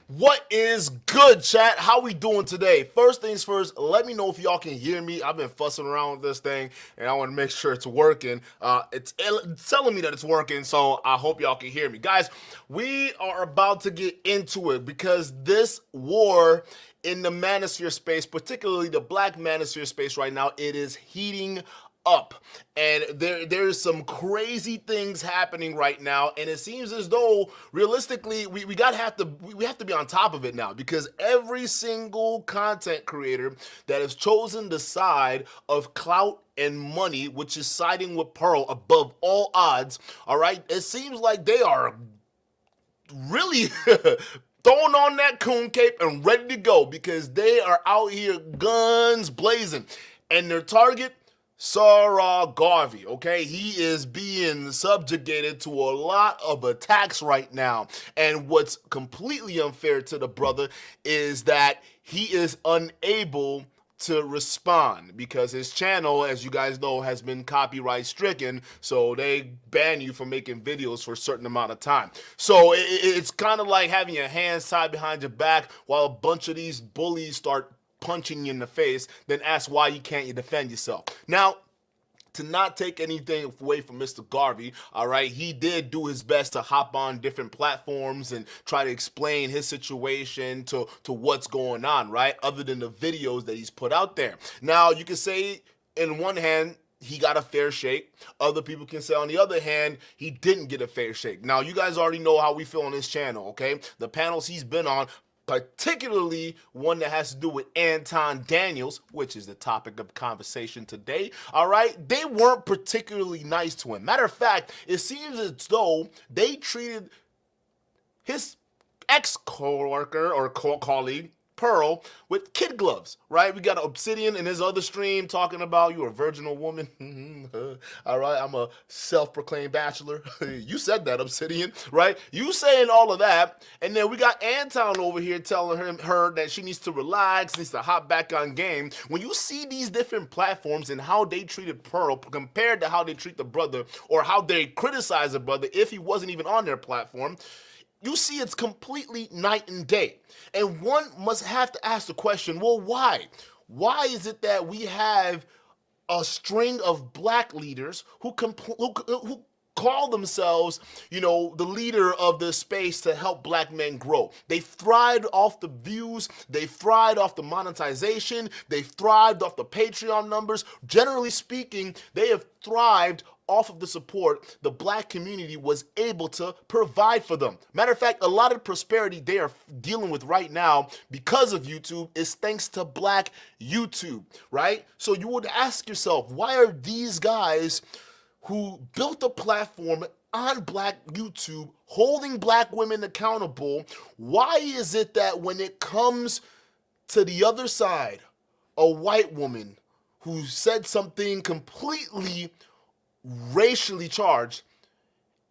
What is good, chat? How we doing today? First things first, let me know if y'all can hear me. I've been fussing around with this thing, and I want to make sure it's working. It's telling me that it's working, so I hope y'all can hear me. Guys, we are about to get into it because this war in the manosphere space, particularly the black manosphere space right now, it is heating up, and there's some crazy things happening right now, and it seems as though realistically we have to be on top of it now, because every single content creator that has chosen the side of clout and money, which is siding with Pearl above all odds, all right, it seems like they are really throwing on that coon cape and ready to go, because they are out here guns blazing, and their target, Sa Ra Garvey, okay? He is being subjugated to a lot of attacks right now. And what's completely unfair to the brother is that he is unable to respond, because his channel, as you guys know, has been copyright stricken, so they ban you from making videos for a certain amount of time. So it's kind of like having your hands tied behind your back while a bunch of these bullies start punching you in the face, then ask why you can't defend yourself. Now, to not take anything away from Mr. Garvey, all right, he did do his best to hop on different platforms and try to explain his situation to what's going on, right, other than the videos that he's put out there. Now, you can say, in one hand, he got a fair shake. Other people can say, on the other hand, he didn't get a fair shake. Now, you guys already know how we feel on this channel, okay? The panels he's been on, particularly one that has to do with Anton Daniels, which is the topic of conversation today, all right, they weren't particularly nice to him. Matter of fact, it seems as though they treated his ex-co-worker or colleague, Pearl, with kid gloves, right? We got Obsidian in his other stream talking about you're a virginal woman. All right, I'm a self-proclaimed bachelor. You said that, Obsidian, right? You saying all of that, and then we got Anton over here telling her that she needs to relax, needs to hop back on game. When you see these different platforms and how they treated Pearl compared to how they treat the brother, or how they criticize the brother if he wasn't even on their platform, you see it's completely night and day. And one must have to ask the question, well, why? Why is it that we have a string of black leaders who call themselves, you know, the leader of the space to help black men grow? They thrived off the views, they thrived off the monetization, they thrived off the Patreon numbers. Generally speaking, they have thrived off of the support the black community was able to provide for them. Matter of fact, a lot of the prosperity they are dealing with right now because of YouTube is thanks to black YouTube, right? So you would ask yourself, why are these guys who built a platform on black YouTube holding black women accountable, why is it that when it comes to the other side, a white woman who said something completely racially charged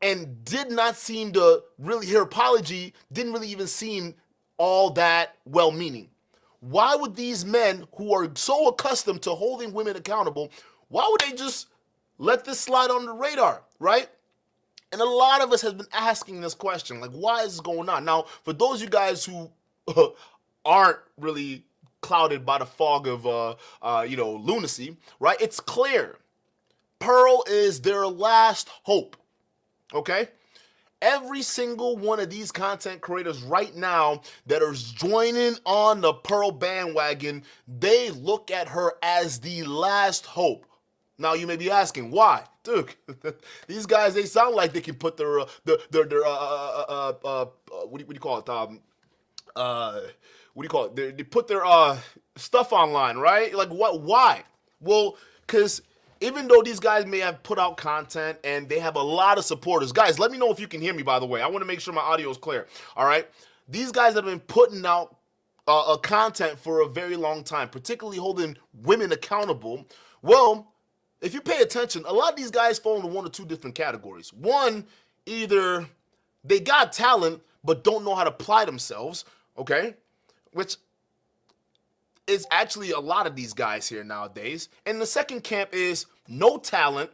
and did not seem to really, her apology didn't really even seem all that well-meaning. Why would these men who are so accustomed to holding women accountable, why would they just let this slide on the radar, right? And a lot of us have been asking this question, like, why is this going on? Now, for those of you guys who aren't really clouded by the fog of, lunacy, right? It's clear. Pearl is their last hope, okay? Every single one of these content creators right now that are joining on the Pearl bandwagon, they look at her as the last hope. Now you may be asking, why? Dude, these guys, they sound like they can put their what do you call it? What do you call it? They put their stuff online, right? Like what? Why? Well, because even though these guys may have put out content and they have a lot of supporters, guys, let me know if you can hear me, by the way. I want to make sure my audio is clear, all right? These guys have been putting out content for a very long time, particularly holding women accountable. Well, if you pay attention, a lot of these guys fall into one or two different categories. One, either they got talent but don't know how to apply themselves, okay? Which is actually a lot of these guys here nowadays. And the second camp is no talent,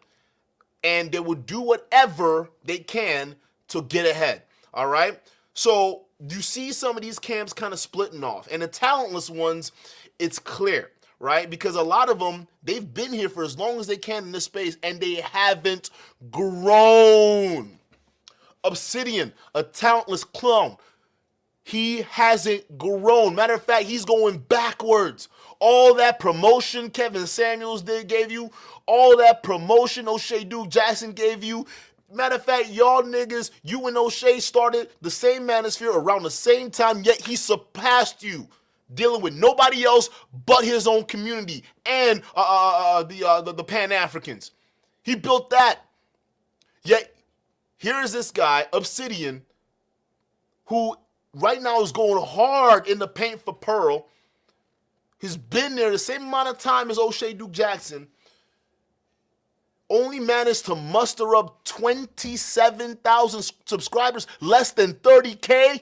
and they will do whatever they can to get ahead, all right? So you see some of these camps kind of splitting off. And the talentless ones, it's clear, right? Because a lot of them, they've been here for as long as they can in this space, and they haven't grown. Obsidian, a talentless clown, he hasn't grown. Matter of fact, he's going backwards. All that promotion Kevin Samuels gave you, all that promotion O'Shea Duke Jackson gave you. Matter of fact, y'all niggas, you and O'Shea started the same Manosphere around the same time, yet he surpassed you, dealing with nobody else but his own community and the Pan-Africans. He built that. Yet here is this guy, Obsidian, who right now is going hard in the paint for Pearl. He's been there the same amount of time as O'Shea Duke Jackson. Only managed to muster up 27,000 subscribers, less than 30K.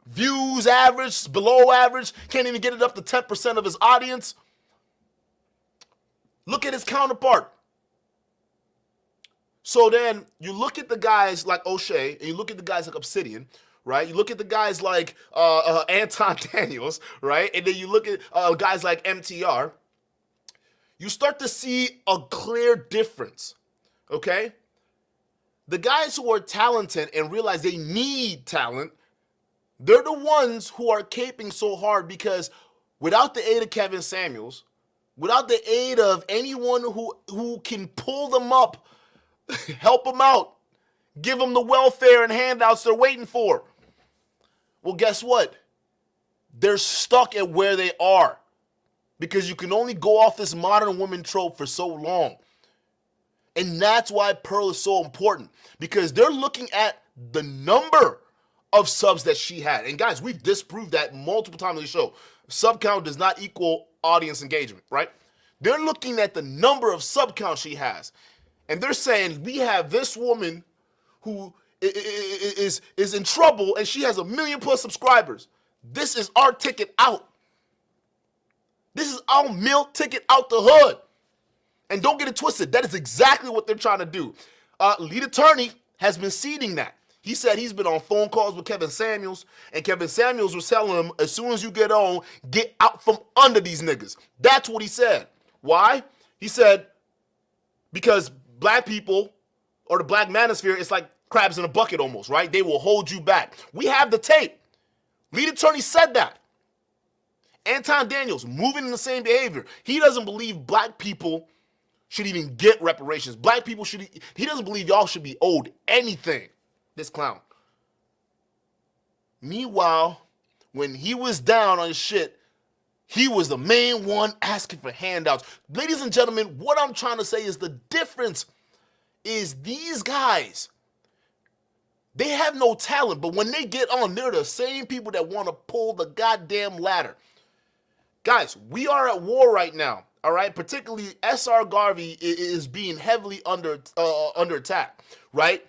Views average, below average, can't even get it up to 10% of his audience. Look at his counterpart. So then you look at the guys like O'Shea, and you look at the guys like Obsidian, right? You look at the guys like Anton Daniels, right? And then you look at guys like MTR. You start to see a clear difference, okay? The guys who are talented and realize they need talent, they're the ones who are caping so hard, because without the aid of Kevin Samuels, without the aid of anyone who can pull them up, help them out, give them the welfare and handouts they're waiting for, well, guess what? They're stuck at where they are, because you can only go off this modern woman trope for so long. And that's why Pearl is so important, because they're looking at the number of subs that she had. And guys, we've disproved that multiple times on the show. Sub count does not equal audience engagement, right? They're looking at the number of sub count she has. And they're saying, we have this woman who is in trouble, and she has 1 million+ subscribers. This is our ticket out. This is our meal ticket out the hood. And don't get it twisted. That is exactly what they're trying to do. Lead attorney has been seeding that. He said he's been on phone calls with Kevin Samuels, and Kevin Samuels was telling him, as soon as you get on, get out from under these niggas. That's what he said. Why? He said, because black people, or the black manosphere, it's like crabs in a bucket almost, right? They will hold you back. We have the tape. Lead attorney said that. Anton Daniels, moving in the same behavior. He doesn't believe black people should even get reparations. Black people he doesn't believe y'all should be owed anything. This clown. Meanwhile, when he was down on his shit, he was the main one asking for handouts. Ladies and gentlemen, what I'm trying to say is the difference is these guys, they have no talent, but when they get on, they're the same people that want to pull the goddamn ladder. Guys, we are at war right now. All right, particularly Sa Ra Garvey is being heavily under attack. Right,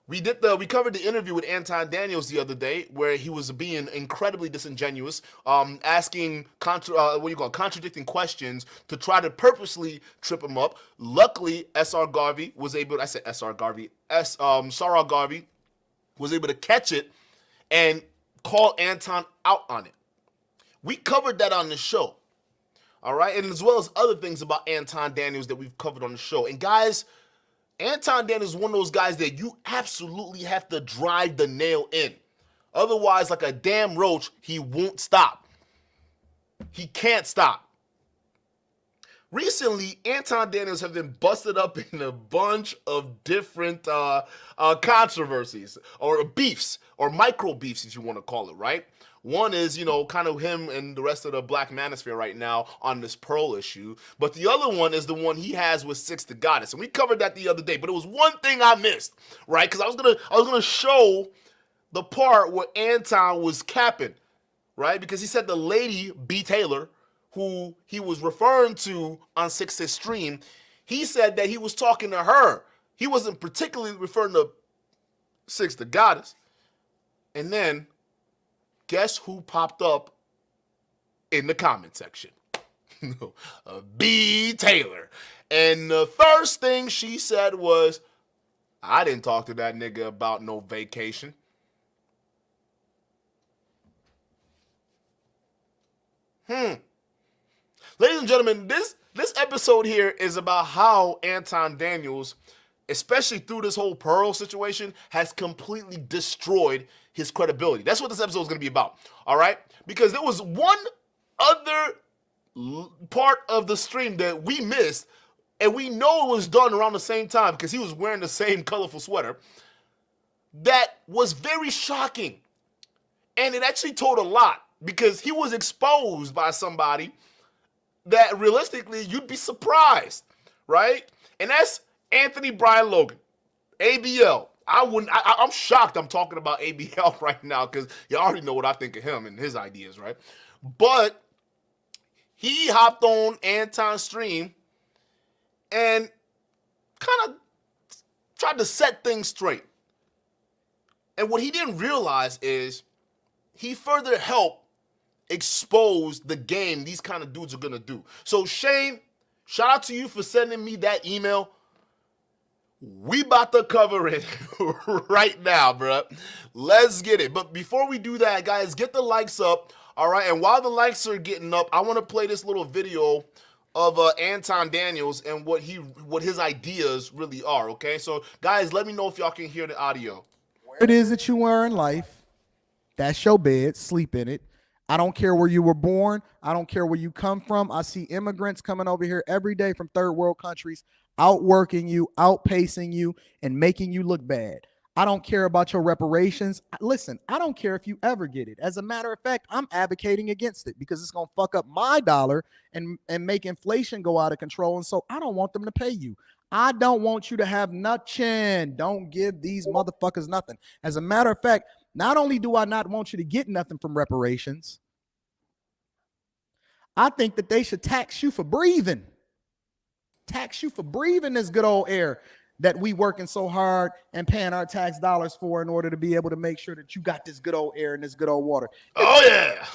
we covered the interview with Anton Daniels the other day where he was being incredibly disingenuous, asking contradicting questions to try to purposely trip him up. Luckily, Sa Ra Garvey was able. I said Sa Ra Garvey. Sa Ra Garvey was able to catch it and call Anton out on it. We covered that on the show. All right, and as well as other things about Anton Daniels that we've covered on the show. And guys, Anton Daniels is one of those guys that you absolutely have to drive the nail in. Otherwise, like a damn roach, he won't stop. He can't stop. Recently, Anton Daniels have been busted up in a bunch of different controversies or beefs or micro beefs, if you want to call it, right? One is, kind of him and the rest of the Black Manosphere right now on this Pearl issue. But the other one is the one he has with Six the Goddess. And we covered that the other day. But it was one thing I missed, right? Because I was gonna show the part where Anton was capping, right? Because he said the lady, B. Taylor, who he was referring to on Six's stream, he said that he was talking to her. He wasn't particularly referring to Six the Goddess. And then guess who popped up in the comment section? B. Taylor. And the first thing she said was, I didn't talk to that nigga about no vacation. Ladies and gentlemen, this episode here is about how Anton Daniels, especially through this whole Pearl situation, has completely destroyed his credibility. That's what this episode is going to be about, all right? Because there was one other part of the stream that we missed, and we know it was done around the same time because he was wearing the same colorful sweater, that was very shocking. And it actually told a lot because he was exposed by somebody that realistically you'd be surprised, right? And that's Anthony Brian Logan, ABL. I'm shocked I'm talking about ABL right now because you already know what I think of him and his ideas, right? But he hopped on Anton's stream and kind of tried to set things straight. And what he didn't realize is he further helped expose the game these kind of dudes are going to do. So Shane, shout out to you for sending me that email. We about to cover it right now, bro. Let's get it. But before we do that, guys, get the likes up, all right? And while the likes are getting up, I want to play this little video of Anton Daniels and what his ideas really are, okay? So, guys, let me know if y'all can hear the audio. Where it is that you are in life, that's your bed, sleep in it. I don't care where you were born. I don't care where you come from. I see immigrants coming over here every day from third world countries, outworking you, outpacing you, and making you look bad. I don't care about your reparations. Listen, I don't care if you ever get it. As a matter of fact, I'm advocating against it because it's going to fuck up my dollar and make inflation go out of control. And so I don't want them to pay you. I don't want you to have nothing. Don't give these motherfuckers nothing. As a matter of fact, not only do I not want you to get nothing from reparations, I think that they should tax you for breathing. Tax you for breathing this good old air that we working so hard and paying our tax dollars for in order to be able to make sure that you got this good old air and this good old water. Oh, yeah.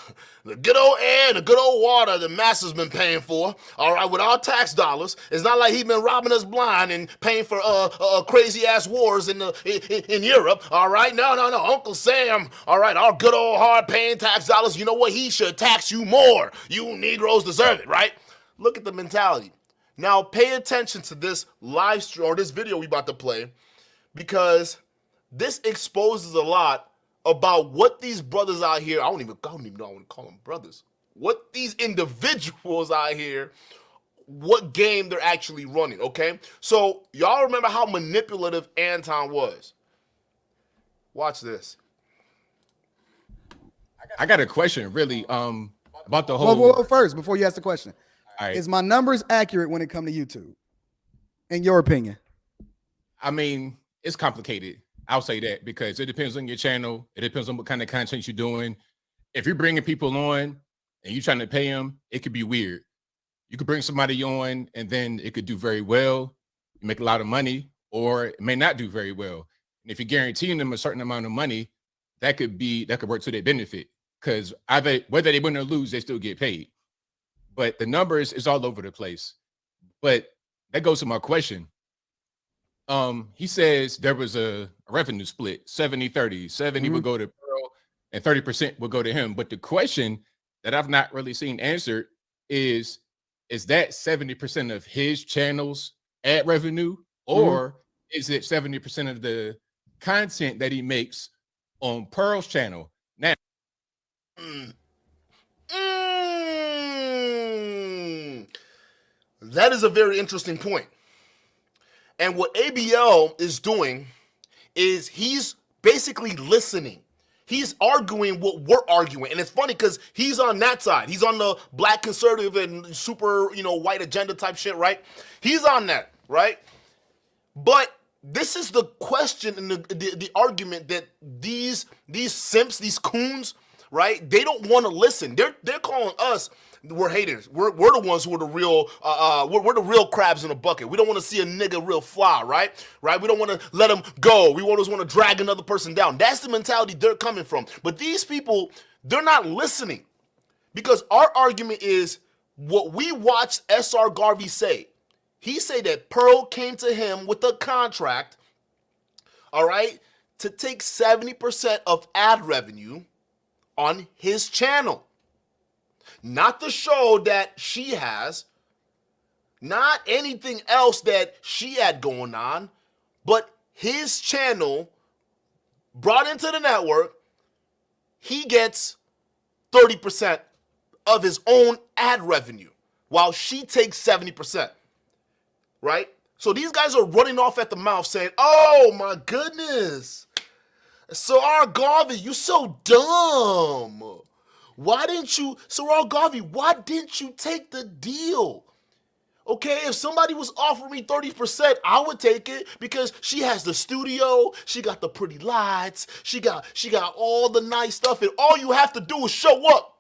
The good old air and the good old water the master's been paying for, all right, with our tax dollars. It's not like he's been robbing us blind and paying for crazy-ass wars in Europe, all right? No. Uncle Sam, all right, our good old hard-paying tax dollars, you know what? He should tax you more. You Negroes deserve it, right? Look at the mentality. Now, pay attention to this live stream or this video we about to play because this exposes a lot about what these brothers out here, I don't even know I want to call them brothers, what these individuals out here, what game they're actually running, okay? So, y'all remember how manipulative Anton was. Watch this. I got a question, really, about the whole... Well, first, before you ask the question. All right. Is my numbers accurate when it comes to YouTube? In your opinion? I mean, it's complicated. I'll say that because it depends on your channel. It depends on what kind of content you're doing. If you're bringing people on and you're trying to pay them, it could be weird. You could bring somebody on and then it could do very well, you make a lot of money, or it may not do very well. And if you're guaranteeing them a certain amount of money, that could work to their benefit, because whether they win or lose, they still get paid. But the numbers is all over the place. But that goes to my question. He says there was a revenue split, 70-30. 70 would go to Pearl and 30% would go to him. But the question that I've not really seen answered is that 70% of his channel's ad revenue, or is it 70% of the content that he makes on Pearl's channel? Now, that is a very interesting point. And what ABL is doing is he's basically listening. He's arguing what we're arguing. And it's funny because he's on that side. He's on the black conservative and super, white agenda type shit, right? He's on that, right? But this is the question and the argument that these simps, these coons, right? They don't want to listen. They're calling us, we're haters. We're the ones who are the real we're the real crabs in the bucket. We don't want to see a nigga real fly, right? We don't want to let him go. We always want to drag another person down. That's the mentality they're coming from. But these people, they're not listening, because our argument is what we watched Sa Ra Garvey say. He said that Pearl came to him with a contract, all right, to take 70% of ad revenue on his channel. Not the show that she has, not anything else that she had going on, but his channel brought into the network. He gets 30% of his own ad revenue, while she takes 70%, right? So these guys are running off at the mouth saying, oh my goodness, Sa Ra Garvey, you so dumb. Why didn't you, Sa Ra Garvey, why didn't you take the deal? Okay, if somebody was offering me 30%, I would take it, because she has the studio, she got the pretty lights, she got all the nice stuff, and all you have to do is show up.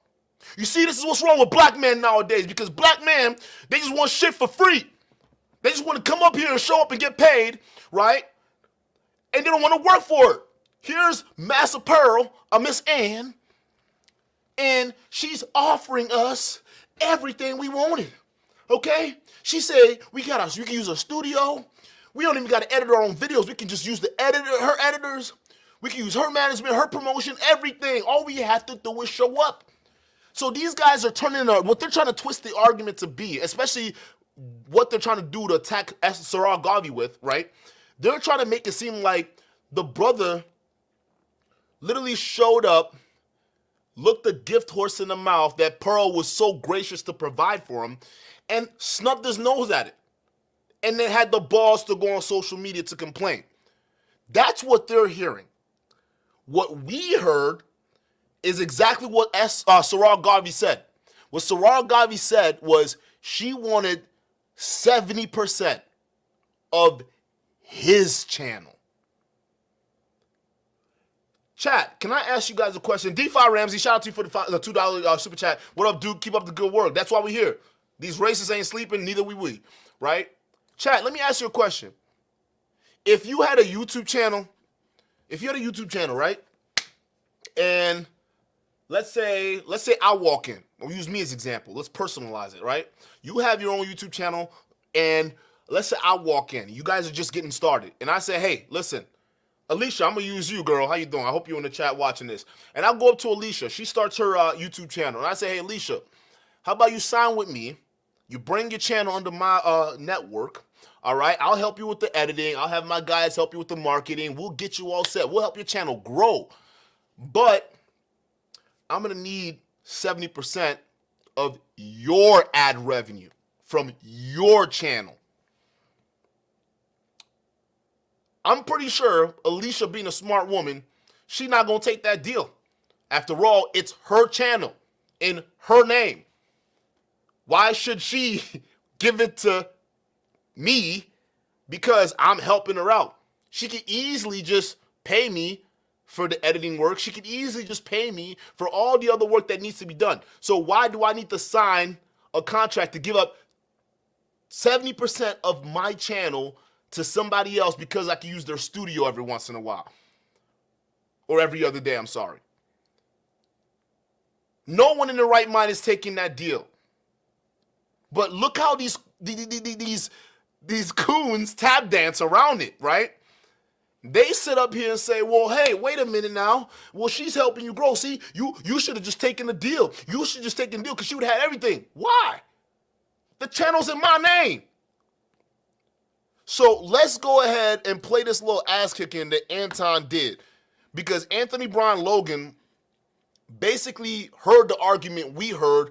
You see, this is what's wrong with black men nowadays, because black men, they just want shit for free. They just want to come up here and show up and get paid, right? And they don't want to work for it. Here's Massa Pearl, Miss Ann, and she's offering us everything we wanted, okay? She said we can use a studio. We don't even got to edit our own videos. We can just use her editors. We can use her management, her promotion, everything. All we have to do is show up. So these guys are what they're trying to twist the argument to be, especially what they're trying to do to attack Sa Ra Garvey with, right? They're trying to make it seem like the brother literally showed up, looked a gift horse in the mouth that Pearl was so gracious to provide for him, and snubbed his nose at it, and then had the balls to go on social media to complain. That's what they're hearing. What we heard is exactly what Sa Ra Garvey said. What Sa Ra Garvey said was she wanted 70% of his channel. Chat, can I ask you guys a question? DeFi Ramsey, shout out to you for the $2 super chat. What up, dude? Keep up the good work. That's why we're here. These racists ain't sleeping, neither we, right? Chat, let me ask you a question. If you had a YouTube channel, right? And let's say I walk in. We'll use me as example. Let's personalize it, right? You have your own YouTube channel, and let's say I walk in. You guys are just getting started. And I say, hey, listen, Alicia, I'm going to use you, girl. How you doing? I hope you're in the chat watching this. And I'll go up to Alicia. She starts her YouTube channel. And I say, hey, Alicia, how about you sign with me? You bring your channel under my network, all right? I'll help you with the editing. I'll have my guys help you with the marketing. We'll get you all set. We'll help your channel grow. But I'm going to need 70% of your ad revenue from your channel. I'm pretty sure Alicia, being a smart woman, she's not going to take that deal. After all, it's her channel in her name. Why should she give it to me because I'm helping her out? She could easily just pay me for the editing work. She could easily just pay me for all the other work that needs to be done. So why do I need to sign a contract to give up 70% of my channel to somebody else because I can use their studio every once in a while. Or every other day, I'm sorry. No one in their right mind is taking that deal. But look how these coons tap dance around it, right? They sit up here and say, well, hey, wait a minute now. Well, she's helping you grow. See, you should have just taken the deal. You should just taken the deal because she would have had everything. Why? The channel's in my name. So let's go ahead and play this little ass kicking that Anton did. Because Anthony Brian Logan basically heard the argument we heard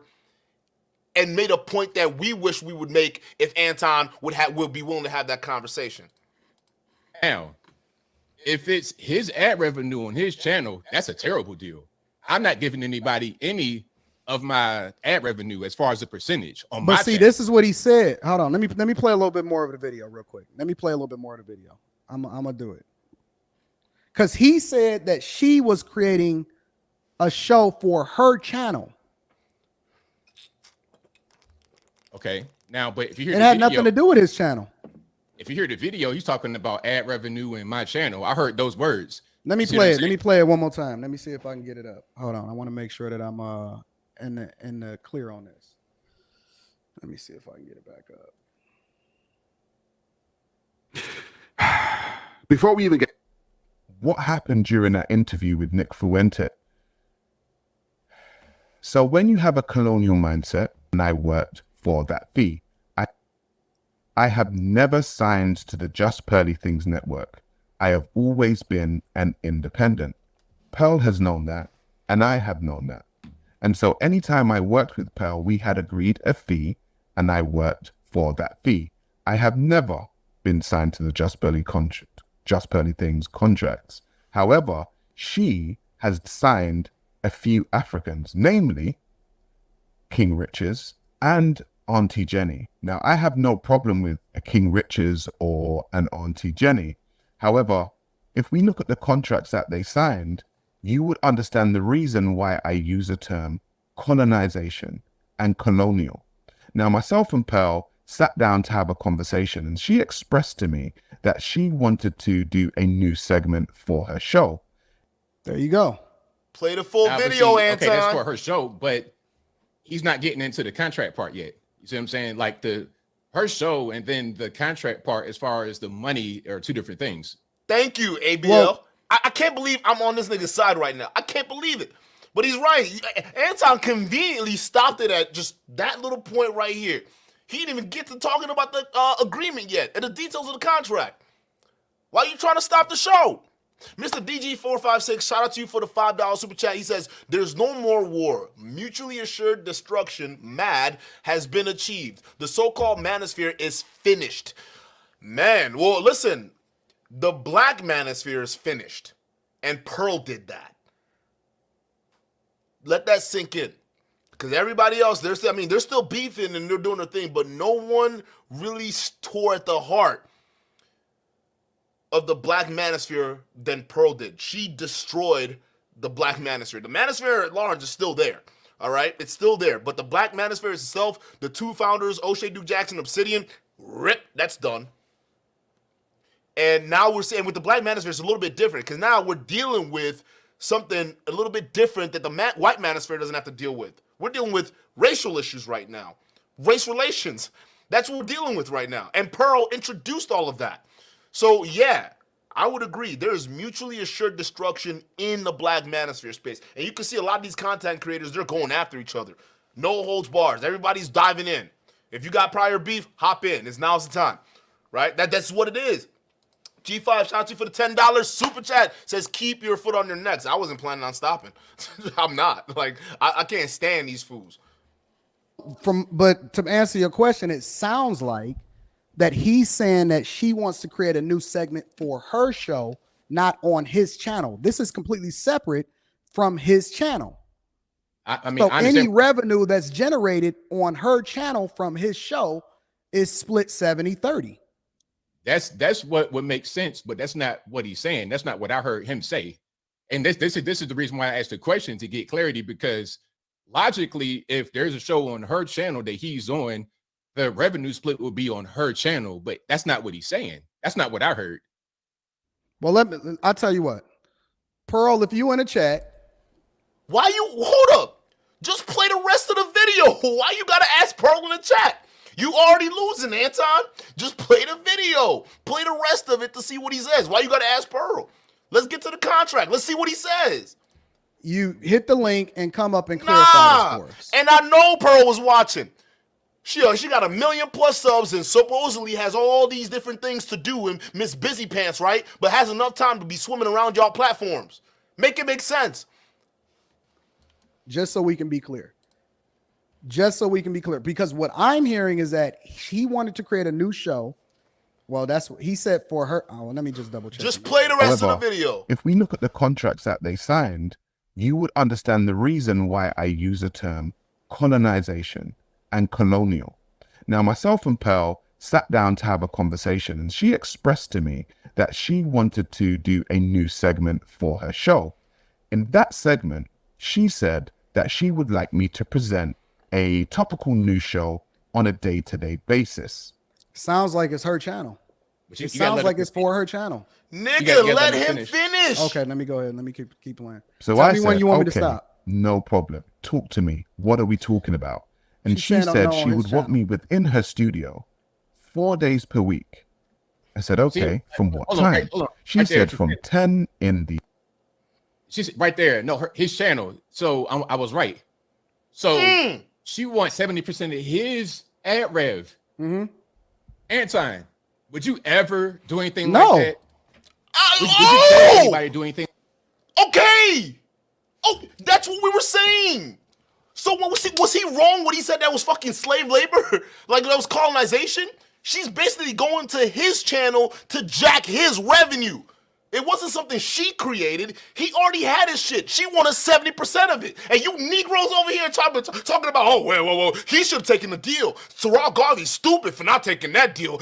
and made a point that we wish we would make if Anton would be willing to have that conversation. Now, if it's his ad revenue on his channel, that's a terrible deal. I'm not giving anybody any of my ad revenue as far as the percentage on my But see, channel. this is what he said. Hold on. Let me play a little bit more of the video real quick. Let me play a little bit more of the video. I'm gonna do it. Because he said that she was creating a show for her channel. Okay. Now, but if you hear It the had video, nothing to do with his channel. if you hear the video, he's talking about ad revenue in my channel. I heard those words. Let me You see play what it. I'm Let me saying? play it one more time. Let me see if I can get it up. Hold on. I want to make sure that I'm in the clear on this. Let me see if I can get it back up. Before we even get, what happened during that interview with Nick Fuente? So when you have a colonial mindset, and I worked for that fee, I have never signed to the Just Pearly Things network. I have always been an independent. Pearl has known that, and I have known that. And so anytime I worked with Pearl, we had agreed a fee, and I worked for that fee. I have never been signed to the Just Pearly Things contracts. However, she has signed a few Africans, namely King Riches and Auntie Jenny. Now, I have no problem with a King Riches or an Auntie Jenny. However, if we look at the contracts that they signed, you would understand the reason why I use the term colonization and colonial. Now, myself and Pearl sat down to have a conversation, and she expressed to me that she wanted to do a new segment for her show. There you go. Play the full Now, but video, see, Anton. okay, that's for her show, but he's not getting into the contract part yet. You see what I'm saying? Like her show and then the contract part, as far as the money, are two different things. Thank you, ABL. Well, I can't believe I'm on this nigga's side right now. I can't believe it. But he's right. Anton conveniently stopped it at just that little point right here. He didn't even get to talking about the agreement yet and the details of the contract. Why are you trying to stop the show? Mr. DG456, shout out to you for the $5 super chat. He says, there's no more war. Mutually assured destruction, MAD, has been achieved. The so-called Manosphere is finished. Man, well, listen, the Black Manosphere is finished. And Pearl did that. Let that sink in. Because everybody else, they're still beefing and they're doing their thing, but no one really tore at the heart of the Black Manosphere than Pearl did. She destroyed the Black Manosphere. The Manosphere at large is still there, all right? It's still there. But the Black Manosphere itself, the two founders, O'Shea Duke Jackson, Obsidian, rip, that's done. And now we're saying with the Black Manosphere, it's a little bit different because now we're dealing with something a little bit different that the White Manosphere doesn't have to deal with. We're dealing with racial issues right now, race relations. That's what we're dealing with right now. And Pearl introduced all of that. So, yeah, I would agree. There is mutually assured destruction in the Black Manosphere space. And you can see a lot of these content creators, they're going after each other. No holds bars. Everybody's diving in. If you got prior beef, hop in. Now's the time, right? That's what it is. G5, shout out to you for the $10 super chat. Says, keep your foot on your necks. I wasn't planning on stopping. I'm not. Like, I can't stand these fools. But to answer your question, it sounds like that he's saying that she wants to create a new segment for her show, not on his channel. This is completely separate from his channel. I mean, So I any understand. revenue that's generated on her channel from his show is split 70-30. That's what would make sense, but that's not what he's saying. That's not what I heard him say. And this is the reason why I asked the question, to get clarity, because logically, if there's a show on her channel that he's on, the revenue split will be on her channel. But that's not what he's saying. That's not what I heard. Well, I'll tell you what. Pearl, if you in a chat. Why you, hold up. Just play the rest of the video. Why you gotta ask Pearl in the chat? You already losing, Anton. Just play the video. Play the rest of it to see what he says. Why you gotta ask Pearl? Let's get to the contract. Let's see what he says. You hit the link and come up and clarify this for us. And I know Pearl was watching. She got 1 million+ subs and supposedly has all these different things to do and Miss Busy Pants, right? But has enough time to be swimming around y'all platforms. Make it make sense. Just so we can be clear. Because what I'm hearing is that he wanted to create a new show. Well, that's what he said for her. Oh, let me just double check. Just play the rest However, of the video. If we look at the contracts that they signed, you would understand the reason why I use the term colonization and colonial. Now, myself and Pearl sat down to have a conversation, and she expressed to me that she wanted to do a new segment for her show. In that segment, she said that she would like me to present a topical news show on a day-to-day basis. Sounds like it's her channel. You It sounds like it's for her channel. Nigga, let him finish. finish. Okay, let me go ahead. Let me keep playing. So Tell I me said, when you want me to okay, stop. no problem. Talk to me. What are we talking about? And She's she saying, said no, she on his would want channel. me within her studio 4 days per week. I said, okay, from what hold on, time? hold on. She Right there, said from 10 in the... She's right there. No, his channel. So I was right. So she wants 70% of his ad rev. Mm-hmm. Anton, would you ever do anything No. like that? Would you tell anybody to do anything? Okay. Oh, that's what we were saying. So what was he wrong when he said that was fucking slave labor? Like that was colonization? She's basically going to his channel to jack his revenue. It wasn't something she created. He already had his shit. She wanted 70% of it. And you Negroes over here talking about, oh, well, he should have taken the deal. Sa Ra Garvey's stupid for not taking that deal.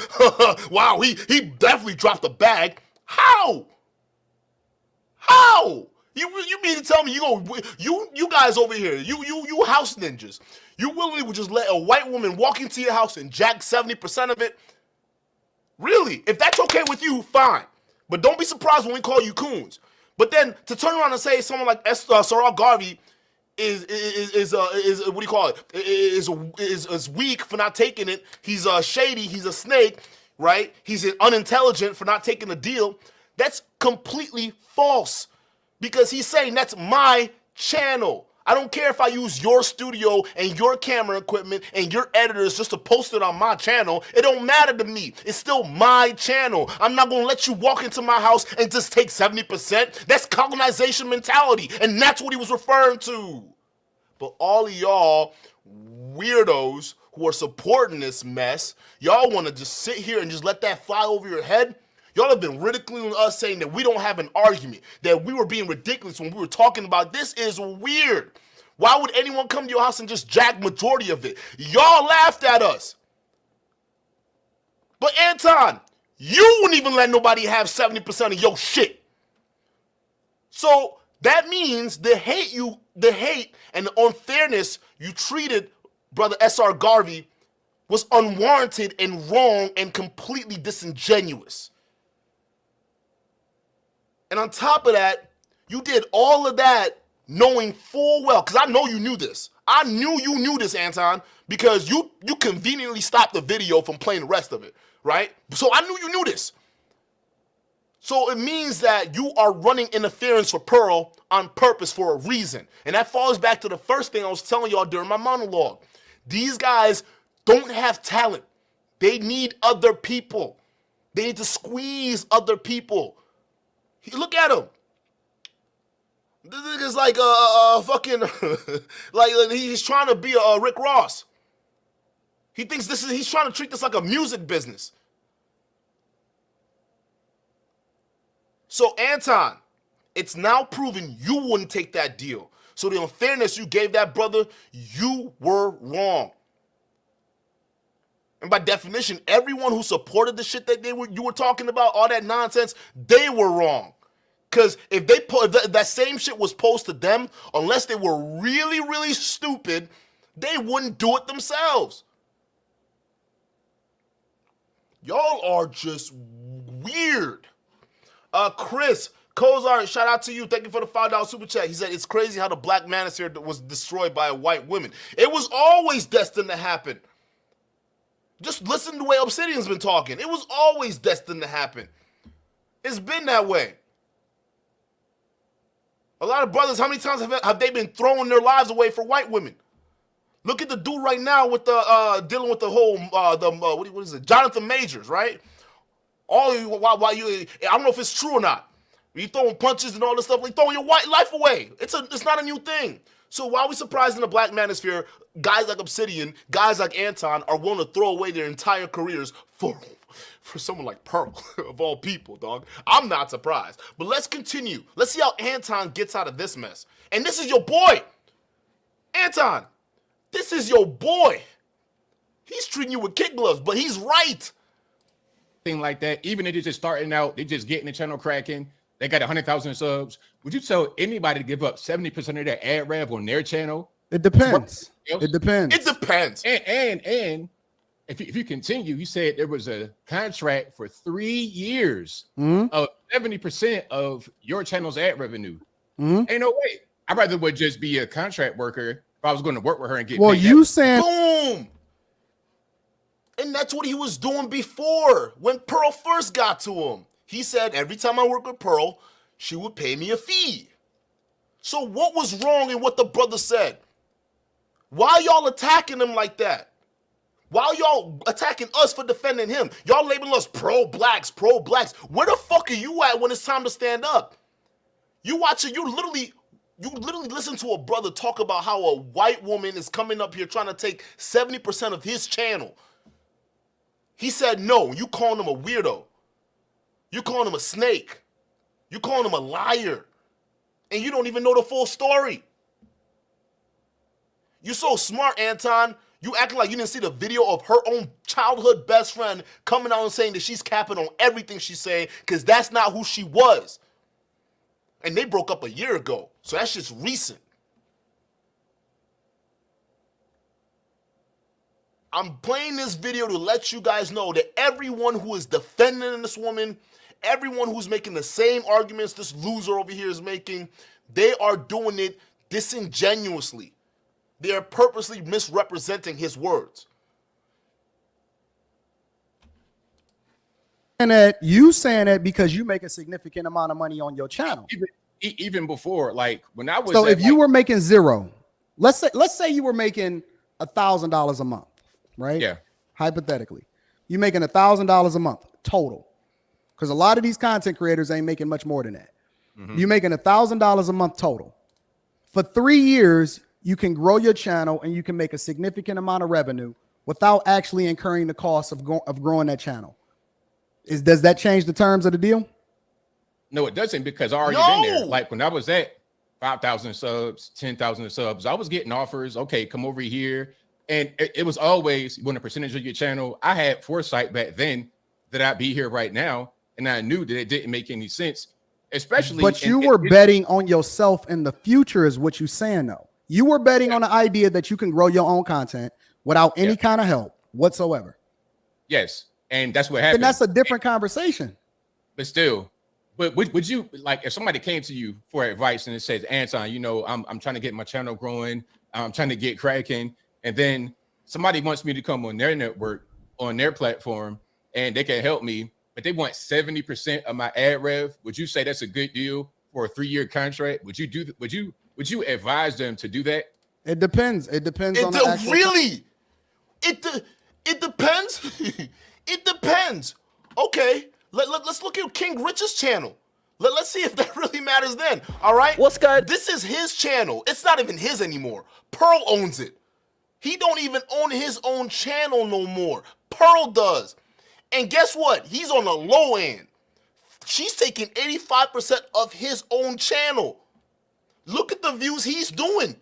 Wow, he definitely dropped the bag. How? How? You mean to tell me you guys over here, you house ninjas, you willingly would just let a white woman walk into your house and jack 70% of it? Really? If that's okay with you, fine. But don't be surprised when we call you Coons. But then to turn around and say someone like Sa Ra Garvey is what do you call it? Is weak for not taking it. He's shady. He's a snake, right? He's unintelligent for not taking the deal. That's completely false. Because he's saying that's my channel. I don't care if I use your studio and your camera equipment and your editors just to post it on my channel. It don't matter to me. It's still my channel. I'm not gonna let you walk into my house and just take 70%. That's colonization mentality, and that's what he was referring to. But all of y'all weirdos who are supporting this mess, y'all wanna just sit here and just let that fly over your head? Y'all have been ridiculing us, saying that we don't have an argument, that we were being ridiculous when we were talking about this is weird. Why would anyone come to your house and just jack majority of it? Y'all laughed at us. But Anton, you wouldn't even let nobody have 70% of your shit. So that means the hate and the unfairness you treated brother Sa Ra Garvey was unwarranted and wrong and completely disingenuous. And on top of that, you did all of that knowing full well, because I know you knew this. I knew you knew this, Anton, because you conveniently stopped the video from playing the rest of it, right? So I knew you knew this. So it means that you are running interference for Pearl on purpose for a reason. And that falls back to the first thing I was telling y'all during my monologue. These guys don't have talent. They need other people. They need to squeeze other people. Look at him. This nigga's like fucking like he's trying to be a Rick Ross. He thinks he's trying to treat this like a music business. So Anton, it's now proven you wouldn't take that deal. So the unfairness you gave that brother, you were wrong. And by definition, everyone who supported the shit that you were talking about, all that nonsense, they were wrong. Because if they that same shit was posted to them, unless they were really, really stupid, they wouldn't do it themselves. Y'all are just weird. Chris Kozar, shout out to you. Thank you for the $5 super chat. He said, it's crazy how the black manosphere was destroyed by a white woman. It was always destined to happen. Just listen to the way Obsidian's been talking. It was always destined to happen. It's been that way. A lot of brothers, how many times have they been throwing their lives away for white women? Look at the dude right now with the dealing with the whole what is it? Jonathan Majors, right? Why you? I don't know if it's true or not. You throwing punches and all this stuff, like throwing your white life away. It's not a new thing. So why are we surprised in the black manosphere, guys like Obsidian, guys like Anton are willing to throw away their entire careers for someone like Pearl, of all people, dog? I'm not surprised. But let's continue. Let's see how Anton gets out of this mess. And this is your boy, Anton. This is your boy. He's treating you with kid gloves, but he's right. Thing like that, even if they're just starting out, they just getting the channel cracking. They got 100,000 subs. Would you tell anybody to give up 70% of their ad rev on their channel? It depends. It depends. It depends. And if you continue, you said there was a contract for 3 years of 70% of your channel's ad revenue. Ain't no way. I'd rather would just be a contract worker if I was going to work with her and get paid. You saying boom. And that's what he was doing before when Pearl first got to him. He said every time I work with Pearl, she would pay me a fee. So what was wrong in what the brother said? Why y'all attacking him like that? Why y'all attacking us for defending him? Y'all labeling us pro-blacks. Where the fuck are you at when it's time to stand up? You literally listen to a brother talk about how a white woman is coming up here trying to take 70% of his channel. He said no. You calling him a weirdo. You calling him a snake. You calling him a liar. And you don't even know the full story. You're so smart, Anton. You acting like you didn't see the video of her own childhood best friend coming out and saying that she's capping on everything she's saying because that's not who she was. And they broke up a year ago. So that's just recent. I'm playing this video to let you guys know that everyone who is defending this woman, everyone who's making the same arguments this loser over here is making, they are doing it disingenuously. They are purposely misrepresenting his words. And that you saying that because you make a significant amount of money on your channel. Even before, like when I was so if you were making zero, let's say you were making $1,000 a month, right? Yeah. Hypothetically, you making $1,000 a month total, because a lot of these content creators ain't making much more than that. You making $1,000 a month total. For 3 years, you can grow your channel and you can make a significant amount of revenue without actually incurring the cost of growing that channel. Does that change the terms of the deal? No, it doesn't, because I already been there. Like when I was at 5,000 subs, 10,000 subs, I was getting offers. Okay, come over here. And it was always when a percentage of your channel. I had foresight back then that I'd be here right now. And I knew that it didn't make any sense, especially. But you were betting on yourself in the future is what you're saying, though. You were betting on the idea that you can grow your own content without any kind of help whatsoever. Yes. And that's what happened. And that's a different conversation. But still, but would you, like, if somebody came to you for advice and it says, Anton, you know, I'm trying to get my channel growing, I'm trying to get cracking, and then somebody wants me to come on their network, on their platform, and they can help me, but they want 70% of my ad rev, would you say that's a good deal for a 3-year contract? Would you advise them to do that? It depends. It depends on the actual really. It depends. It depends. Okay, let's look at King Rich's channel. Let's see if that really matters then. All right. What's good? This is his channel. It's not even his anymore. Pearl owns it. He don't even own his own channel no more. Pearl does. And guess what? He's on the low end. She's taking 85% of his own channel. Look at the views he's doing.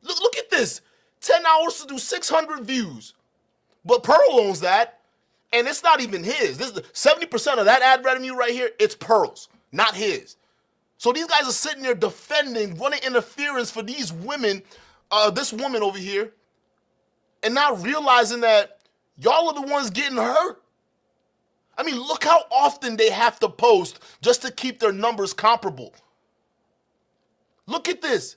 Look at this. 10 hours to do 600 views. But Pearl owns that. And it's not even his. This is 70% of that ad revenue right here. It's Pearl's, not his. So these guys are sitting there defending, running interference for these women, this woman over here, and not realizing that y'all are the ones getting hurt. I mean, look how often they have to post just to keep their numbers comparable. Look at this.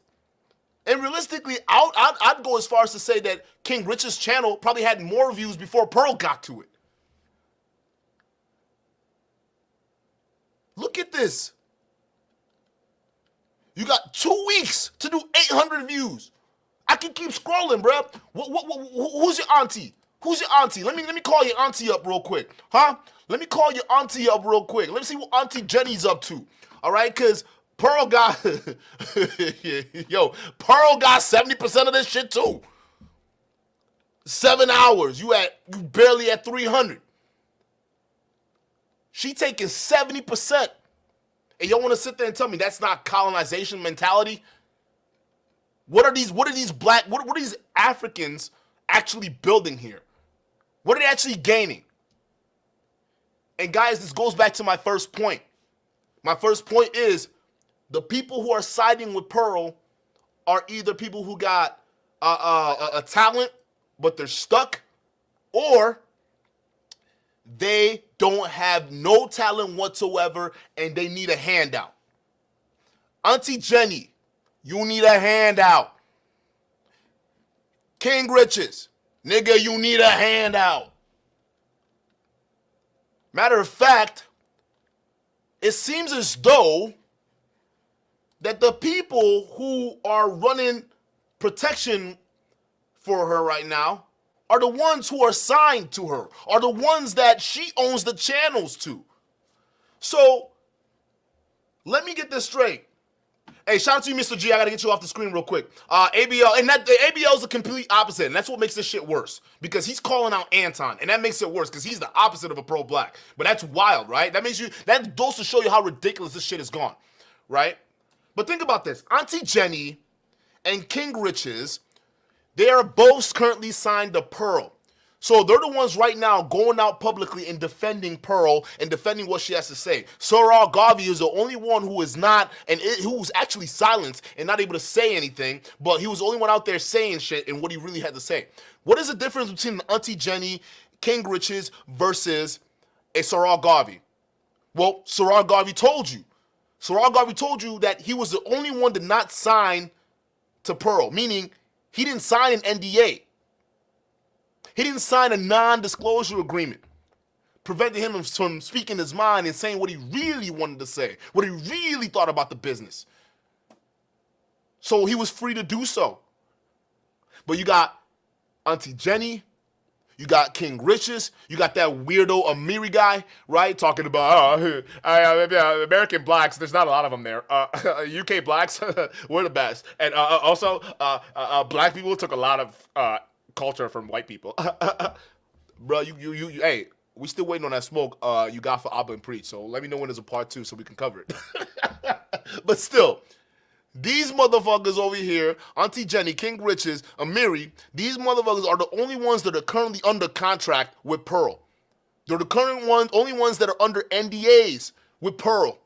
And realistically, I'd go as far as to say that King Rich's channel probably had more views before Pearl got to it. Look at this. You got 2 weeks to do 800 views. I can keep scrolling, bro. Who's your auntie? Who's your auntie? Let me call your auntie up real quick. Huh? Let me call your auntie up real quick. Let me see what Auntie Jenny's up to. All right? Because Pearl got... Yo, Pearl got 70% of this shit, too. 7 hours. You barely at 300. She taking 70%. And y'all want to sit there and tell me that's not colonization mentality? What are these Africans actually building here? What are they actually gaining? And guys, this goes back to my first point. My first point is the people who are siding with Pearl are either people who got a talent, but they're stuck, or they don't have no talent whatsoever and they need a handout. Auntie Jenny, you need a handout. King Riches, nigga, you need a handout. Matter of fact, it seems as though that the people who are running protection for her right now are the ones who are signed to her, are the ones that she owns the channels to. So, let me get this straight. Hey, shout out to you, Mr. G. I gotta get you off the screen real quick. ABL, and the ABL is the complete opposite, and that's what makes this shit worse. Because he's calling out Anton, and that makes it worse, because he's the opposite of a pro-black. But that's wild, right? That goes to show you how ridiculous this shit has gone, right? But think about this. Auntie Jenny and King Riches, they are both currently signed to Pearl. So they're the ones right now going out publicly and defending Pearl and defending what she has to say. Sa Ra Garvey is the only one who is not, and who's actually silenced and not able to say anything, but he was the only one out there saying shit and what he really had to say. What is the difference between Auntie Jenny, King Riches versus a Sa Ra Garvey? Well, Sa Ra Garvey told you. Sa Ra Garvey told you that he was the only one to not sign to Pearl, meaning he didn't sign an NDA. He didn't sign a non-disclosure agreement, preventing him from speaking his mind and saying what he really wanted to say, what he really thought about the business. So he was free to do so. But you got Auntie Jenny, you got King Riches, you got that weirdo Amiri guy, right? Talking about, American blacks, there's not a lot of them there. UK blacks, we're the best. And also, black people took a lot of culture from white people. Bro, hey, we still waiting on that smoke you got for Abba and Preach. So let me know when there's a part 2 so we can cover it. But still, these motherfuckers over here, Auntie Jenny, King Riches, Amiri, these motherfuckers are the only ones that are currently under contract with Pearl. They're the only ones that are under NDAs with Pearl.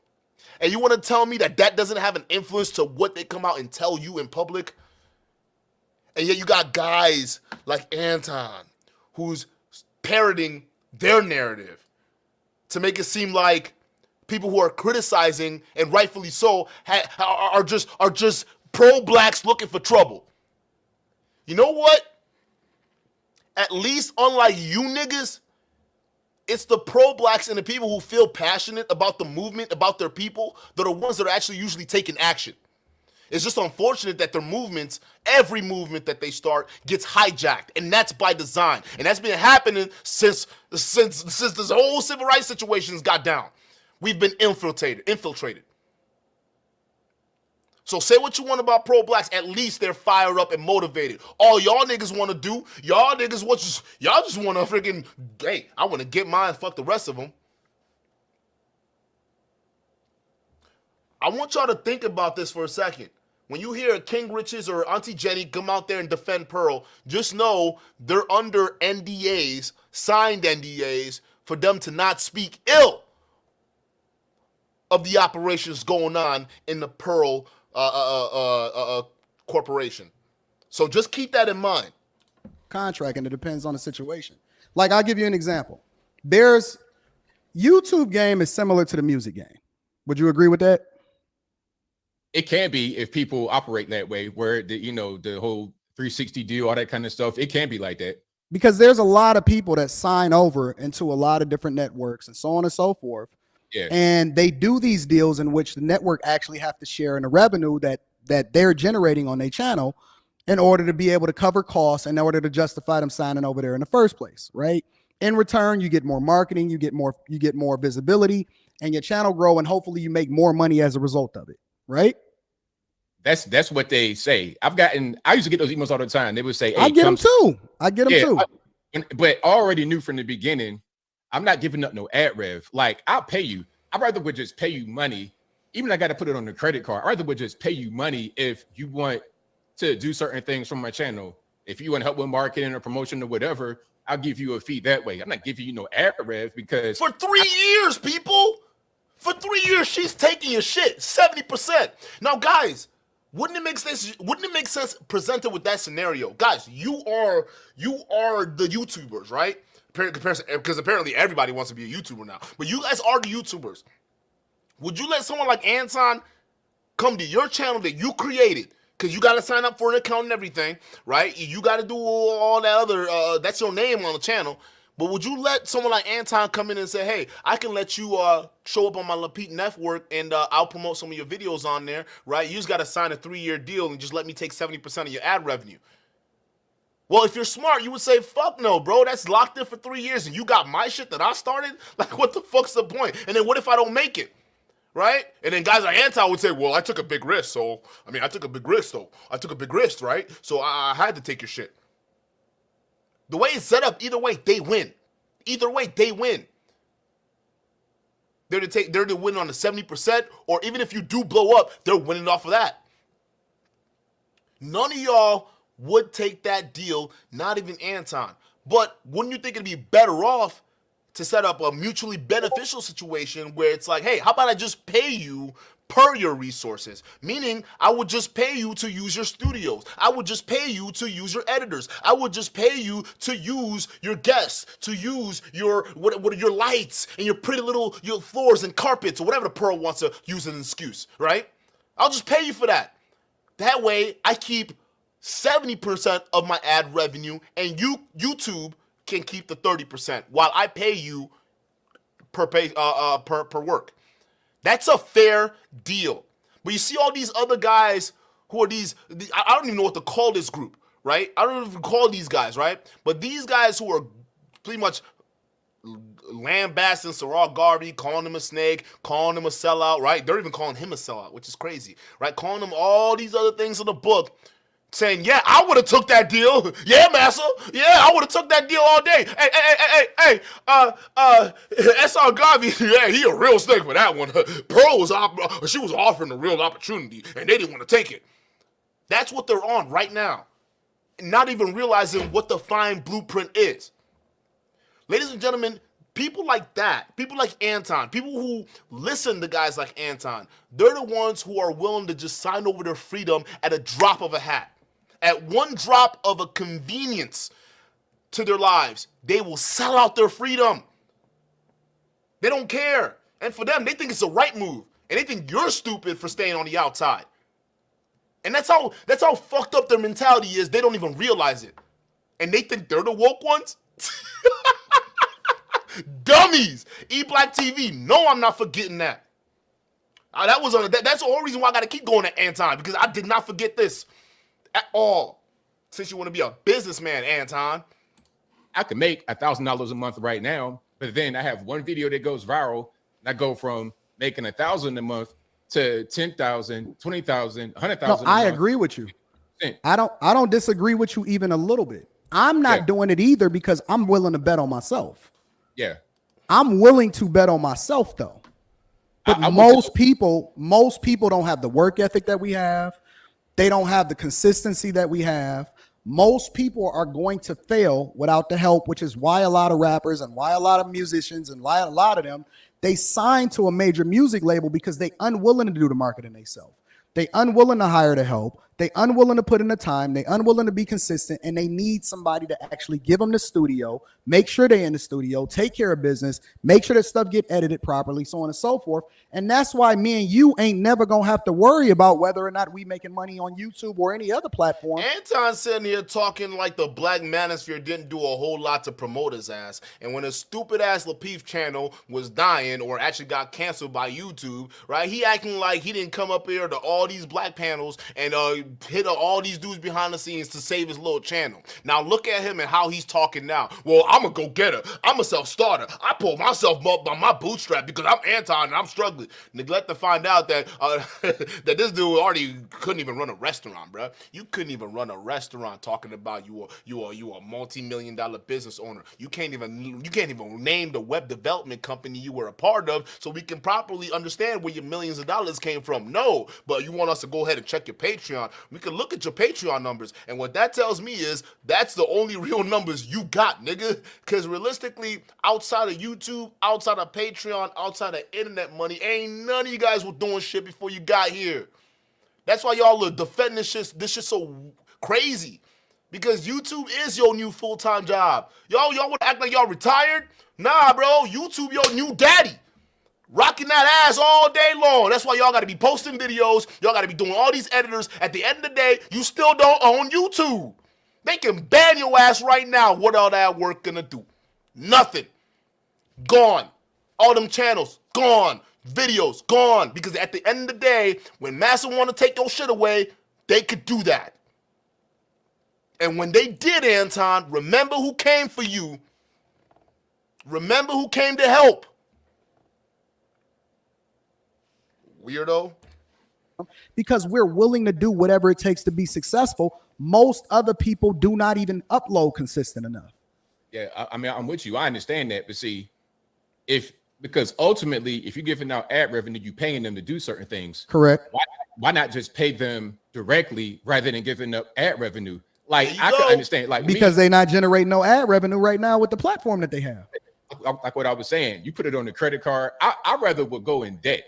And you want to tell me that doesn't have an influence to what they come out and tell you in public? And yet you got guys like Anton who's parroting their narrative to make it seem like people who are criticizing, and rightfully so, are just pro-blacks looking for trouble. You know what? At least unlike you niggas, it's the pro-blacks and the people who feel passionate about the movement, about their people, that are the ones that are actually usually taking action. It's just unfortunate that their movements, every movement that they start, gets hijacked, and that's by design. And that's been happening since this whole civil rights situations got down. We've been infiltrated. So say what you want about pro-blacks, at least they're fired up and motivated. All y'all niggas want to do, y'all just want to freaking, hey, I want to get mine, fuck the rest of them. I want y'all to think about this for a second. When you hear King Riches or Auntie Jenny come out there and defend Pearl, just know they're under NDAs, signed NDAs, for them to not speak ill of the operations going on in the Pearl corporation. So just keep that in mind. Contract, and it depends on the situation. Like, I'll give you an example. There's YouTube game is similar to the music game. Would you agree with that? It can be if people operate that way, where the whole 360 deal, all that kind of stuff. It can be like that. Because there's a lot of people that sign over into a lot of different networks and so on and so forth. Yeah. And they do these deals in which the network actually have to share in the revenue that they're generating on their channel in order to be able to cover costs, in order to justify them signing over there in the first place, right? In return, you get more marketing, you get more visibility, and your channel grow, and hopefully you make more money as a result of it, right? That's what they say. I used to get those emails all the time. They would say, hey, I get them too. But I already knew from the beginning, I'm not giving up no ad rev. Like, I'll pay you. I'd rather would just pay you money. Even I got to put it on the credit card. I'd rather would just pay you money if you want to do certain things from my channel. If you want help with marketing or promotion or whatever, I'll give you a fee that way. I'm not giving you no ad rev because for 3 years, people. For 3 years, she's taking your shit 70%. Now, guys, wouldn't it make sense presented with that scenario? Guys, you are the YouTubers, right? Because apparently everybody wants to be a YouTuber now. But you guys are the YouTubers. Would you let someone like Anton come to your channel that you created? Because you got to sign up for an account and everything, right? You got to do all that other, that's your name on the channel. But would you let someone like Anton come in and say, hey, I can let you show up on my Lapete network and I'll promote some of your videos on there, right? You just got to sign a 3-year deal and just let me take 70% of your ad revenue. Well, if you're smart, you would say, fuck no, bro. That's locked in for 3 years and you got my shit that I started? Like, what the fuck's the point? And then what if I don't make it? Right? And then guys like Anton would say, well, I took a big risk. So, I took a big risk, though. I took a big risk, right? So I had to take your shit. The way it's set up, either way, they win. Either way, they win. They're to win on the 70%, or even if you do blow up, they're winning off of that. None of y'all would take that deal, not even Anton. But wouldn't you think it'd be better off to set up a mutually beneficial situation where it's like, hey, how about I just pay you per your resources? Meaning, I would just pay you to use your studios. I would just pay you to use your editors. I would just pay you to use your guests, to use your your lights and your pretty little your floors and carpets or whatever the Pearl wants to use as an excuse, right? I'll just pay you for that. That way, I keep 70% of my ad revenue, and YouTube can keep the 30% while I pay you per work. That's a fair deal. But you see all these other guys who are I don't even know what to call this group, right? I don't even call these guys, right? But these guys who are pretty much lambasting Sa Ra Garvey, calling him a snake, calling him a sellout, right? They're even calling him a sellout, which is crazy, right? Calling him all these other things in the book, saying, yeah, I would have took that deal. Yeah, massa. Yeah, I would have took that deal all day. Hey, Sa Ra Garvey, yeah, he a real snake for that one. Pearl she was offering a real opportunity, and they didn't want to take it. That's what they're on right now. Not even realizing what the fine blueprint is. Ladies and gentlemen, people like that, people like Anton, people who listen to guys like Anton, they're the ones who are willing to just sign over their freedom at a drop of a hat. At one drop of a convenience to their lives, they will sell out their freedom. They don't care. And for them, they think it's the right move. And they think you're stupid for staying on the outside. And that's how fucked up their mentality is. They don't even realize it. And they think they're the woke ones? Dummies. E-Black TV. No, I'm not forgetting that. That's the only reason why I got to keep going to Anton, because I did not forget this at all. Since you want to be a businessman, Anton. I could make $1,000 a month right now, but then I have one video that goes viral, and I go from making $1,000 a month to 10,000, 20,000, 100,000. No, I agree with you. I don't disagree with you even a little bit. I'm not doing it either because I'm willing to bet on myself. Yeah. I'm willing to bet on myself though. But most people don't have the work ethic that we have. They don't have the consistency that we have. Most people are going to fail without the help, which is why a lot of rappers and why a lot of musicians and why a lot of them, They sign to a major music label because they unwilling to do the marketing themselves. They unwilling to hire the help. They unwilling to put in the time. They unwilling to be consistent, and they need somebody to actually give them the studio, make sure they're in the studio, take care of business, make sure that stuff get edited properly, so on and so forth. And that's why me and you ain't never gonna have to worry about whether or not we making money on YouTube or any other platform. Anton's sitting here talking like the Black Manosphere didn't do a whole lot to promote his ass. And when his stupid ass Lapeef channel was dying or actually got canceled by YouTube, right? He acting like he didn't come up here to all these black panels and hit all these dudes behind the scenes to save his little channel. Now look at him and how he's talking now. Well, I'm a go-getter. I'm a self-starter. I pulled myself up by my bootstrap because I'm Anton and I'm struggling. Neglect to find out that that this dude already couldn't even run a restaurant, bro. You couldn't even run a restaurant talking about you a multi-million-dollar business owner. You can't even name the web development company you were a part of so we can properly understand where your millions of dollars came from. No, but you want us to go ahead and check your Patreon. We can look at your Patreon numbers, and what that tells me is that's the only real numbers you got, nigga. Because realistically, outside of YouTube, outside of Patreon, outside of internet money, ain't none of you guys were doing shit before you got here. That's why y'all are defending this shit so crazy. Because YouTube is your new full-time job. Y'all would act like y'all retired? Nah, bro. YouTube your new daddy. Rocking that ass all day long. That's why y'all got to be posting videos. Y'all got to be doing all these editors. At the end of the day, you still don't own YouTube. They can ban your ass right now. What all that work gonna do? Nothing. Gone. All them channels, gone. Videos, gone. Because at the end of the day, when Massa want to take your shit away, they could do that. And when they did, Anton, remember who came for you. Remember who came to help. Weirdo. Because we're willing to do whatever it takes to be successful. Most other people do not even upload consistent enough. Yeah, I mean, I'm with you. I understand that. But see, because ultimately, if you're giving out ad revenue, you're paying them to do certain things. Correct. Why not just pay them directly rather than giving up ad revenue? Like, I can understand. Like, because they're not generating no ad revenue right now with the platform that they have. Like what I was saying, you put it on the credit card. I rather would go in debt.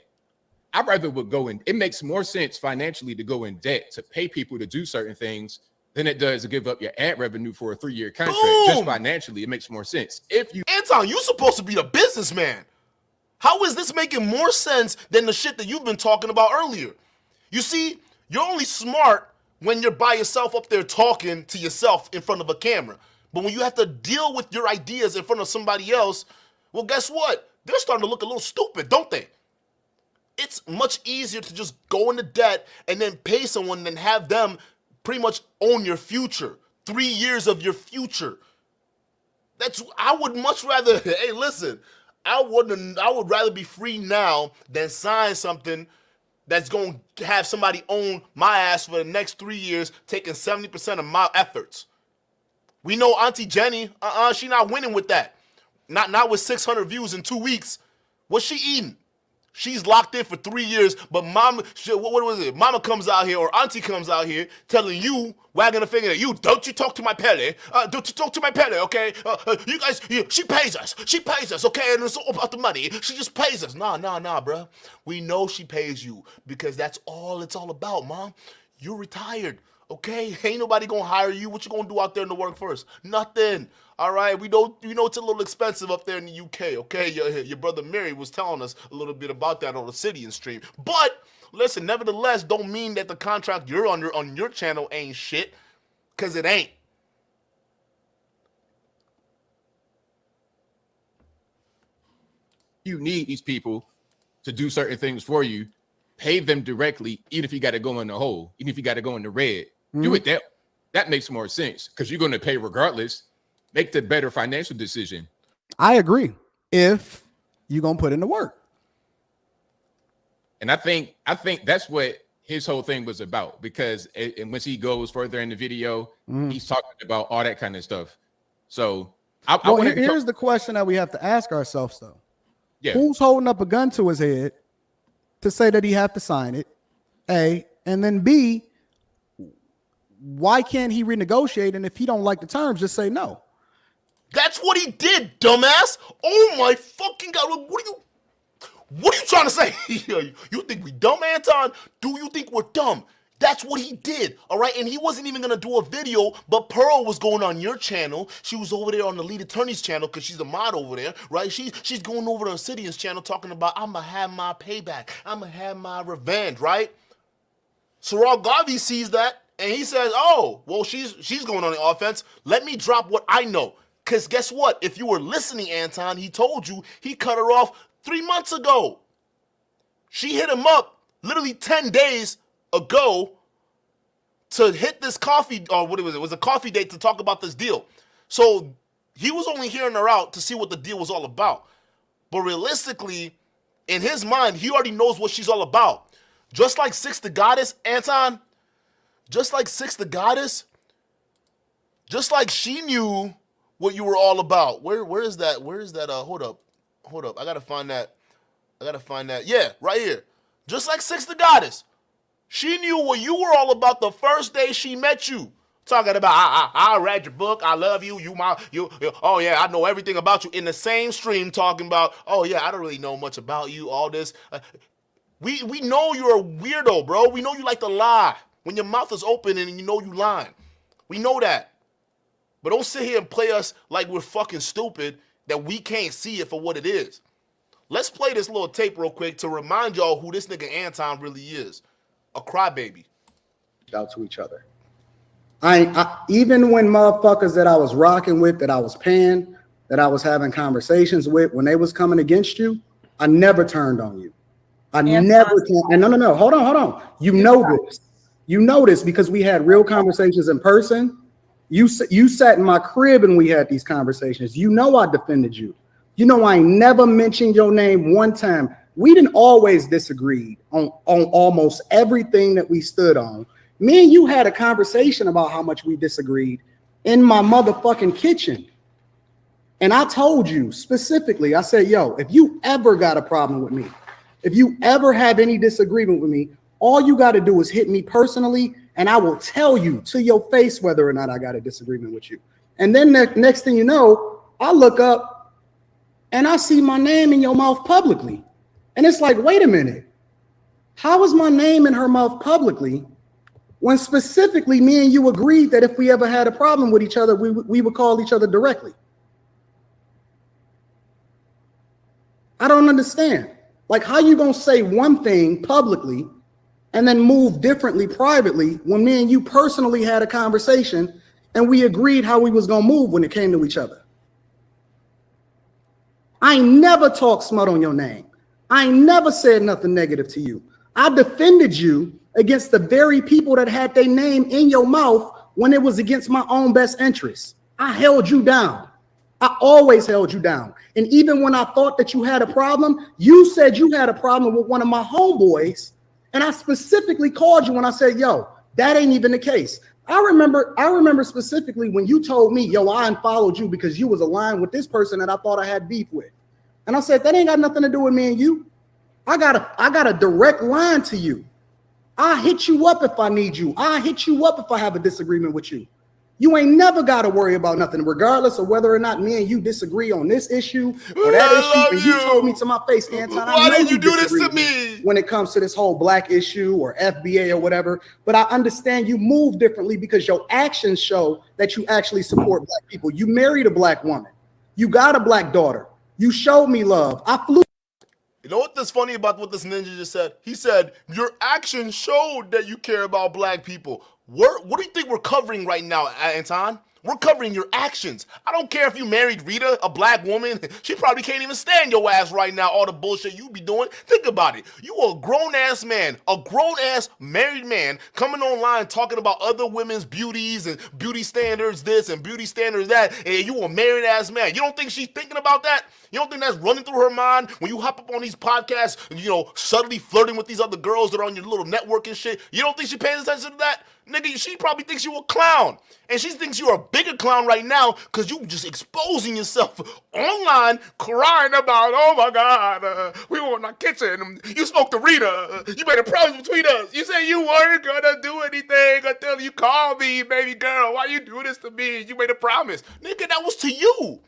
It makes more sense financially to go in debt to pay people to do certain things than it does to give up your ad revenue for a 3-year contract. Boom. Just financially, it makes more sense. Anton, you're supposed to be a businessman. How is this making more sense than the shit that you've been talking about earlier? You see, you're only smart when you're by yourself up there talking to yourself in front of a camera. But when you have to deal with your ideas in front of somebody else, well, guess what? They're starting to look a little stupid, don't they? It's much easier to just go into debt and then pay someone than have them pretty much own your future. 3 years of your future. I would much rather, hey, listen, I would rather be free now than sign something that's going to have somebody own my ass for the next 3 years, taking 70% of my efforts. We know Auntie Jenny, she not winning with that. Not with 600 views in 2 weeks. What's she eating? She's locked in for 3 years, but mama, what was it? Mama comes out here or auntie comes out here telling you, wagging a finger at you, don't you talk to my Pearly. Don't you talk to my Pearly, okay? You guys, she pays us. She pays us, okay? And it's all about the money. She just pays us. Nah, bro. We know she pays you because that's all it's all about, Mom. You're retired, okay? Ain't nobody gonna hire you. What you gonna do out there in the workforce? Nothing. All right, we know it's a little expensive up there in the UK, okay? Your brother Mary was telling us a little bit about that on the City stream. But listen, nevertheless, don't mean that the contract you're under on your channel ain't shit, because it ain't. You need these people to do certain things for you. Pay them directly, even if you got to go in the hole, even if you got to go in the red. Do it that makes more sense because you're going to pay regardless. Make the better financial decision. I agree. If you're going to put in the work. And I think that's what his whole thing was about, because and once he goes further in the video, he's talking about all that kind of stuff. So here's the question that we have to ask ourselves, though. Yeah. Who's holding up a gun to his head to say that he have to sign it? A, and then B, why can't he renegotiate? And if he don't like the terms, just say no. That's what he did, dumbass. Oh my fucking God. What are you? What are you trying to say? You think we dumb, Anton? Do you think we're dumb? That's what he did, all right? And he wasn't even going to do a video, but Pearl was going on your channel. She was over there on the lead attorney's channel because she's a mod over there, right? She's going over on Obsidian's channel talking about, I'm going to have my payback. I'm going to have my revenge, right? Sa Ra Garvey sees that, and he says, oh, well, she's going on the offense. Let me drop what I know. Because guess what? If you were listening, Anton, he told you he cut her off 3 months ago. She hit him up literally 10 days ago to hit this coffee, or what was it? It was a coffee date to talk about this deal. So he was only hearing her out to see what the deal was all about. But realistically, in his mind, he already knows what she's all about. Just like Six the Goddess, Anton, just like Six the Goddess, just like she knew what you were all about. Where is that? Where is that? Hold up. I gotta find that. Yeah, right here. Just like Six the Goddess. She knew what you were all about the first day she met you. Talking about, I read your book, I love you, oh yeah, I know everything about you. In the same stream talking about, oh yeah, I don't really know much about you, all this. We know you're a weirdo, bro. We know you like to lie. When your mouth is open and you know you lying. We know that. But don't sit here and play us like we're fucking stupid that we can't see it for what it is. Let's play this little tape real quick to remind y'all who this nigga Anton really is. A crybaby. Out to each other. I even when motherfuckers that I was rocking with, that I was paying, that I was having conversations with, when they was coming against you, I never turned on you. I never. And no. Hold on. You know this because we had real conversations in person. You sat in my crib and we had these conversations. You know I defended you. You know I never mentioned your name one time. We didn't always disagree on almost everything that we stood on. Me and you had a conversation about how much we disagreed in my motherfucking kitchen. And I told you specifically, I said, yo, if you ever got a problem with me, if you ever have any disagreement with me, all you got to do is hit me personally, and I will tell you to your face whether or not I got a disagreement with you. And then the next thing you know, I look up and I see my name in your mouth publicly. And it's like, wait a minute. How is my name in her mouth publicly when specifically me and you agreed that if we ever had a problem with each other, we would call each other directly? I don't understand. Like, how you gonna say one thing publicly and then move differently privately when me and you personally had a conversation and we agreed how we was gonna move when it came to each other? I never talked smut on your name. I never said nothing negative to you. I defended you against the very people that had their name in your mouth when it was against my own best interests. I held you down. I always held you down. And even when I thought that you had a problem, you said you had a problem with one of my homeboys. And I specifically called you when I said, yo, that ain't even the case. I remember specifically when you told me, yo, I unfollowed you because you was aligned with this person that I thought I had beef with. And I said, that ain't got nothing to do with me and you. I got a direct line to you. I hit you up if I need you. I hit you up if I have a disagreement with you. You ain't never got to worry about nothing, regardless of whether or not me and you disagree on this issue or that issue. And you told me to my face, Anton, why did you do this to me? When it comes to this whole black issue or FBA or whatever. But I understand you move differently because your actions show that you actually support black people. You married a black woman. You got a black daughter. You showed me love. I flew. You know what's funny about what this ninja just said? He said, your actions showed that you care about black people. What do you think we're covering right now, Anton? We're covering your actions. I don't care if you married Rita, a black woman. She probably can't even stand your ass right now, all the bullshit you be doing. Think about it. You a grown-ass man, a grown-ass married man coming online talking about other women's beauties and beauty standards this and beauty standards that, and you a married-ass man. You don't think she's thinking about that? You don't think that's running through her mind when you hop up on these podcasts, you know, subtly flirting with these other girls that are on your little network and shit? You don't think she pays attention to that? Nigga, she probably thinks you a clown. And she thinks you're a bigger clown right now because you just exposing yourself online, crying about, oh my God, we were in our kitchen. You spoke to Rita. You made a promise between us. You said you weren't going to do anything until you called me, baby girl. Why you do this to me? You made a promise. Nigga, that was to you.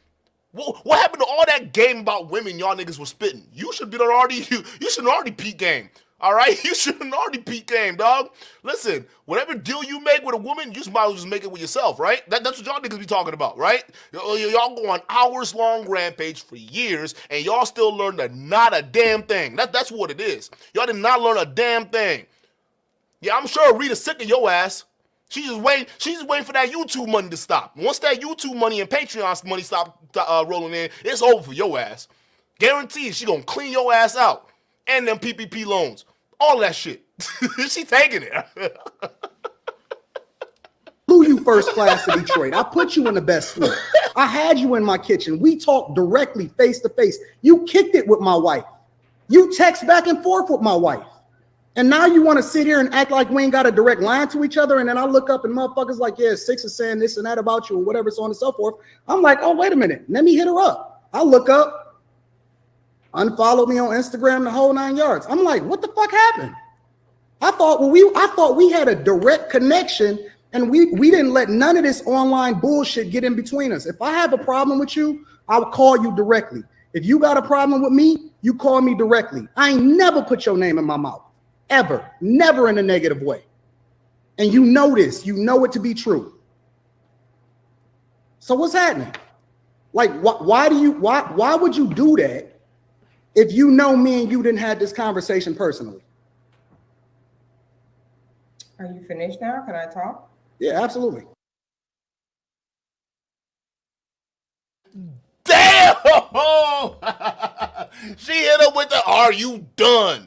What happened to all that game about women y'all niggas was spitting? You should be already you should already peak game. All right, you should already peak game, dog. Listen, whatever deal you make with a woman, you might as well just make it with yourself, right? That's what y'all niggas be talking about, right? Y'all go on hours long rampage for years, and y'all still learn not a damn thing. That's what it is. Y'all did not learn a damn thing. Yeah, I'm sure Rita's sick of your ass. She's just waiting for that YouTube money to stop. Once that YouTube money and Patreon money stop rolling in, it's over for your ass. Guaranteed, she gonna clean your ass out. And them PPP loans. All that shit. She taking it. Flew you first class to Detroit. I put you in the best suite. I had you in my kitchen. We talked directly, face to face. You kicked it with my wife. You text back and forth with my wife. And now you want to sit here and act like we ain't got a direct line to each other. And then I look up and motherfuckers like, yeah, Six is saying this and that about you or whatever, so on and so forth. I'm like, oh, wait a minute. Let me hit her up. I look up, unfollow me on Instagram, the whole 9 yards. I'm like, what the fuck happened? I thought we had a direct connection and we didn't let none of this online bullshit get in between us. If I have a problem with you, I'll call you directly. If you got a problem with me, you call me directly. I ain't never put your name in my mouth. Ever, never in a negative way. And you know this, you know it to be true. So what's happening? Like, why would you do that if you know me and you didn't have this conversation personally? Are you finished now? Can I talk? Yeah, absolutely. Damn! She hit him with the, are you done?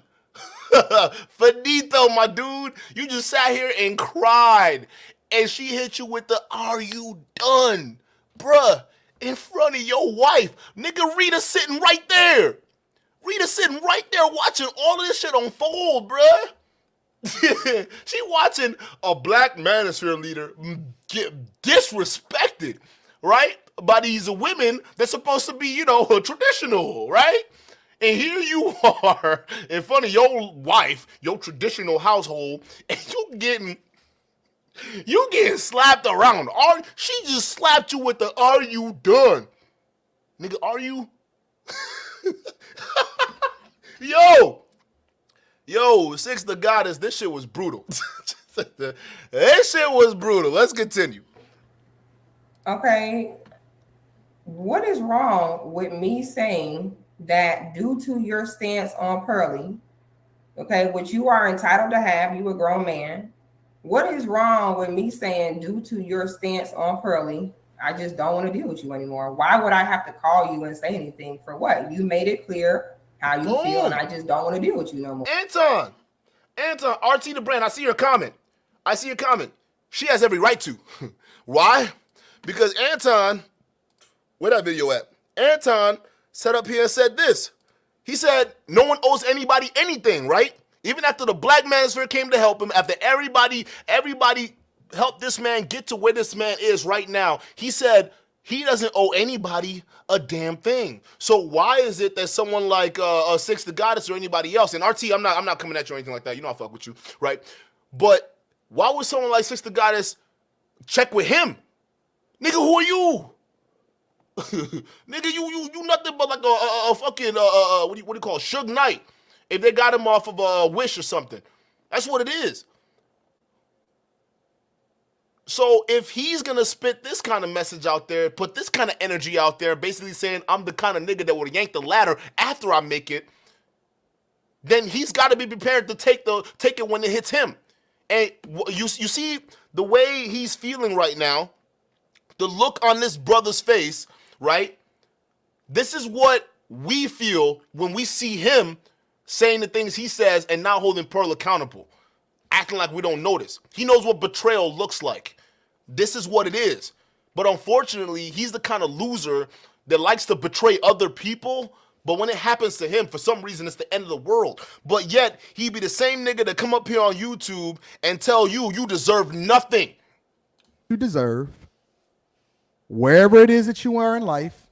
Finito, my dude. You just sat here and cried. And she hit you with the, are you done? Bruh, in front of your wife. Nigga, Rita sitting right there. Rita sitting right there watching all of this shit unfold, bruh. She watching a black manosphere leader get disrespected, right? By these women that's supposed to be, you know, traditional, right? And here you are in front of your wife, your traditional household, and you getting slapped around. She just slapped you with the, are you done? Nigga, are you? Yo, Six the Goddess, this shit was brutal. This shit was brutal. Let's continue. Okay. What is wrong with me saying that due to your stance on Pearly, okay, which you are entitled to have, you a grown man. What is wrong with me saying due to your stance on Pearly, I just don't want to deal with you anymore? Why would I have to call you and say anything for what? You made it clear how you feel, and I just don't want to deal with you no more. Anton, RT the brand, I see your comment. She has every right to. Why? Because Anton, where that video at? Anton sat up here and said this. He said, no one owes anybody anything, right? Even after the black manosphere came to help him, after everybody helped this man get to where this man is right now, he said he doesn't owe anybody a damn thing. So why is it that someone like Six the Goddess or anybody else, and RT, I'm not coming at you or anything like that, you know I fuck with you, right? But why would someone like Six the Goddess check with him? Nigga, who are you? Nigga, you nothing but like a fucking what do you call it? Suge Knight. If they got him off of a Wish or something, that's what it is. So if he's gonna spit this kind of message out there, put this kind of energy out there, basically saying I'm the kind of nigga that would yank the ladder after I make it, then he's got to be prepared to take it when it hits him. And you see the way he's feeling right now, the look on this brother's face, right? This is what we feel when we see him saying the things he says and not holding Pearl accountable, acting like we don't notice. He knows what betrayal looks like. This is what it is. But unfortunately, he's the kind of loser that likes to betray other people, but when it happens to him, for some reason, it's the end of the world. But yet, he be the same nigga that come up here on YouTube and tell you deserve nothing. You deserve wherever it is that you are in life,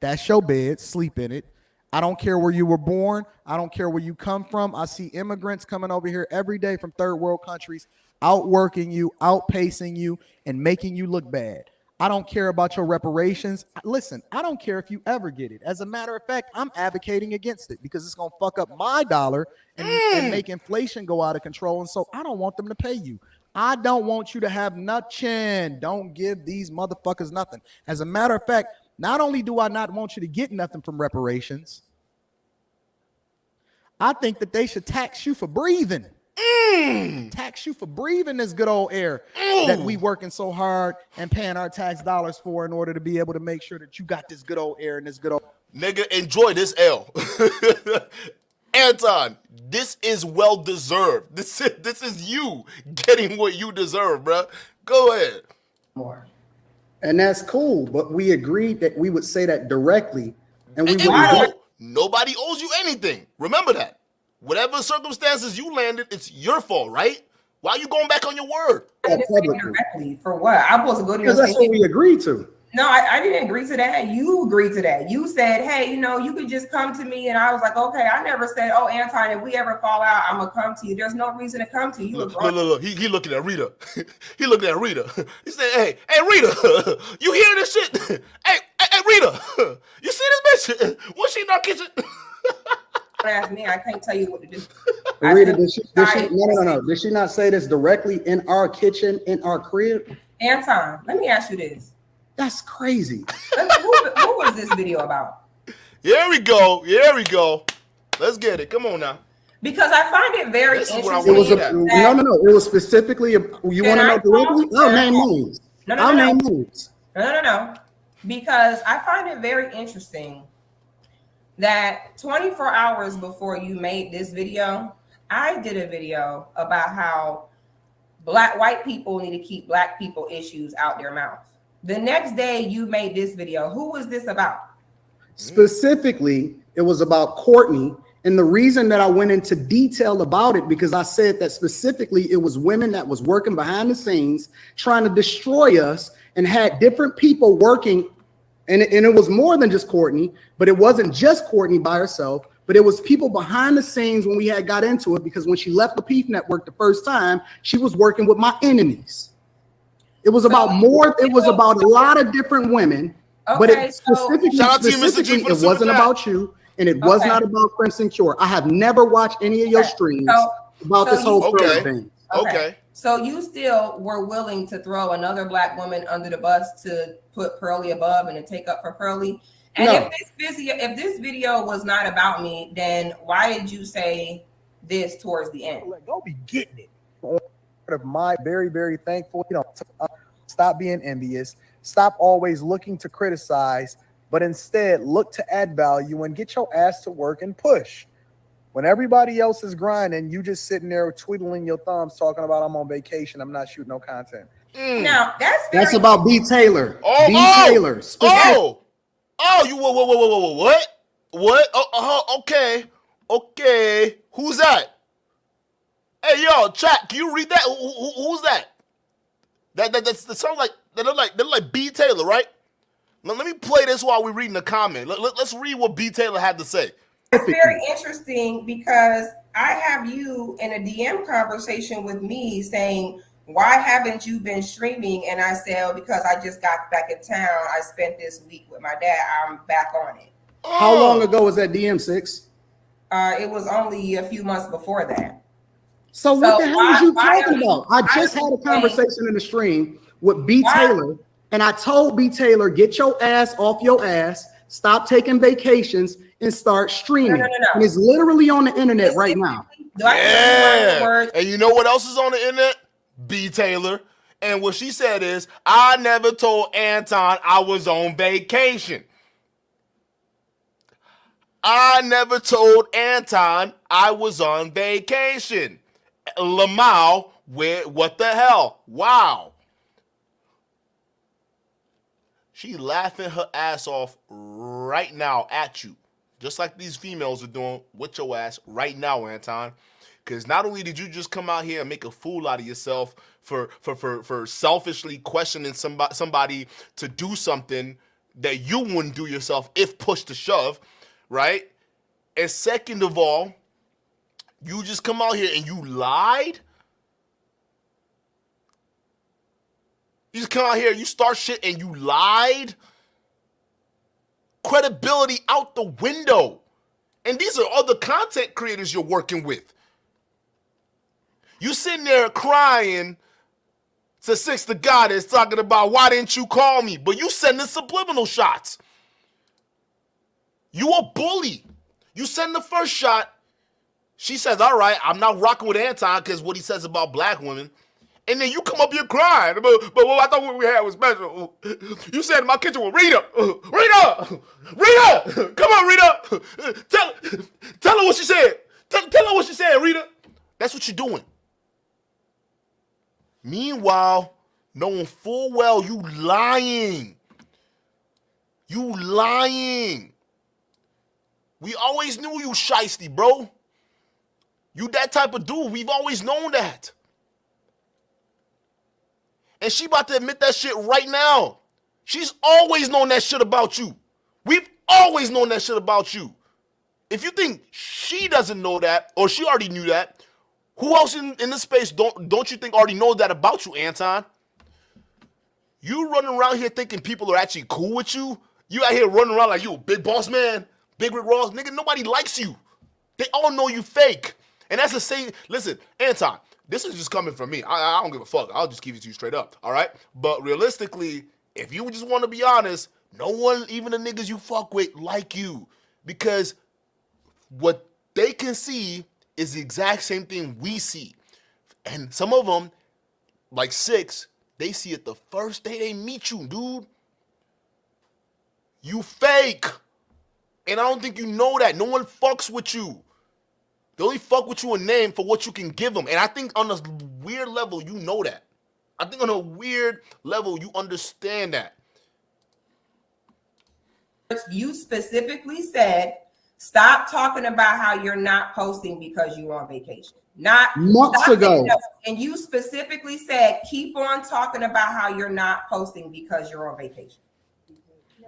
that's your bed, sleep in it. I don't care where you were born. I don't care where you come from. I see immigrants coming over here every day from third world countries, outworking you, outpacing you, and making you look bad. I don't care about your reparations. Listen, I don't care if you ever get it. As a matter of fact, I'm advocating against it because it's going to fuck up my dollar and make inflation go out of control. And so I don't want them to pay you. I don't want you to have nothing. Don't give these motherfuckers nothing. As a matter of fact, not only do I not want you to get nothing from reparations, I think that they should tax you for breathing. Tax you for breathing this good old air that we working so hard and paying our tax dollars for in order to be able to make sure that you got this good old air and this good old Nigga, enjoy this L. Anton, this is well deserved. This is you getting what you deserve, bro. Go ahead. More. And that's cool, but we agreed that we would say that directly, and we And wouldn't. nobody owes you anything. Remember that. Whatever circumstances you landed, it's your fault, right? Why are you going back on your word? I didn't say directly for what? I'm supposed to go to your Because that's what we agreed to. No, I didn't agree to that. You agreed to that. You said, hey, you know, you could just come to me. And I was like, okay, I never said, oh, Anton, if we ever fall out, I'm going to come to you. There's no reason to come to you. Look. He looking at Rita. He looking at Rita. He said, hey, Rita, you hear this shit? hey, Rita, you see this bitch? What's she in our kitchen? Ask me, I can't tell you what to do. Rita, no. Did she not say this directly in our kitchen, in our crib? Anton, let me ask you this. That's crazy. Who was this video about? Here we go. Let's get it. Come on now. Because I find it very interesting. It was no. It was specifically. You want to know directly? I'll name names. No. Because I find it very interesting that 24 hours before you made this video, I did a video about how white people need to keep black people issues out their mouth. The next day you made this video. Who was this about? Specifically, it was about Courtney. And the reason that I went into detail about it, because I said that specifically it was women that was working behind the scenes, trying to destroy us, and had different people working. And it was more than just Courtney, but it wasn't just Courtney by herself, but it was people behind the scenes when we had got into it, because when she left the Peef Network the first time, she was working with my enemies. It was about more. It was about a lot of different women, but it specifically, it wasn't about you, and it was not about Crimson Cure. I have never watched any of your streams about this whole thing. Okay. So you still were willing to throw another black woman under the bus to put Pearly above and to take up for Pearly? And if this video was not about me, then why did you say this towards the end? Go be getting it. Of my very, very thankful, stop being envious, stop always looking to criticize, but instead look to add value and get your ass to work and push. When everybody else is grinding, you just sitting there twiddling your thumbs talking about I'm on vacation, I'm not shooting no content. Now that's about B. Taylor. Taylor. You what? Okay. Who's that? Hey, yo, chat. Can you read that? Who's that? That sounds like they look like B. Taylor, right? Let me play this while we're reading the comment. Let's read what B. Taylor had to say. It's very interesting because I have you in a DM conversation with me saying, why haven't you been streaming? And I said, because I just got back in town. I spent this week with my dad. I'm back on it. How long ago was that DM, 6? It was only a few months before that. So what the hell are you talking about? I just had a conversation in the stream with B. Taylor, and I told B. Taylor, get your ass off your ass, stop taking vacations, and start streaming. No. And it's literally on the internet right now. Yeah. And you know what else is on the internet? B. Taylor. And what she said is, I never told Anton I was on vacation. I never told Anton I was on vacation. Lamau, what the hell? Wow. She laughing her ass off right now at you. Just like these females are doing with your ass right now, Anton. Because not only did you just come out here and make a fool out of yourself for selfishly questioning somebody to do something that you wouldn't do yourself if push to shove, right? And second of all, you just come out here and you lied? You just come out here, you start shit, and you lied. Credibility out the window. And these are other content creators you're working with. You sitting there crying to Six the Goddess talking about why didn't you call me? But you sending subliminal shots. You a bully. You send the first shot. She says, all right, I'm not rocking with Anton because what he says about black women. And then you come up here crying. But I thought what we had was special. You said in my kitchen with Rita. Rita! Rita! Come on, Rita! Tell her what she said. Tell her what she said, Rita. That's what you're doing. Meanwhile, knowing full well you lying. You lying. We always knew you shiesty, bro. You that type of dude. We've always known that. And she about to admit that shit right now. She's always known that shit about you. We've always known that shit about you. If you think she doesn't know that, or she already knew that, who else in this space don't you think already knows that about you, Anton? You running around here thinking people are actually cool with you? You out here running around like you a big boss man, big Rick Ross. Nigga, nobody likes you. They all know you fake. And that's the same. Listen, Anton, this is just coming from me. I don't give a fuck. I'll just give it to you straight up, all right? But realistically, if you just want to be honest, no one, even the niggas you fuck with, like you. Because what they can see is the exact same thing we see. And some of them, like Six, they see it the first day they meet you, dude. You fake. And I don't think you know that. No one fucks with you. They only fuck with you in name for what you can give them. And I think on a weird level, you know that. I think on a weird level, you understand that. You specifically said, stop talking about how you're not posting because you're on vacation. Not months ago. And you specifically said, keep on talking about how you're not posting because you're on vacation.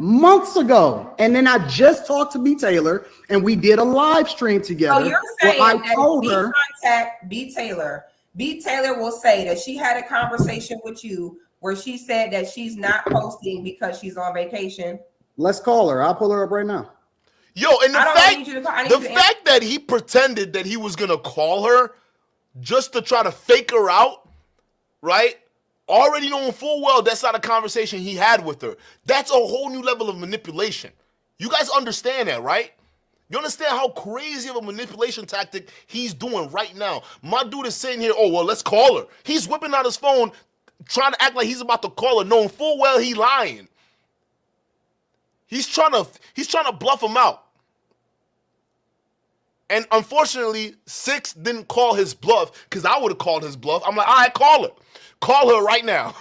Months ago. And then I just talked to B Taylor and we did a live stream together. So you're saying I that told if her, contact B Taylor, B Taylor will say that she had a conversation with you where she said that she's not posting because she's on vacation. let's call her. I'll pull her up right now. Yo, and the fact that he pretended that he was going to call her just to try to fake her out, right? Already knowing full well that's not a conversation he had with her. That's a whole new level of manipulation. You guys understand that, right? You understand how crazy of a manipulation tactic he's doing right now. My dude is sitting here, oh, well, let's call her. He's whipping out his phone, trying to act like he's about to call her, knowing full well he lying. He's trying to bluff him out. And unfortunately, Six didn't call his bluff, because I would have called his bluff. I'm like, all right, call her. Call her right now.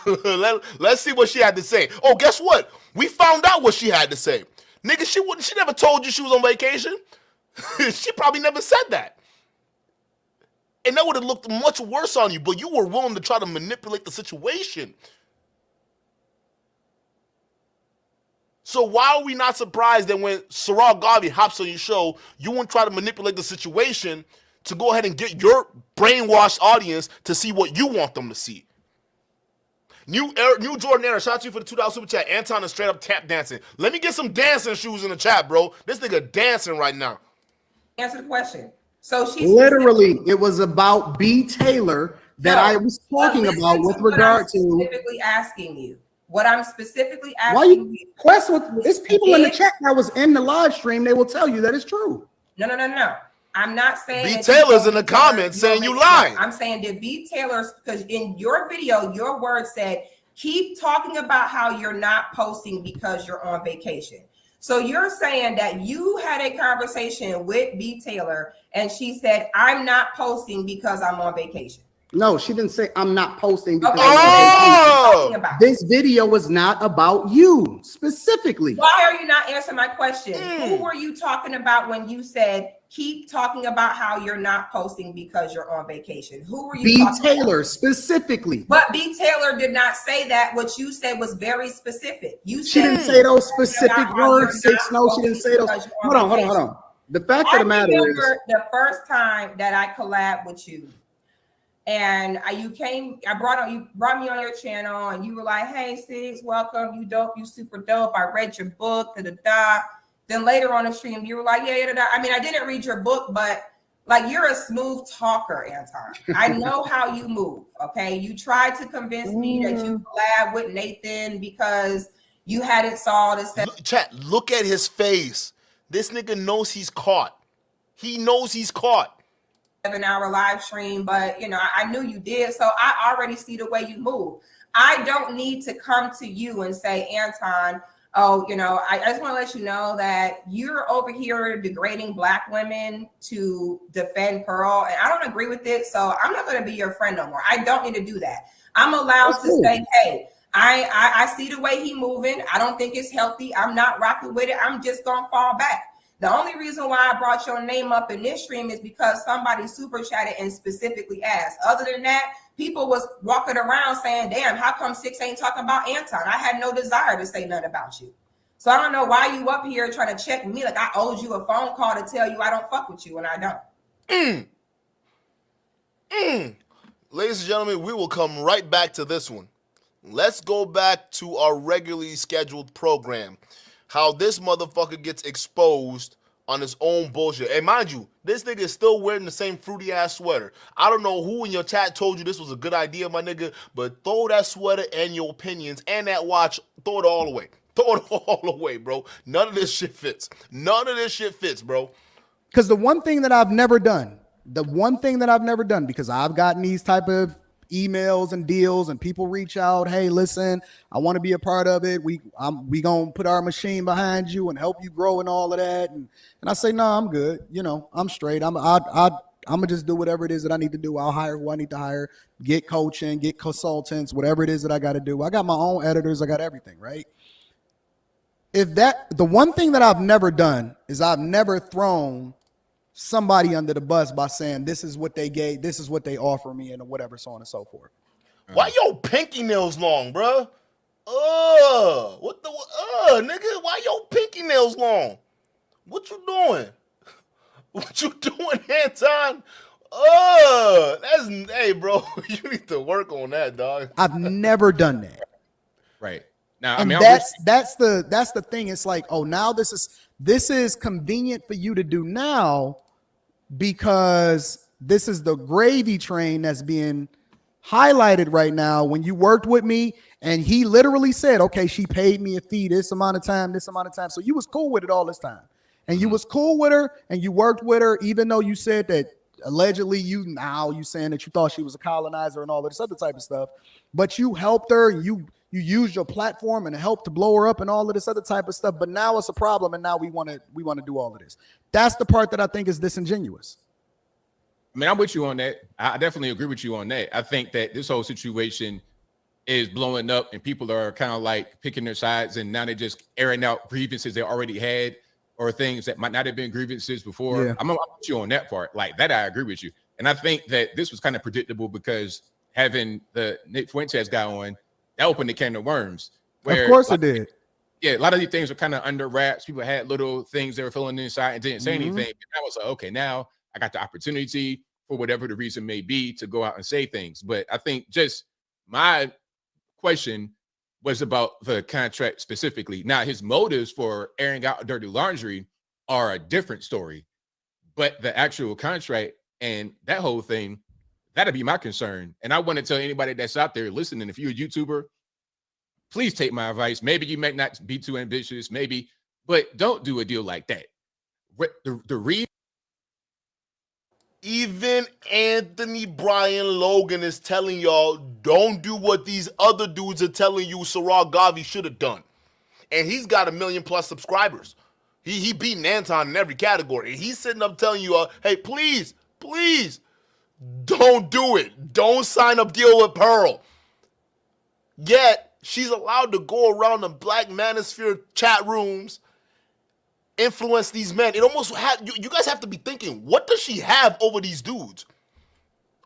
Let's see what she had to say. Oh, guess what? We found out what she had to say. Nigga, she never told you she was on vacation. She probably never said that. And that would have looked much worse on you, but you were willing to try to manipulate the situation. So why are we not surprised that when Sa Ra Garvey hops on your show, you won't try to manipulate the situation to go ahead and get your brainwashed audience to see what you want them to see? New Jordan Era, shout out to you for the $2 super chat. Anton is straight up tap dancing. Let me get some dancing shoes in the chat, bro. This nigga dancing right now. Answer the question. So she's literally, it was about B Taylor that I was talking about with regard to specifically asking you. What I'm specifically asking why you quest with it's people in the chat that was in the live stream, they will tell you that it's true. No. I'm not saying B Taylor's in the comments saying you lying. I'm saying did B Taylor's, because in your video, your word said, keep talking about how you're not posting because you're on vacation. So you're saying that you had a conversation with B Taylor and she said, I'm not posting because I'm on vacation. No, she didn't say I'm not posting because I'm on vacation. This video was not about you specifically. Why are you not answering my question? Who were you talking about when you said keep talking about how you're not posting because you're on vacation? Who were you B talking Taylor about? Specifically. But B Taylor did not say that. What you said was very specific. You said she didn't say those specific words. No, she didn't say those. Hold on. The fact of the matter is the first time that I collabed with you, And I brought me on your channel, and you were like, "Hey, sis, welcome. You dope. You super dope. I read your book." Then later on the stream, you were like, "Yeah." I mean, I didn't read your book, but like, you're a smooth talker, Anton. I know how you move. Okay, you tried to convince me that you collab with Nathan because you hadn't saw this. Chat, look at his face. This nigga knows he's caught. He knows he's caught. 7-hour live stream, but you know, I knew you did, so I already see the way you move. I don't need to come to you and say, Anton, oh, you know, I just want to let you know that you're over here degrading Black women to defend Pearl, and I don't agree with it, so I'm not going to be your friend no more. I don't need to do that. I'm allowed to say, hey, I see the way he moving. I don't think it's healthy. I'm not rocking with it. I'm just going to fall back. The only reason why I brought your name up in this stream is because somebody super chatted and specifically asked. Other than that, people was walking around saying, damn, how come Six ain't talking about Anton? I had no desire to say nothing about you. So I don't know why you up here trying to check me like I owed you a phone call to tell you I don't fuck with you, and I don't. Ladies and gentlemen, we will come right back to this one. Let's go back to our regularly scheduled program. How this motherfucker gets exposed on his own bullshit. And mind you, this nigga is still wearing the same fruity ass sweater. I don't know who in your chat told you this was a good idea, my nigga, but throw that sweater and your opinions and that watch, throw it all away. Throw it all away, bro. None of this shit fits. None of this shit fits, bro. Because the one thing that I've never done, because I've gotten these type of emails and deals and people reach out, hey, listen, I want to be a part of it. We gonna put our machine behind you and help you grow and all of that. And I say, no, I'm good. You know, I'm straight. I'm gonna just do whatever it is that I need to do. I'll hire who I need to hire, get coaching, get consultants, whatever it is that I got to do. I got my own editors. I got everything, right? The one thing that I've never done is I've never thrown somebody under the bus by saying this is what they gave, this is what they offer me, and whatever, so on and so forth. Why your pinky nails long, bro? Nigga, why your pinky nails long? What you doing? What you doing, Anton? Hey, bro, you need to work on that, dog. I've never done that. Right. Now, And I mean, that's the thing. It's like, oh, now this is convenient for you to do now because this is the gravy train that's being highlighted right now. When you worked with me and he literally said, okay, she paid me a fee this amount of time. So you was cool with it all this time. And you was cool with her and you worked with her, even though you said that allegedly you saying that you thought she was a colonizer and all of this other type of stuff, but you helped her and you used your platform and helped to blow her up and all of this other type of stuff. But now it's a problem. And now we want to do all of this. That's the part that I think is disingenuous. I mean, I'm with you on that. I definitely agree with you on that. I think that this whole situation is blowing up and people are kind of like picking their sides and now they're just airing out grievances they already had or things that might not have been grievances before. Yeah. I'm with you on that part. Like that, I agree with you. And I think that this was kind of predictable because having the Nick Fuentes guy on, that opened the can of worms. Of course it did. Yeah, a lot of these things were kind of under wraps. People had little things they were filling inside and didn't say anything. And I was like, okay, now I got the opportunity for whatever the reason may be to go out and say things. But I think just my question was about the contract specifically. Now, his motives for airing out dirty laundry are a different story. But the actual contract and that whole thing, that'd be my concern. And I want to tell anybody that's out there listening, if you're a YouTuber, please take my advice. Maybe you might not be too ambitious, maybe, but don't do a deal like that. Even Anthony Brian Logan is telling y'all, don't do what these other dudes are telling you Sa Ra Garvey should have done. And he's got 1 million+ subscribers. He beating Anton in every category. And he's sitting up telling you, hey, please, don't do it. Don't sign a deal with Pearl. Yet, she's allowed to go around the Black Manosphere chat rooms, influence these men. It almost you guys have to be thinking, what does she have over these dudes?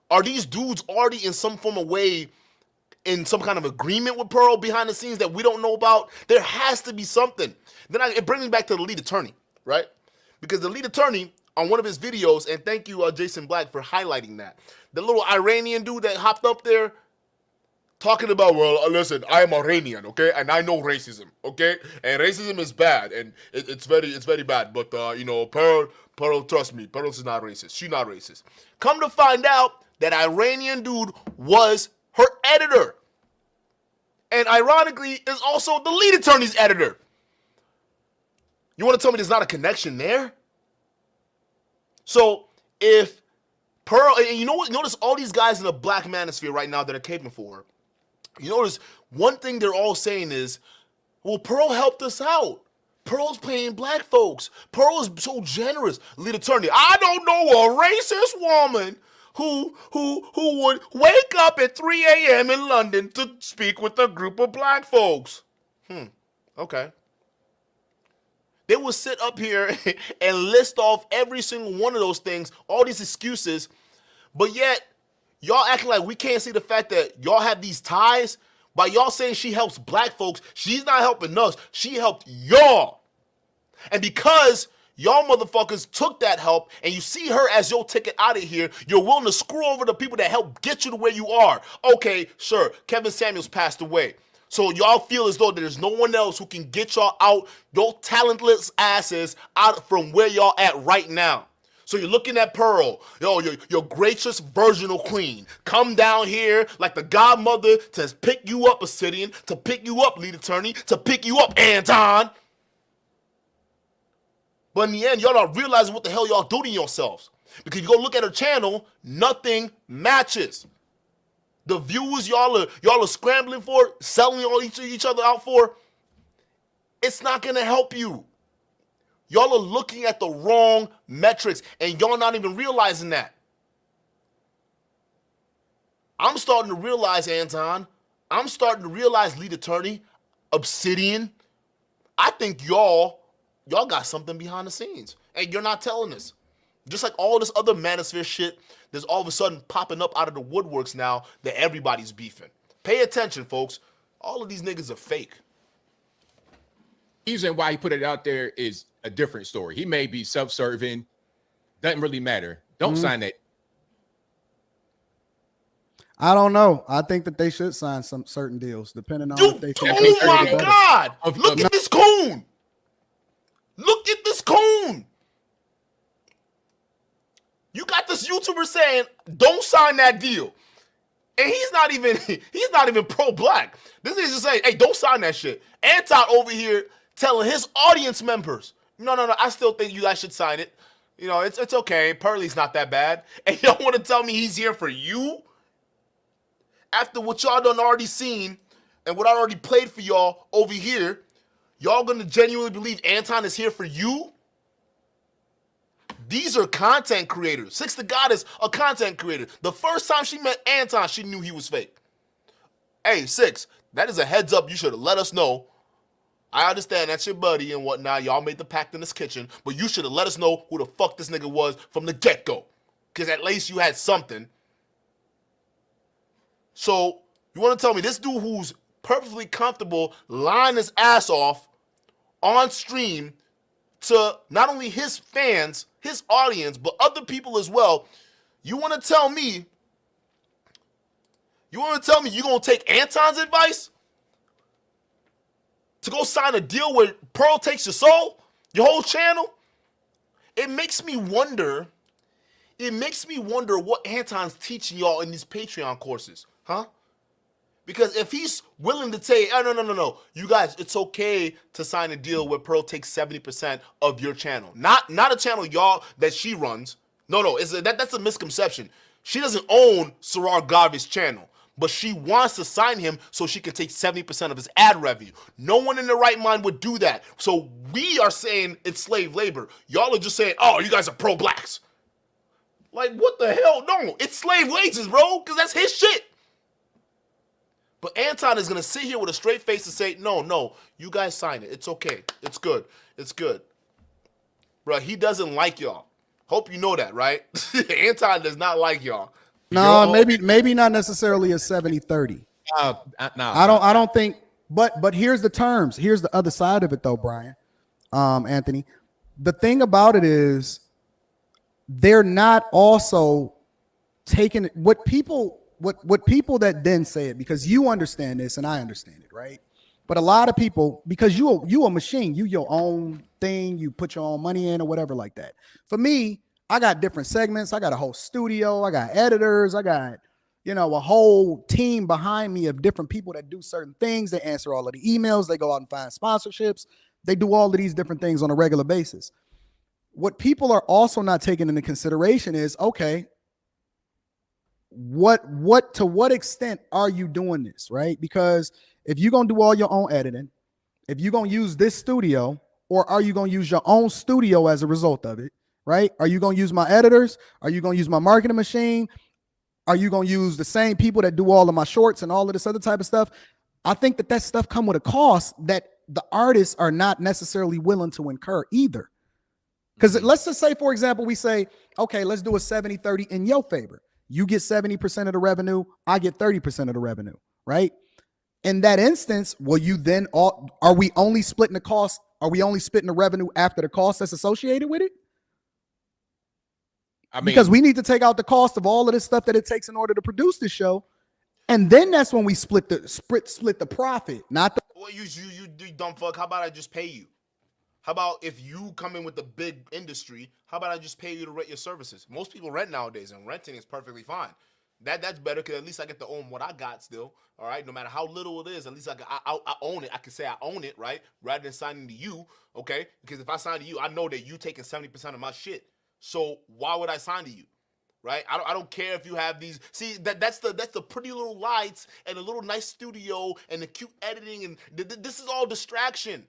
Are these dudes already in some form of way in some kind of agreement with Pearl behind the scenes that we don't know about? There has to be something. Then it brings me back to the lead attorney, right? Because the lead attorney on one of his videos, and thank you, Jason Black, for highlighting that. The little Iranian dude that hopped up there talking about, well, listen, I am Iranian, okay, and I know racism, okay, and racism is bad, and it's very bad. But Pearl, trust me, Pearl is not racist. She's not racist. Come to find out, that Iranian dude was her editor, and ironically, is also the lead attorney's editor. You want to tell me there's not a connection there? So if Pearl, and you know what? Notice all these guys in the black manosphere right now that are caping for her. You notice one thing they're all saying is, well, Pearl helped us out. Pearl's paying black folks. Pearl is so generous. Lead attorney, I don't know a racist woman who would wake up at 3 a.m. in London to speak with a group of black folks. Okay. They will sit up here and list off every single one of those things, all these excuses, but yet y'all acting like we can't see the fact that y'all have these ties. By y'all saying she helps black folks, she's not helping us. She helped y'all. And because y'all motherfuckers took that help and you see her as your ticket out of here, you're willing to screw over the people that helped get you to where you are. Okay, sure, Kevin Samuels passed away. So y'all feel as though there's no one else who can get y'all out, your talentless asses out from where y'all at right now. So you're looking at Pearl, your gracious virginal queen, come down here like the godmother to pick you up, Obsidian, to pick you up, lead attorney, to pick you up, Anton. But in the end, y'all not realizing what the hell y'all do to yourselves. Because you go look at her channel, nothing matches. The views y'all are scrambling for, selling all each other out for, it's not gonna help you. Y'all are looking at the wrong metrics, and y'all not even realizing that. I'm starting to realize, Anton. I'm starting to realize, lead attorney, Obsidian. I think y'all got something behind the scenes, and you're not telling us. Just like all this other Manosphere shit, there's all of a sudden popping up out of the woodworks now that everybody's beefing. Pay attention, folks. All of these niggas are fake. Reason why he put it out there is a different story. He may be self-serving. Doesn't really matter. Don't sign that. I don't know. I think that they should sign some certain deals, depending on if they think oh my God! Look at this coon! Look at this coon! You got this YouTuber saying, don't sign that deal. And he's not even pro-black. This is just saying, hey, don't sign that shit. Anton over here telling his audience members, no, I still think you guys should sign it. You know, it's okay. Pearly's not that bad. And y'all want to tell me he's here for you? After what y'all done already seen and what I already played for y'all over here, y'all gonna genuinely believe Anton is here for you? These are content creators. Six the God is a content creator. The first time she met Anton, she knew he was fake. Hey, Six, that is a heads up. You should have let us know. I understand that's your buddy and whatnot. Y'all made the pact in this kitchen, but you should have let us know who the fuck this nigga was from the get-go. Because at least you had something. So, you want to tell me this dude who's perfectly comfortable lying his ass off on stream to not only his fans, his audience, but other people as well, you want to tell me you're going to take Anton's advice to go sign a deal where Pearl takes your soul, your whole channel? It makes me wonder what Anton's teaching y'all in these Patreon courses, huh? Because if he's willing to say, oh, no, you guys, it's okay to sign a deal where Pearl takes 70% of your channel. Not a channel y'all that she runs. No, that's a misconception. She doesn't own Sa Ra Garvey's channel, but she wants to sign him so she can take 70% of his ad revenue. No one in their right mind would do that. So we are saying it's slave labor. Y'all are just saying, oh, you guys are pro-blacks. Like, what the hell? No, it's slave wages, bro, because that's his shit. But Anton is going to sit here with a straight face and say, no, you guys sign it. It's okay. It's good. Bro, he doesn't like y'all. Hope you know that, right? Anton does not like y'all. No, maybe not necessarily a 70-30. No. I don't think, but here's the terms. Here's the other side of it though, Brian, Anthony. The thing about it is they're not also taking what people that then say it, because you understand this and I understand it, right? But a lot of people, because you a machine, you your own thing, you put your own money in or whatever like that. For me, I got different segments. I got a whole studio. I got editors. I got, a whole team behind me of different people that do certain things. They answer all of the emails. They go out and find sponsorships. They do all of these different things on a regular basis. What people are also not taking into consideration is, okay, to what extent are you doing this, right? Because if you're going to do all your own editing, if you're going to use this studio, or are you going to use your own studio as a result of it, right? Are you going to use my editors? Are you going to use my marketing machine? Are you going to use the same people that do all of my shorts and all of this other type of stuff? I think that stuff come with a cost that the artists are not necessarily willing to incur either. Because let's just say, for example, we say, okay, let's do a 70-30 in your favor. You get 70% of the revenue, I get 30% of the revenue, right? In that instance, are we only splitting the cost? Are we only splitting the revenue after the cost that's associated with it? Because we need to take out the cost of all of this stuff that it takes in order to produce the show, and then that's when we split the profit. Not the well, you dumb fuck. How about I just pay you? How about if you come in with the big industry? How about I just pay you to rent your services? Most people rent nowadays, and renting is perfectly fine. That's better because at least I get to own what I got still. All right, no matter how little it is, at least I own it. I can say I own it, right? Rather than signing to you, okay? Because if I sign to you, I know that you taking 70% of my shit. So why would I sign to you, right? I don't care if you have these. See, that's the pretty little lights and a little nice studio and the cute editing, and this is all distraction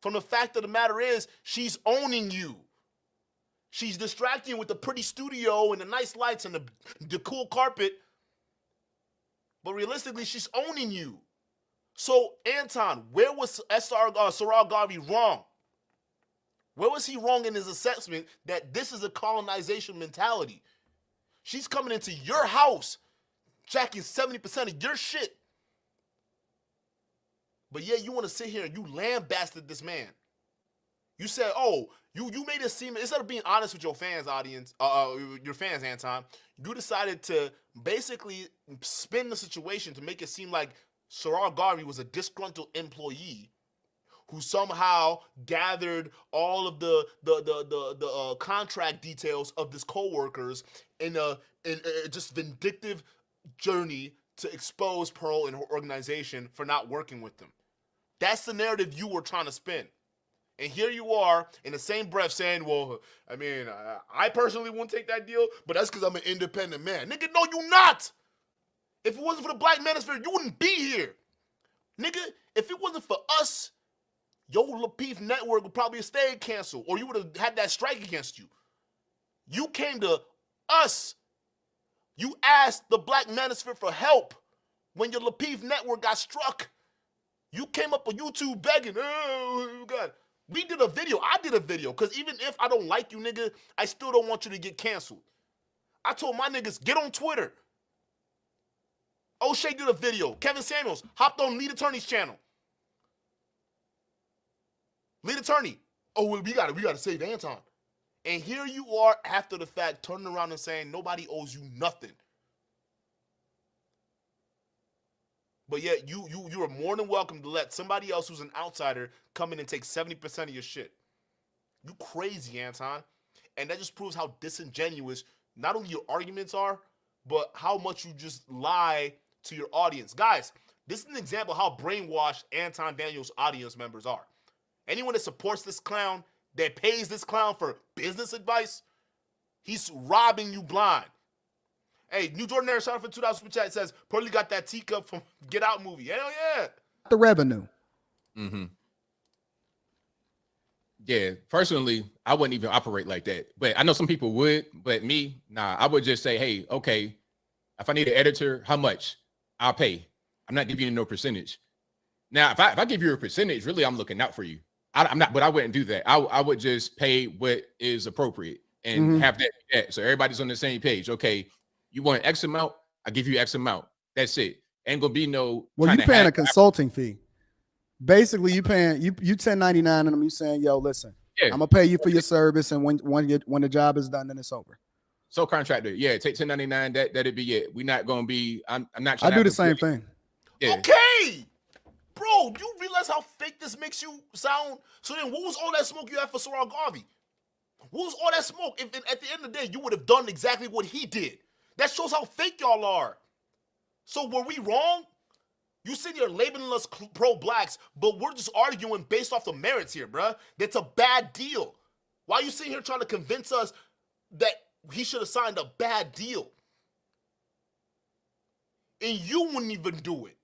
from the fact of the matter is she's owning you. She's distracting you with the pretty studio and the nice lights and the cool carpet, but realistically, she's owning you. So Anton, where was Sa Ra Garvey wrong? Where was he wrong in his assessment that this is a colonization mentality? She's coming into your house, jacking 70% of your shit. But yeah, you want to sit here and you lambasted this man. You said, oh, you made it seem, instead of being honest with your fans, Anton, you decided to basically spin the situation to make it seem like Sa Ra Garvey was a disgruntled employee who somehow gathered all of the contract details of his coworkers in a just vindictive journey to expose Pearl and her organization for not working with them. That's the narrative you were trying to spin. And here you are in the same breath saying, well, I mean, I personally wouldn't take that deal, but that's because I'm an independent man. Nigga, no, you not. If it wasn't for the Black Manosphere, you wouldn't be here. Nigga, if it wasn't for us, your Lapeef network would probably have stayed canceled, or you would have had that strike against you. You came to us. You asked the Black Manosphere for help when your Lapeef network got struck. You came up on YouTube begging, oh, God. We did a video. I did a video, because even if I don't like you, nigga, I still don't want you to get canceled. I told my niggas, get on Twitter. O'Shea did a video. Kevin Samuels hopped on Lead Attorney's channel. Lead attorney. Oh, well, we gotta save Anton. And here you are after the fact, turning around and saying nobody owes you nothing. But yet you are more than welcome to let somebody else who's an outsider come in and take 70% of your shit. You crazy, Anton. And that just proves how disingenuous not only your arguments are, but how much you just lie to your audience. Guys, this is an example of how brainwashed Anton Daniels' audience members are. Anyone that supports this clown, that pays this clown for business advice, he's robbing you blind. Hey, New Jordan Air, shout out for $2 super chat. It says, Pearly got that teacup from Get Out movie. Hell yeah. The revenue. Mm-hmm. Yeah, personally, I wouldn't even operate like that. But I know some people would, but me, nah, I would just say, hey, okay, if I need an editor, how much? I'll pay. I'm not giving you no percentage. Now, if I give you a percentage, really, I'm looking out for you. I'm not, but I wouldn't do that. I would just pay what is appropriate and have that. So everybody's on the same page. Okay, you want X amount? I give you X amount. That's it. Ain't gonna be no. Well, you paying a consulting fee. Basically, you paying you 1099 and them. You saying, yo, listen. Yeah. I'm gonna pay you for your service, and when the job is done, then it's over. So contractor, yeah, take 1099. That'd be it. We're not gonna be. I'm not trying I to do the have same to- thing. Yeah. Okay, bro, you realize how fake this makes you sound? So then, what was all that smoke you had for Sa Ra Garvey? What was all that smoke? If at the end of the day, you would have done exactly what he did. That shows how fake y'all are. So were we wrong? You sit here labeling us pro-blacks, but we're just arguing based off the merits here, bruh. That's a bad deal. Why are you sitting here trying to convince us that he should have signed a bad deal? And you wouldn't even do it.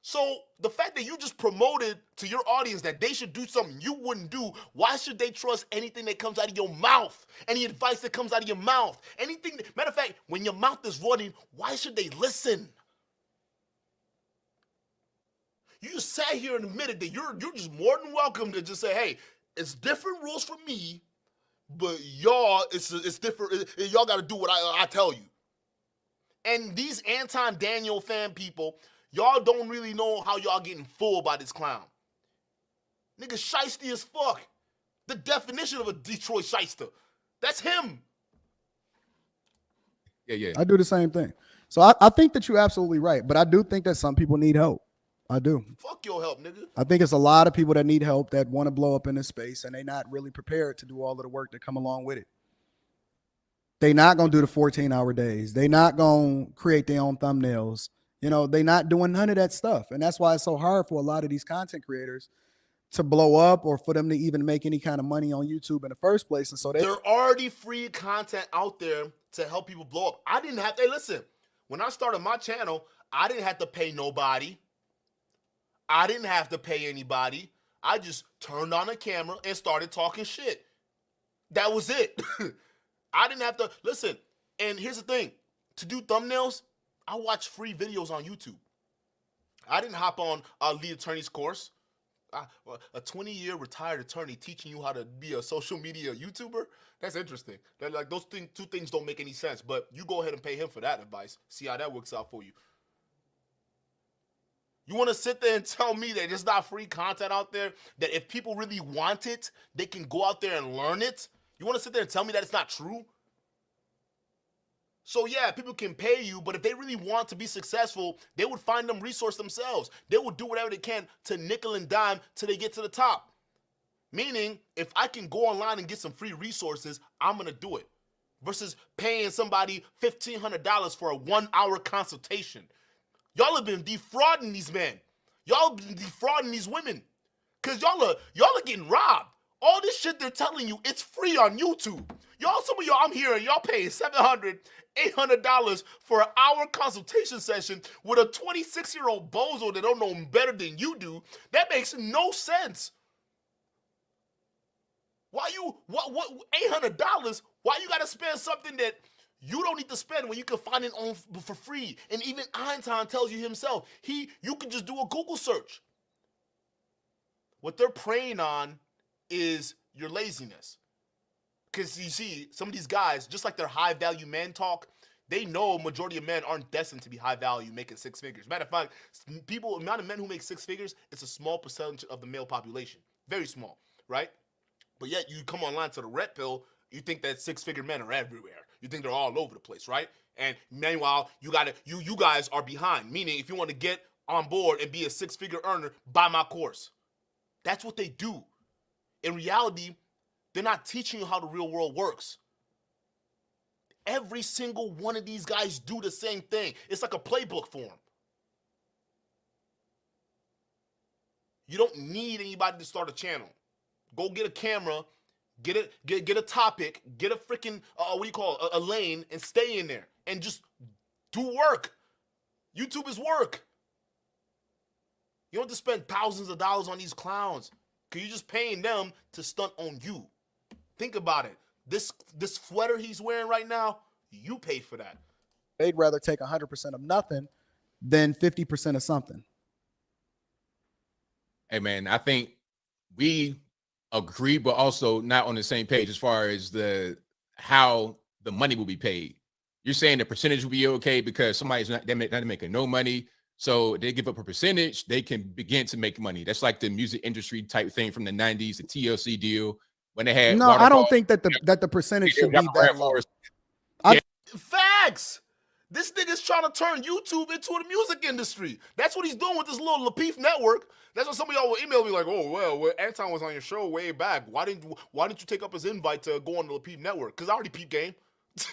So the fact that you just promoted to your audience that they should do something you wouldn't do, why should they trust anything that comes out of your mouth? Any advice that comes out of your mouth? Anything, matter of fact, when your mouth is running, why should they listen? You just sat here and admitted that you're just more than welcome to just say, hey, it's different rules for me, but y'all, it's different. Y'all got to do what I tell you. And these Anton Daniel fan people, y'all don't really know how y'all getting fooled by this clown. Nigga shiesty as fuck. The definition of a Detroit shyster. That's him. Yeah. I do the same thing. So I think that you're absolutely right, but I do think that some people need help. I do. Fuck your help, nigga. I think it's a lot of people that need help that want to blow up in this space, and they're not really prepared to do all of the work that come along with it. They're not going to do the 14-hour days. They're not going to create their own thumbnails. You know, they're not doing none of that stuff. And that's why it's so hard for a lot of these content creators to blow up or for them to even make any kind of money on YouTube in the first place. And so there already free content out there to help people blow up. I didn't have to, hey, listen, when I started my channel, I didn't have to pay nobody. I didn't have to pay anybody. I just turned on a camera and started talking shit. That was it. I didn't have to, listen, and here's the thing. To do thumbnails, I watch free videos on YouTube. I didn't hop on a lead attorney's course. A 20-year retired attorney teaching you how to be a social media YouTuber? That's interesting. Like those two things don't make any sense, but you go ahead and pay him for that advice. See how that works out for you. You want to sit there and tell me that there's not free content out there, that if people really want it, they can go out there and learn it? You want to sit there and tell me that it's not true? So yeah, people can pay you, but if they really want to be successful, they would find them resource themselves. They would do whatever they can to nickel and dime till they get to the top. Meaning, if I can go online and get some free resources, I'm going to do it. Versus paying somebody $1,500 for a 1-hour consultation. Y'all have been defrauding these men. Y'all have been defrauding these women. Because y'all are getting robbed. All this shit they're telling you, it's free on YouTube. Some of y'all, I'm hearing y'all paying $700, $800 for an hour consultation session with a 26-year-old bozo that don't know better than you do. That makes no sense. Why what $800? Why you gotta spend something that you don't need to spend when you can find it on for free? And even Anton tells you himself, you can just do a Google search. What they're preying on is your laziness. Because you see, some of these guys, just like their high-value men talk, they know a majority of men aren't destined to be high-value, making 6 figures. Matter of fact, the amount of men who make 6 figures, it's a small percentage of the male population. Very small, right? But yet you come online to the red pill, you think that 6-figure men are everywhere. You think they're all over the place, right? And meanwhile, you guys are behind. Meaning, if you want to get on board and be a 6-figure earner, buy my course. That's what they do. In reality, they're not teaching you how the real world works. Every single one of these guys do the same thing. It's like a playbook for them. You don't need anybody to start a channel. Go get a camera, get a topic, get a freaking a lane, and stay in there and just do work. YouTube is work. You don't have to spend thousands of dollars on these clowns because you're just paying them to stunt on you. Think about it. This sweater he's wearing right now, you paid for that. They'd rather take 100% of nothing than 50% of something. Hey man, I think we agree, but also not on the same page as far as how the money will be paid. You're saying the percentage will be okay because somebody's not making no money. So they give up a percentage, they can begin to make money. That's like the music industry type thing from the 90s, the TLC deal when they had No, I don't think that the percentage should be that low. Facts. This nigga's trying to turn YouTube into the music industry. That's what he's doing with this little Lapeef network. That's what some of y'all will email me like, oh, well, Anton was on your show way back. Why didn't you take up his invite to go on the Lapeef network? Because I already peep game.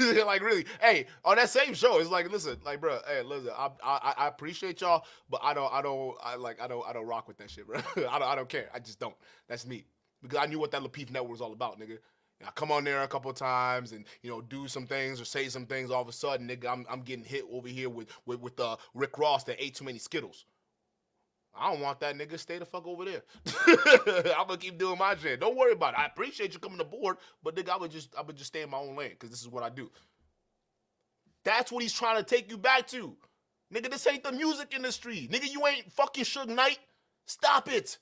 Like, really, hey, on that same show, it's like, listen, like, bro, hey, listen, I appreciate y'all, but I don't rock with that shit, bro. I don't care. I just don't. That's me. Because I knew what that Lapeef network was all about, nigga. I come on there a couple of times and, you know, do some things or say some things. All of a sudden, nigga, I'm getting hit over here with Rick Ross that ate too many Skittles. I don't want that, nigga. Stay the fuck over there. I'm gonna keep doing my shit. Don't worry about it. I appreciate you coming aboard, but nigga, I would just stay in my own lane because this is what I do. That's what he's trying to take you back to. Nigga, this ain't the music industry. Nigga, you ain't fucking Suge Knight. Stop it.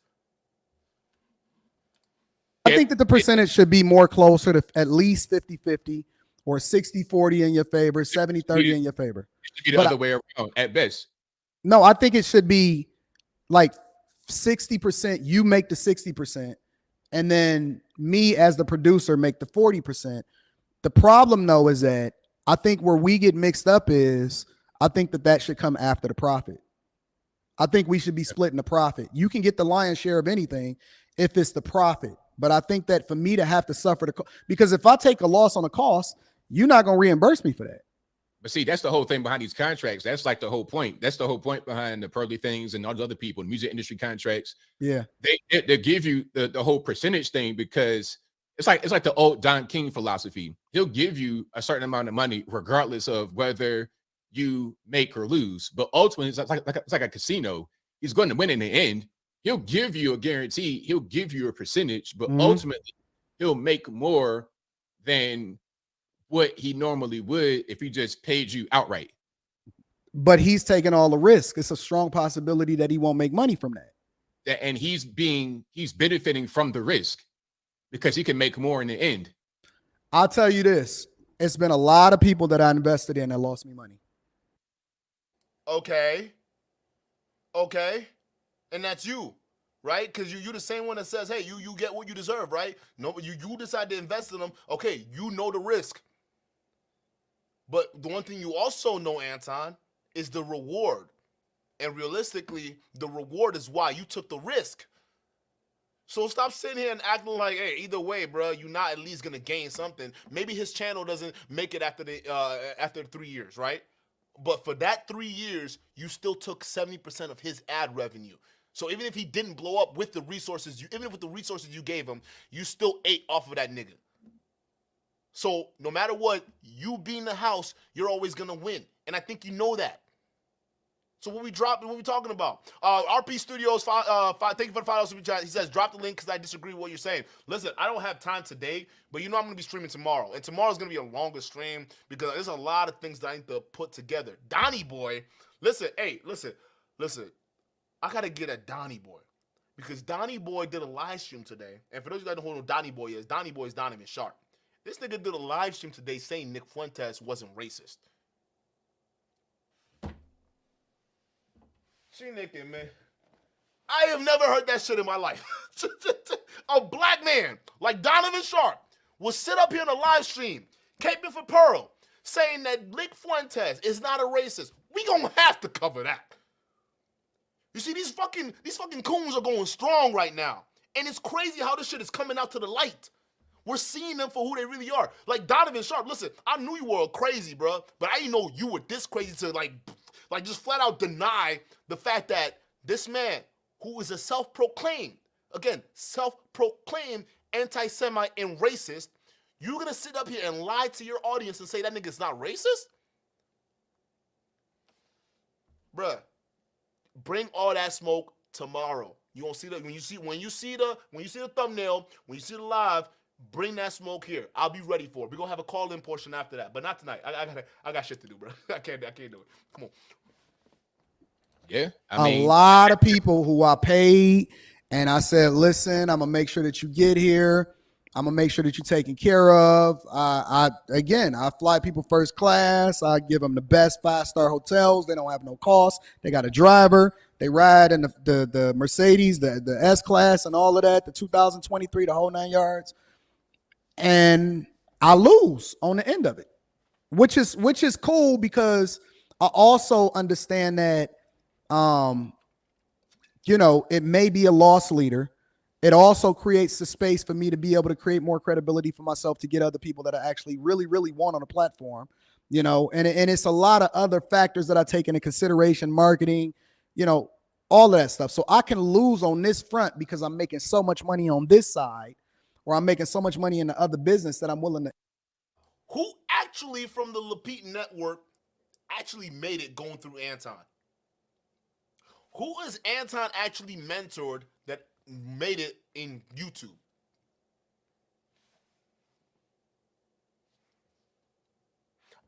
I think that the percentage should be more closer to at least 50-50 or 60-40 in your favor, 70-30 in your favor. It should be the other way around at best. No, I think it should be like 60%, you make the 60%, and then me as the producer make the 40%. The problem, though, is that I think where we get mixed up is I think that should come after the profit. I think we should be splitting the profit. You can get the lion's share of anything if it's the profit. But I think that for me to have to suffer because if I take a loss on a cost, you're not going to reimburse me for that. But see, that's the whole thing behind these contracts. That's like the whole point. That's the whole point behind the Pearly things and all the other people, music industry contracts. Yeah. They give you the whole percentage thing because it's like the old Don King philosophy. He'll give you a certain amount of money regardless of whether you make or lose. But ultimately, it's like a casino. He's going to win in the end. He'll give you a guarantee. He'll give you a percentage, but ultimately he'll make more than what he normally would if he just paid you outright. But he's taking all the risk. It's a strong possibility that he won't make money from that. And he's benefiting from the risk because he can make more in the end. I'll tell you this. It's been a lot of people that I invested in that lost me money. Okay. And that's you, right? Because you the same one that says, hey, you get what you deserve, right? No, you decide to invest in them. Okay, you know the risk. But the one thing you also know, Anton, is the reward. And realistically, the reward is why you took the risk. So stop sitting here and acting like, hey, either way, bro, you're not at least going to gain something. Maybe his channel doesn't make it after 3 years, right? But for that 3 years, you still took 70% of his ad revenue. So even if he didn't blow up with the resources, even with the resources you gave him, you still ate off of that nigga. So no matter what, you being the house, you're always gonna win, and I think you know that. So what we talking about? RP Studios, thank you for the $5 super chat. He says, drop the link because I disagree with what you're saying. Listen, I don't have time today, but you know I'm going to be streaming tomorrow. And tomorrow's going to be a longer stream because there's a lot of things that I need to put together. Donnie Boy, listen. I got to get at Donnie Boy because Donnie Boy did a live stream today. And for those of you guys who know who Donnie Boy is Donovan Sharp. This nigga did a live stream today saying Nick Fuentes wasn't racist. She nicking, man. I have never heard that shit in my life. A black man like Donovan Sharp will sit up here in a live stream, caping for Pearl, saying that Nick Fuentes is not a racist. We gonna have to cover that. You see, these fucking coons are going strong right now. And it's crazy how this shit is coming out to the light. We're seeing them for who they really are. Like Donovan Sharp, listen, I knew you were crazy, bro, but I didn't know you were this crazy to like just flat out deny the fact that this man, who is a self-proclaimed anti-Semite and racist, you're gonna sit up here and lie to your audience and say that nigga's not racist? Bruh, bring all that smoke tomorrow. You gonna see that when you see the thumbnail, when you see the live, bring that smoke here. I'll be ready for it. We're gonna have a call-in portion after that, but not tonight. I got shit to do, bro. I can't do it. Come on. Yeah, a lot of people who I paid and I said, listen, I'm gonna make sure that you get here. I'm gonna make sure that you're taken care of. I fly people first class. I give them the best 5-star hotels. They don't have no cost. They got a driver. They ride in the Mercedes, the S class, and all of that. The 2023, the whole 9 yards. And I lose on the end of it, which is cool because I also understand that, it may be a loss leader. It also creates the space for me to be able to create more credibility for myself to get other people that I actually really, really want on the platform, and it's a lot of other factors that I take into consideration, marketing, all of that stuff. So I can lose on this front because I'm making so much money on this side, or I'm making so much money in the other business that I'm willing to. Who actually from the Lapete Network actually made it going through Anton? Who is Anton actually mentored that made it in YouTube?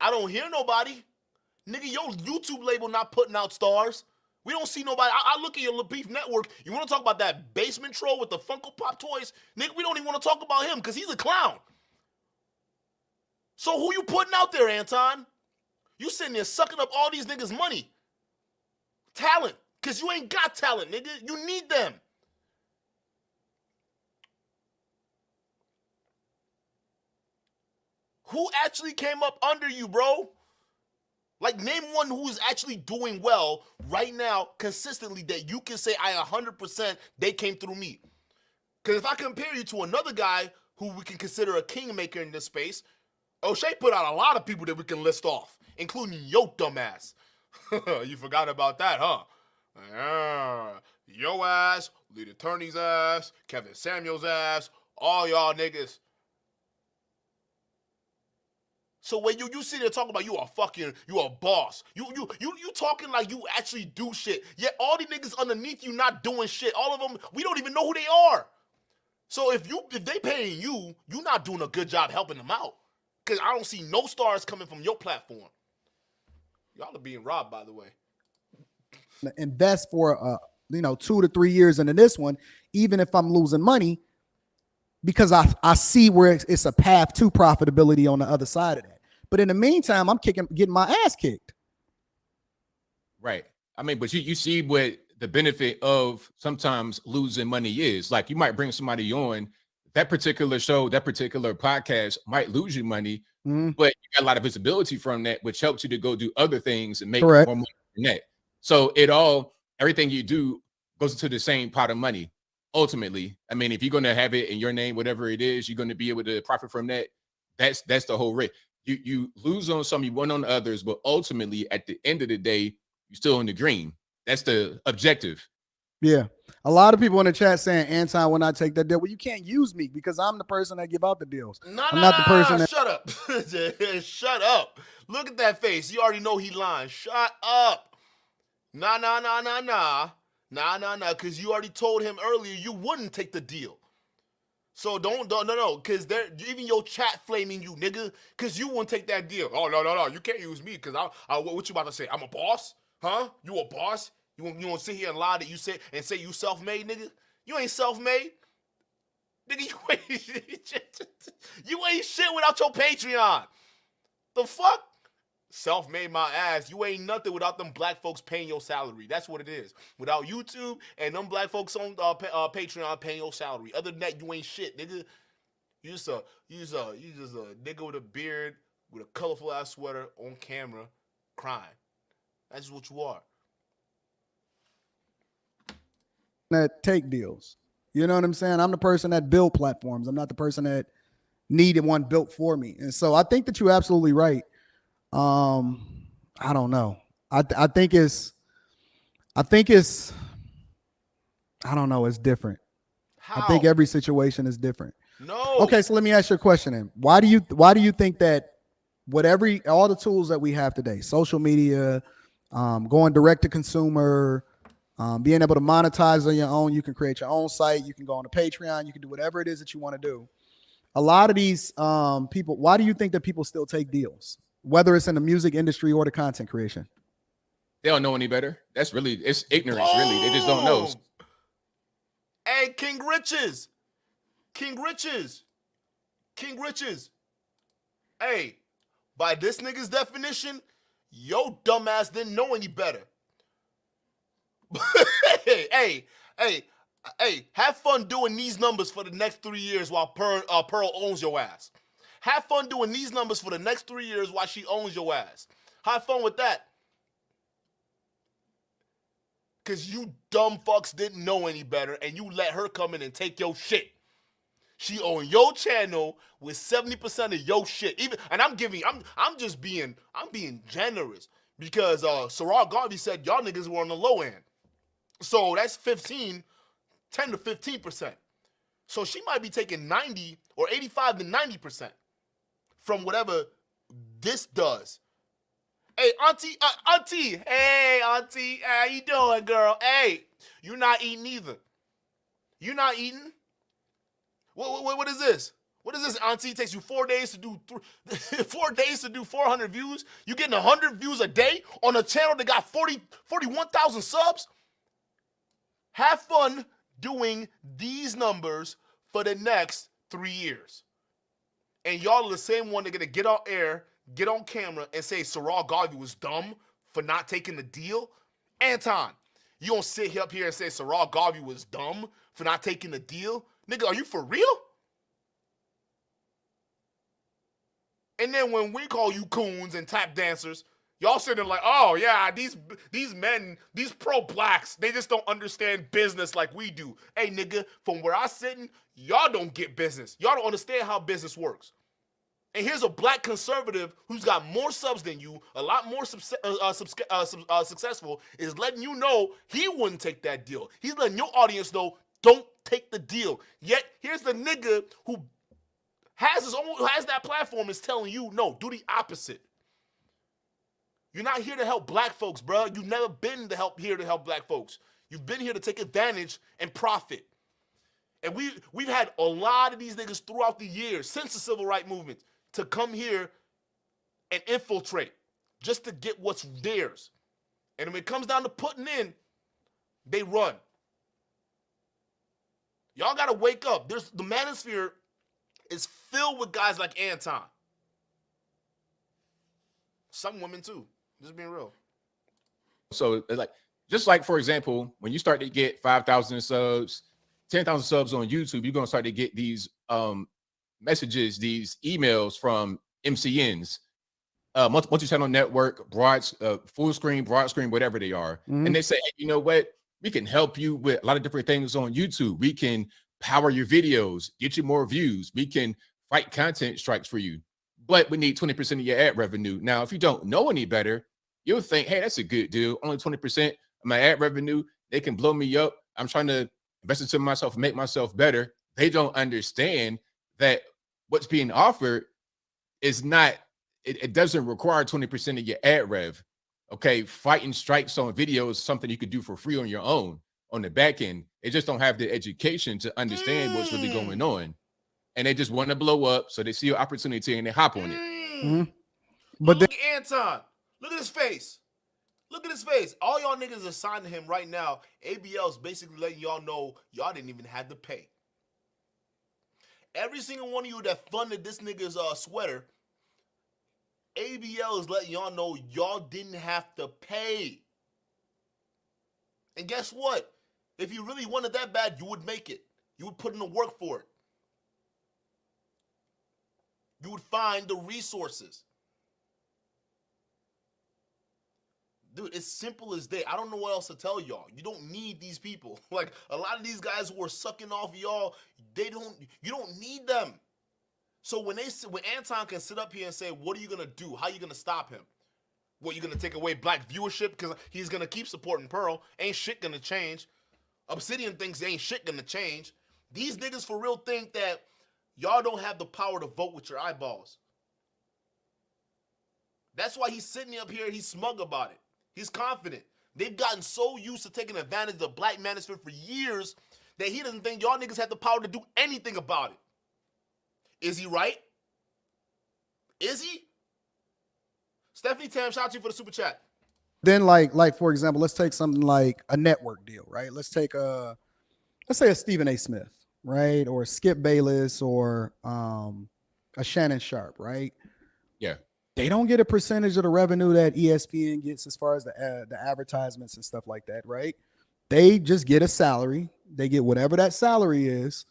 I don't hear nobody. Nigga, your YouTube label not putting out stars. We don't see nobody. I look at your Lapete Network. You want to talk about that basement troll with the Funko Pop toys? Nigga, we don't even want to talk about him because he's a clown. So who you putting out there, Anton? You sitting there sucking up all these niggas' money. Talent. Because you ain't got talent, nigga. You need them. Who actually came up under you, bro? Like, name one who's actually doing well right now consistently that you can say, I 100% they came through me. Because if I compare you to another guy who we can consider a kingmaker in this space, O'Shea put out a lot of people that we can list off, including your dumbass. You forgot about that, huh? Yo ass, Lead Attorney's ass, Kevin Samuel's ass, all y'all niggas. So when you sit there talking about you a boss. You talking like you actually do shit. Yet all these niggas underneath you not doing shit. All of them, we don't even know who they are. So if they paying you, you not doing a good job helping them out. Cause I don't see no stars coming from your platform. Y'all are being robbed, by the way. Invest for 2 to 3 years into this one, even if I'm losing money, because I see where it's a path to profitability on the other side of that. But in the meantime, I'm getting my ass kicked. Right. I mean, but you see what the benefit of sometimes losing money is. Like, you might bring somebody on, that particular show, that particular podcast might lose you money, but you got a lot of visibility from that, which helps you to go do other things and make more money from that. So everything you do goes into the same pot of money. Ultimately, I mean, if you're going to have it in your name, whatever it is, you're going to be able to profit from that. That's the whole risk. You lose on some, you win on others, but ultimately, at the end of the day, you're still in the green. That's the objective. Yeah. A lot of people in the chat saying Anton will not take that deal. Well, you can't use me because I'm the person that give out the deals. I'm not the person that. Shut up. Shut up. Look at that face. You already know he lying. Shut up. Nah. Because you already told him earlier you wouldn't take the deal. So no. Because even your chat flaming you, nigga. Because you wouldn't take that deal. Oh, no. You can't use me because what you about to say? I'm a boss? Huh? You a boss? You want to sit here and lie that you say you self-made, nigga? You ain't self-made. Nigga, you ain't shit without your Patreon. The fuck? Self-made my ass. You ain't nothing without them black folks paying your salary. That's what it is. Without YouTube and them black folks on Patreon paying your salary. Other than that, you ain't shit, nigga. You just a nigga with a beard with a colorful ass sweater on camera crying. That's what you are. That take deals. You know what I'm saying? I'm the person that build platforms. I'm not the person that needed one built for me. And so I think that you're absolutely right. I don't know. I think it's I don't know. It's different. How? I think every situation is different. No. Okay. So let me ask you a question then. Why do you think that all the tools that we have today, social media, going direct to consumer, being able to monetize on your own, you can create your own site, you can go on to Patreon, you can do whatever it is that you want to do. A lot of these people, why do you think that people still take deals, whether it's in the music industry or the content creation? They don't know any better. It's ignorance, really. They just don't know. Hey, King Riches. King Riches. Hey, by this nigga's definition, yo dumbass didn't know any better. hey, have fun doing these numbers for the next 3 years while Pearl owns your ass. Have fun doing these numbers for the next 3 years while she owns your ass. Have fun with that. Because you dumb fucks didn't know any better and you let her come in and take your shit. She owned your channel with 70% of your shit. I'm being generous because Sa Ra Garvey said y'all niggas were on the low end. So that's 10 to 15%. So she might be taking 90 or 85 to 90% from whatever this does. Hey, auntie, hey, auntie, how you doing, girl? Hey, you're not eating either. You're not eating? What is this? What is this, auntie? It takes you 4 days to do 4 days to do 400 views. You getting 100 views a day on a channel that got 41,000 subs? Have fun doing these numbers for the next 3 years. And y'all are the same one that gonna get on air, get on camera, and say Sa Ra Garvey was dumb for not taking the deal? Anton, you don't sit up here and say Sa Ra Garvey was dumb for not taking the deal? Nigga, are you for real? And then when we call you coons and tap dancers, y'all sitting like, oh yeah, these men, these pro-blacks, they just don't understand business like we do. Hey nigga, from where I sitting, y'all don't get business. Y'all don't understand how business works. And here's a black conservative who's got more subs than you, a lot more successful, is letting you know he wouldn't take that deal. He's letting your audience know, don't take the deal. Yet here's the nigga who has that platform is telling you, no, do the opposite. You're not here to help black folks, bro. You've never been here to help black folks. You've been here to take advantage and profit. And we've had a lot of these niggas throughout the years, since the civil rights movement, to come here and infiltrate just to get what's theirs. And when it comes down to putting in, they run. Y'all gotta wake up. The Manosphere is filled with guys like Anton. Some women too. Just being real. So just like for example, when you start to get 5,000 subs, 10,000 subs on YouTube, you're gonna start to get these messages, these emails from MCNs, multi-channel network, full screen, broad screen, whatever they are. Mhm. And they say, hey, you know what? We can help you with a lot of different things on YouTube. We can power your videos, get you more views. We can fight content strikes for you, but we need 20% of your ad revenue. Now, if you don't know any better, you'll think, hey, that's a good deal. Only 20% of my ad revenue, they can blow me up. I'm trying to invest into myself, make myself better. They don't understand that what's being offered is not, it doesn't require 20% of your ad rev. Okay, fighting strikes on video is something you could do for free on your own on the back end. They just don't have the education to understand what's really going on. And they just want to blow up, so they see an opportunity and they hop on it. Mhm. But look at Anton. Look at his face. Look at his face. All y'all niggas are signed to him right now. ABL is basically letting y'all know y'all didn't even have to pay. Every single one of you that funded this nigga's sweater, ABL is letting y'all know y'all didn't have to pay. And guess what? If you really wanted that bad, you would make it. You would put in the work for it. You would find the resources. Dude, it's simple as day. I don't know what else to tell y'all. You don't need these people. Like a lot of these guys who are sucking off y'all, you don't need them. So when Anton can sit up here and say, what are you gonna do? How are you gonna stop him? What, you gonna take away black viewership because he's gonna keep supporting Pearl? Ain't shit gonna change. Obsidian thinks ain't shit gonna change. These niggas for real think that y'all don't have the power to vote with your eyeballs. That's why he's sitting up here, he's smug about it. He's confident. They've gotten so used to taking advantage of the black manosphere for years that he doesn't think y'all niggas have the power to do anything about it. Is he right? Is he? Stephanie Tam, shout out to you for the super chat. then like for example, let's take something like a network deal, right? Let's say a Stephen A. Smith, right? Or Skip Bayless or a Shannon Sharp, right? Yeah. They don't get a percentage of the revenue that ESPN gets as far as the advertisements and stuff like that, right? They just get a salary. They get whatever that salary is,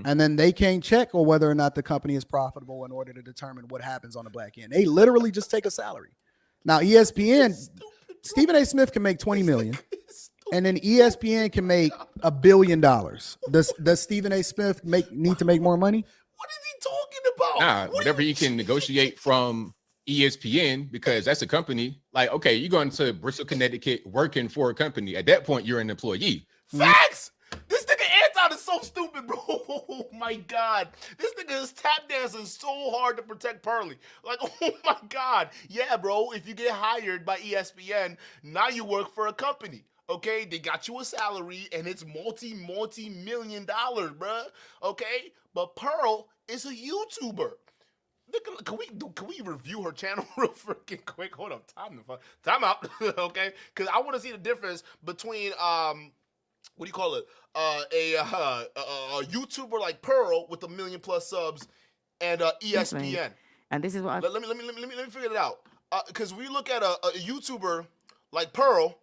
and then they can't check on whether or not the company is profitable in order to determine what happens on the back end. They literally just take a salary. Now, ESPN, Stephen A. Smith can make 20 million, and then ESPN can make $1 billion. Does Stephen A. Smith need to make more money? What is he talking about? Nah, whatever he can negotiate from ESPN, because that's a company. Like, okay, you're going to Bristol, Connecticut, working for a company. At that point, you're an employee. Facts. This nigga Anton is so stupid, bro. Oh my god, this nigga is tap dancing so hard to protect Pearly. Like, oh my god, yeah, bro. If you get hired by ESPN, now you work for a company. Okay, they got you a salary and it's multi-million dollars, bruh. Okay, but Pearl is a YouTuber. Can we review her channel real freaking quick? Hold up, time out. Okay, because I want to see the difference between what do you call it? A YouTuber like Pearl with 1 million+ subs and ESPN. And this is what let me figure it out. Because we look at a YouTuber like Pearl.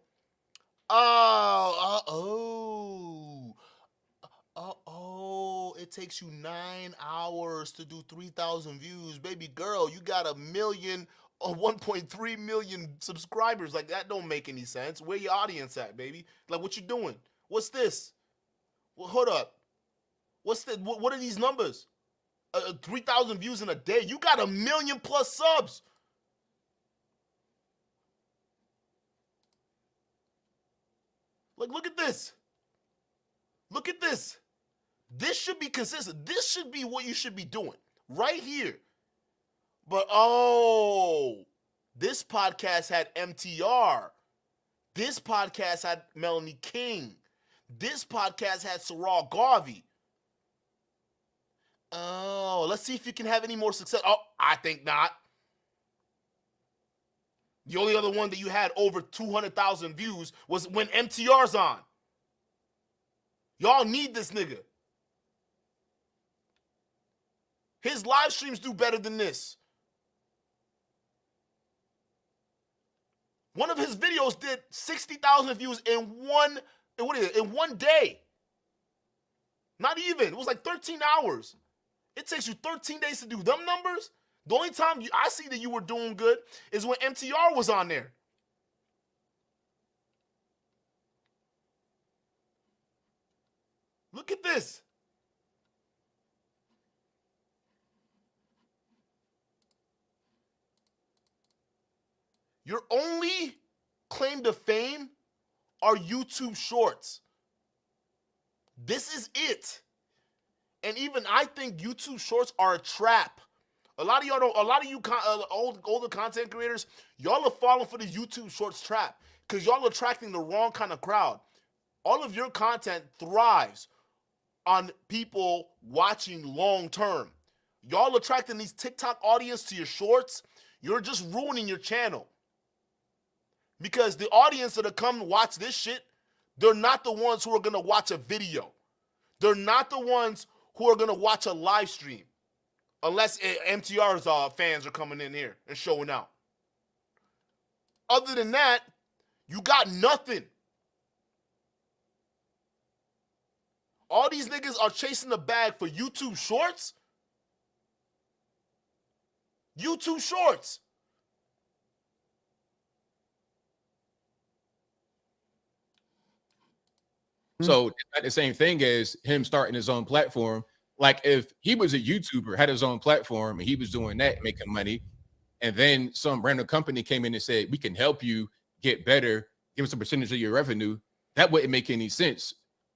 It takes you 9 hours to do 3,000 views. Baby girl, you got 1 million or 1.3 million subscribers. Like, that don't make any sense. Where your audience at, baby? Like, what you doing? What's this? Well, hold up. What's the? What are these numbers? 3,000 views in a day. You got 1 million+ subs. Like, look at this. Look at this. This should be consistent. This should be what you should be doing right here. But, this podcast had MTR. This podcast had Melanie King. This podcast had Sa Ra Garvey. Oh, let's see if you can have any more success. Oh, I think not. The only other one that you had over 200,000 views was when MTR's on. Y'all need this nigga. His live streams do better than this. One of his videos did 60,000 views in one day. Not even. It was like 13 hours. It takes you 13 days to do them numbers. The only time I see that you were doing good is when MTR was on there. Look at this. Your only claim to fame are YouTube shorts. This is it. And even I think YouTube shorts are a trap. A lot of y'all don't. A lot of you older content creators, y'all are falling for the YouTube shorts trap because y'all are attracting the wrong kind of crowd. All of your content thrives on people watching long term. Y'all attracting these TikTok audience to your shorts. You're just ruining your channel because the audience that are come watch this shit, they're not the ones who are gonna watch a video. They're not the ones who are gonna watch a live stream. Unless MTR's fans are coming in here and showing out. Other than that, you got nothing. All these niggas are chasing the bag for YouTube shorts. YouTube shorts. So it's not the same thing as him starting his own platform. Like if he was a YouTuber, had his own platform, and he was doing that, making money, and then some random company came in and said, we can help you get better, give us a percentage of your revenue, that wouldn't make any sense.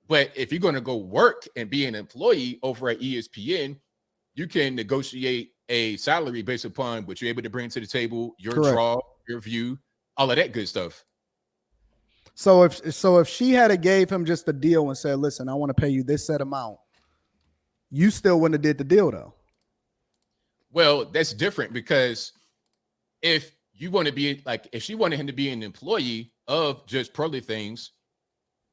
But if you're going to go work and be an employee over at ESPN, you can negotiate a salary based upon what you're able to bring to the table, your draw, your view, all of that good stuff. So if she had gave him just a deal and said, listen, I want to pay you this set amount, you still wouldn't have did the deal though. Well, that's different because if you want to be like, if she wanted him to be an employee of just Pearly Things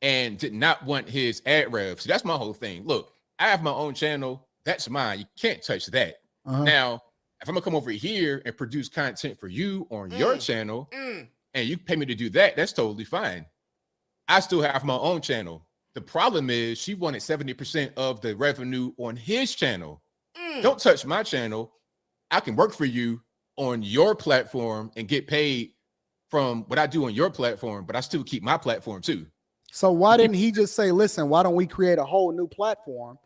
and did not want his ad rev, so that's my whole thing. Look, I have my own channel. That's mine. You can't touch that. Now, if I'm gonna come over here and produce content for you on your channel, and you pay me to do that, that's totally fine. I still have my own channel. The problem is she wanted 70% of the revenue on his channel. Don't touch my channel. I can work for you on your platform and get paid from what I do on your platform, but I still keep my platform too. So why didn't he just say, listen, why don't we create a whole new platform?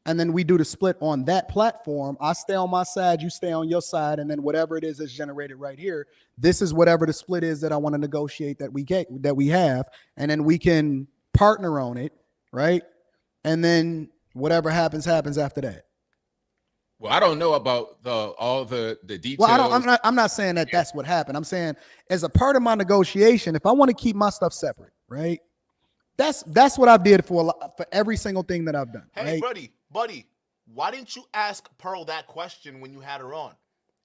And then we do the split on that platform. I stay on my side, you stay on your side, and then whatever it is that's generated right here, this is whatever the split is that I want to negotiate that we have, and then we can partner on it, right? And then whatever happens after that. Well, I don't know about all the details. Well, I'm not saying that that's what happened. I'm saying as a part of my negotiation, if I want to keep my stuff separate, right? That's what I've did for every single thing that I've done. Hey, right? buddy, why didn't you ask Pearl that question when you had her on?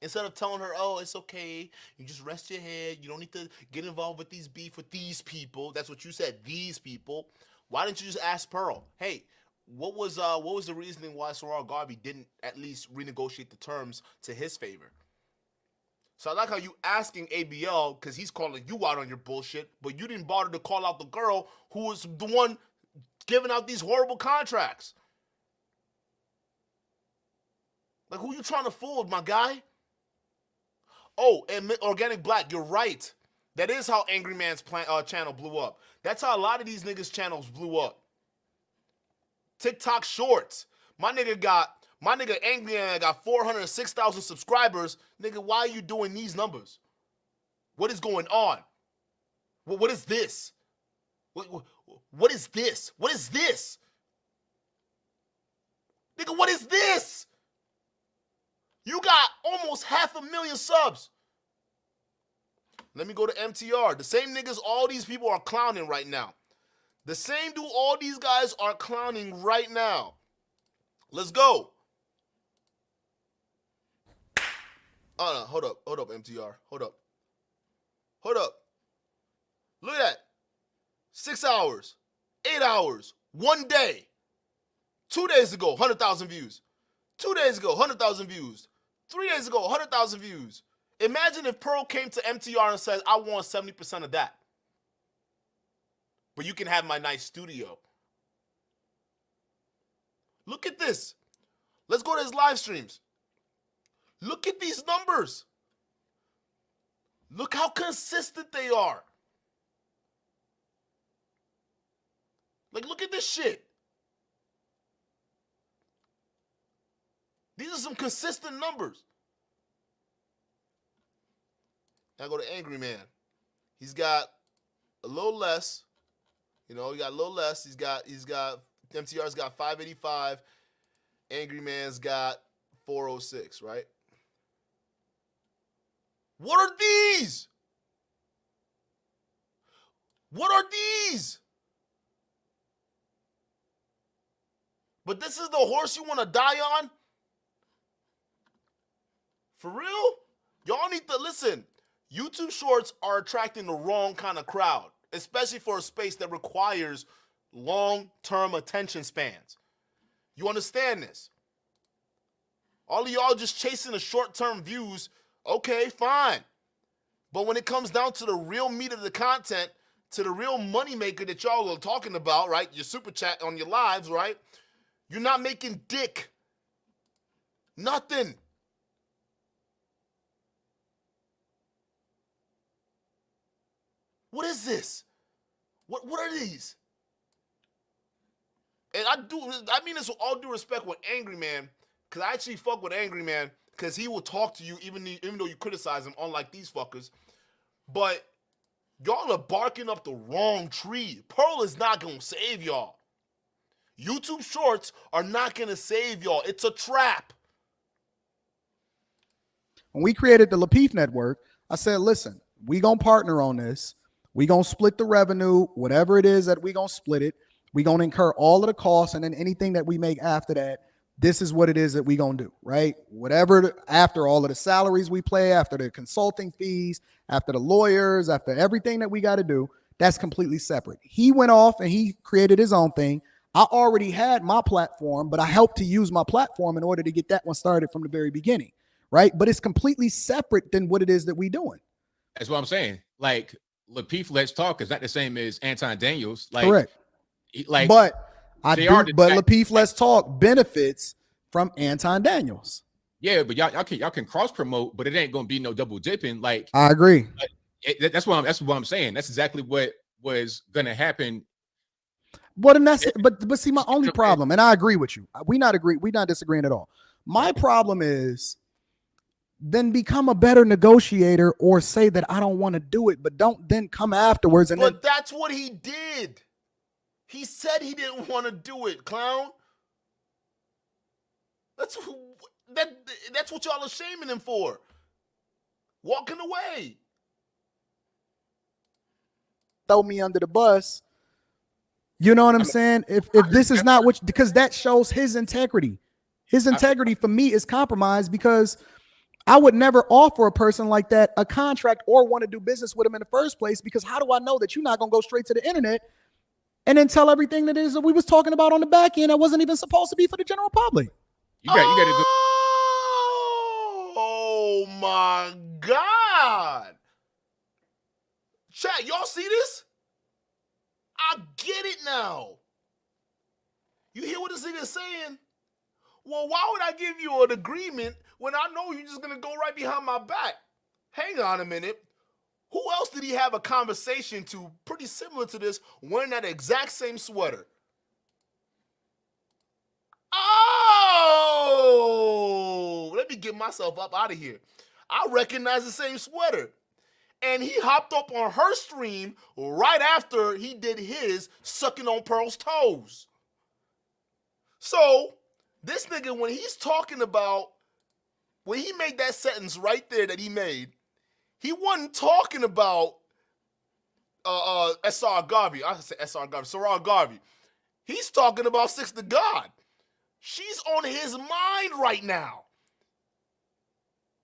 Instead of telling her, oh, it's okay, you just rest your head, you don't need to get involved with these beef with these people. That's what you said, these people. Why didn't you just ask Pearl, hey, what was the reasoning why Sa Ra Garvey didn't at least renegotiate the terms to his favor? So I like how you asking ABL because he's calling you out on your bullshit, but you didn't bother to call out the girl who was the one giving out these horrible contracts. Like, who you trying to fool, my guy? Oh, and Organic Black, you're right. That is how Angry Man's channel blew up. That's how a lot of these niggas' channels blew up. TikTok Shorts. My nigga Angry Man got 406,000 subscribers. Nigga, why are you doing these numbers? What is going on? What is this? What is this? What is this? Nigga, what is this? You got almost 500,000 subs. Let me go to MTR. The same niggas all these people are clowning right now. The same dude all these guys are clowning right now. Let's go. Oh, no, hold up, MTR. Hold up. Look at that. 6 hours, 8 hours, 1 day. 2 days ago, 100,000 views. 2 days ago, 100,000 views. 3 days ago, 100,000 views. Imagine if Pearl came to MTR and said, I want 70% of that. But you can have my nice studio. Look at this. Let's go to his live streams. Look at these numbers. Look how consistent they are. Like, look at this shit. These are some consistent numbers. Now I go to Angry Man. He's got a little less. You know, he got a little less. He's got MTR's got 585. Angry Man's got 406, right? What are these? What are these? But this is the horse you want to die on? For real? Y'all need to listen. YouTube Shorts are attracting the wrong kind of crowd, especially for a space that requires long-term attention spans. You understand this? All of y'all just chasing the short-term views, okay, fine. But when it comes down to the real meat of the content, to the real moneymaker that y'all are talking about, right? Your super chat on your lives, right? You're not making dick. Nothing. What is this? What are these? And I mean this with all due respect with Angry Man, because I actually fuck with Angry Man, because he will talk to you even though you criticize him, unlike these fuckers. But y'all are barking up the wrong tree. Pearl is not going to save y'all. YouTube Shorts are not going to save y'all. It's a trap. When we created the Lapeef Network, I said, listen, we going to partner on this. We going to split the revenue, whatever it is that we going to split it. We going to incur all of the costs, and then anything that we make after that, this is what it is that we going to do, right? Whatever, after all of the salaries we pay, after the consulting fees, after the lawyers, after everything that we got to do, that's completely separate. He went off and he created his own thing. I already had my platform, but I helped to use my platform in order to get that one started from the very beginning, right? But it's completely separate than what it is that we doing. That's what I'm saying. Like, Lapeef Let's Talk is not the same as Anton Daniels. Like, Correct. like, but they are the but Lapeef Let's Talk benefits from Anton Daniels. Yeah, but y'all can cross promote, but it ain't gonna be no double dipping. Like, I agree. That's what I'm saying. That's exactly what was gonna happen. But and that's but see, my only problem, and I agree with you. We not disagreeing at all. My problem is then become a better negotiator or say that I don't want to do it, but don't then come afterwards and But that's what he did. He said he didn't want to do it, clown. That's what y'all are shaming him for. Walking away. throw me under the bus. You know what I'm saying? If this is not what, because that shows his integrity. His integrity for me is compromised because I would never offer a person like that a contract or want to do business with him in the first place, because how do I know that you're not going to go straight to the internet and then tell everything that is that we was talking about on the back end that wasn't even supposed to be for the general public? You got to do. Oh my God. Chat, y'all see this? I get it now. You hear what this nigga is saying? Well, why would I give you an agreement when I know you're just going to go right behind my back? Hang on a minute. Who else did he have a conversation to pretty similar to this wearing that exact same sweater? Oh, let me get myself up out of here. I recognize the same sweater. And he hopped up on her stream right after he did his sucking on Pearl's toes. So, this nigga, when he's talking about, when he made that sentence right there that he made, he wasn't talking about Sa Ra Garvey. I said Sa Ra Garvey. He's talking about Six to God. She's on his mind right now.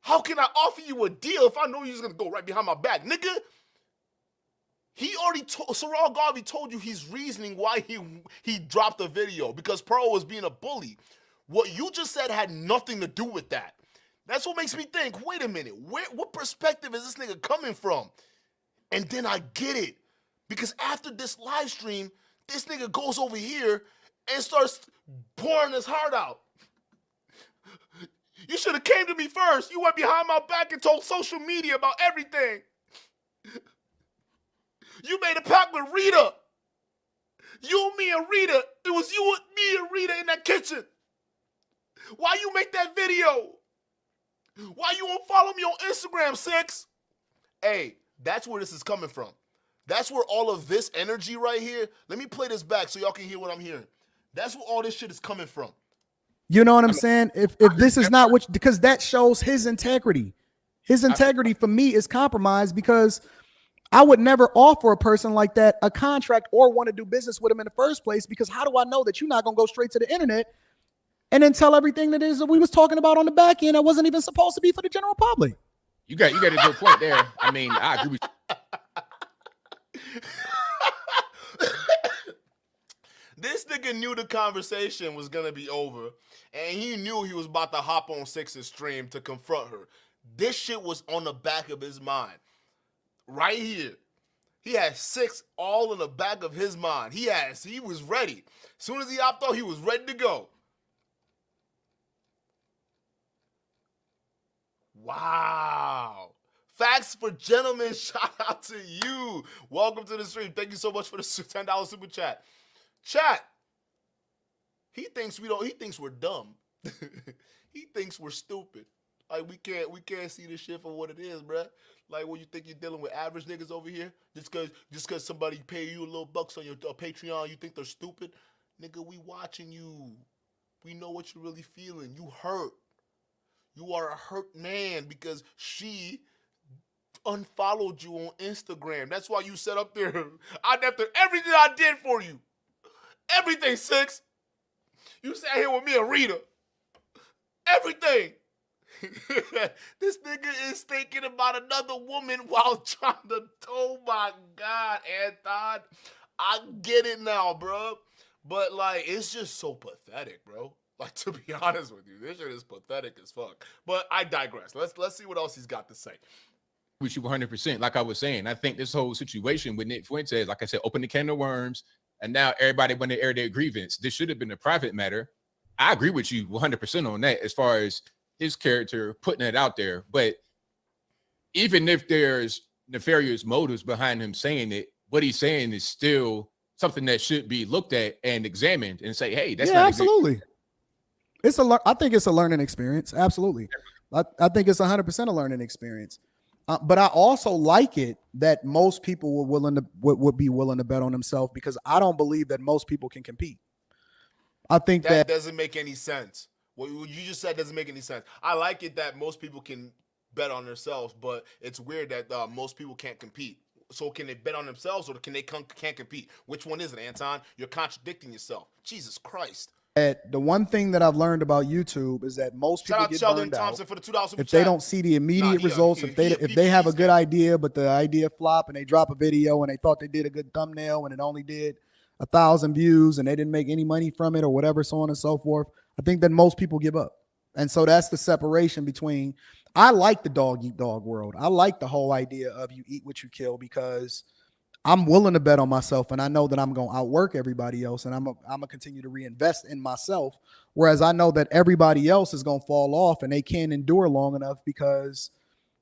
How can I offer you a deal if I know you're just gonna go right behind my back, nigga? He already told, Sa Ra Garvey told you his reasoning why he dropped the video, because Pearl was being a bully. What you just said had nothing to do with that. That's what makes me think, wait a minute, what perspective is this nigga coming from? And then I get it. Because after this live stream, this nigga goes over here and starts pouring his heart out. You should have came to me first. You went behind my back and told social media about everything. You made a pact with Rita. You, me, and Rita. It was you, me, and Rita in that kitchen. Why you make that video? Why you won't follow me on Instagram, Six? Hey, that's where this is coming from. That's where all of this energy right here, let me play this back so y'all can hear what I'm hearing. That's where all this shit is coming from. You know what I'm saying? If this is not what, because that shows his integrity. His integrity for me is compromised because I would never offer a person like that a contract or want to do business with him in the first place, because how do I know that you're not going to go straight to the internet and then tell everything that is that we was talking about on the back end that wasn't even supposed to be for the general public? You got a good point there. I mean, I agree with you. This nigga knew the conversation was gonna be over, and he knew he was about to hop on Six's stream to confront her. This shit was on the back of his mind. Right here. He had Six all in the back of his mind. He was ready. As soon as he hopped on, he was ready to go. Wow. Facts for gentlemen. Shout out to you. Welcome to the stream. Thank you so much for the $10 super chat. Chat. He thinks we're dumb. He thinks we're stupid. Like we can't see this shit for what it is, bruh. Like, what, you think you're dealing with average niggas over here? Just cause somebody pay you a little bucks on your Patreon, you think they're stupid? Nigga, we watching you. We know what you're really feeling. You hurt. You are a hurt man because she unfollowed you on Instagram. That's why you set up there. After everything I did for you. Everything, Six. You sat here with me and Rita. Everything. This nigga is thinking about another woman while trying to, oh my God, Anton. I get it now, bro. But like, it's just so pathetic, bro. Like, to be honest with you, this shit is pathetic as fuck. But I digress. Let's see what else he's got to say. With you 100%. Like I was saying, I think this whole situation with Nick Fuentes, like I said, open the can of worms, and now everybody want to air their grievance. This should have been a private matter. I agree with you 100% on that as far as his character putting it out there. But even if there's nefarious motives behind him saying it, what he's saying is still something that should be looked at and examined and say, hey, that's not absolutely. I think it's a learning experience. Absolutely. I think it's 100% a learning experience. But I also like it that most people would be willing to bet on themselves, because I don't believe that most people can compete. I think that doesn't make any sense. What you just said doesn't make any sense. I like it that most people can bet on themselves, but it's weird that most people can't compete. So can they bet on themselves, or can they can't compete? Which one is it, Anton? You're contradicting yourself. Jesus Christ. The one thing that I've learned about YouTube is that most people get Sheldon burned Thompson out for the $2 super if they chat. don't see the immediate results. If they have a good idea, but the idea flop, and they drop a video and they thought they did a good thumbnail and it only did 1,000 views and they didn't make any money from it or whatever, so on and so forth, I think that most people give up. And so that's the separation between. I like the dog eat dog world. I like the whole idea of you eat what you kill, because I'm willing to bet on myself, and I know that I'm going to outwork everybody else, and I'm going to continue to reinvest in myself. Whereas I know that everybody else is going to fall off and they can't endure long enough because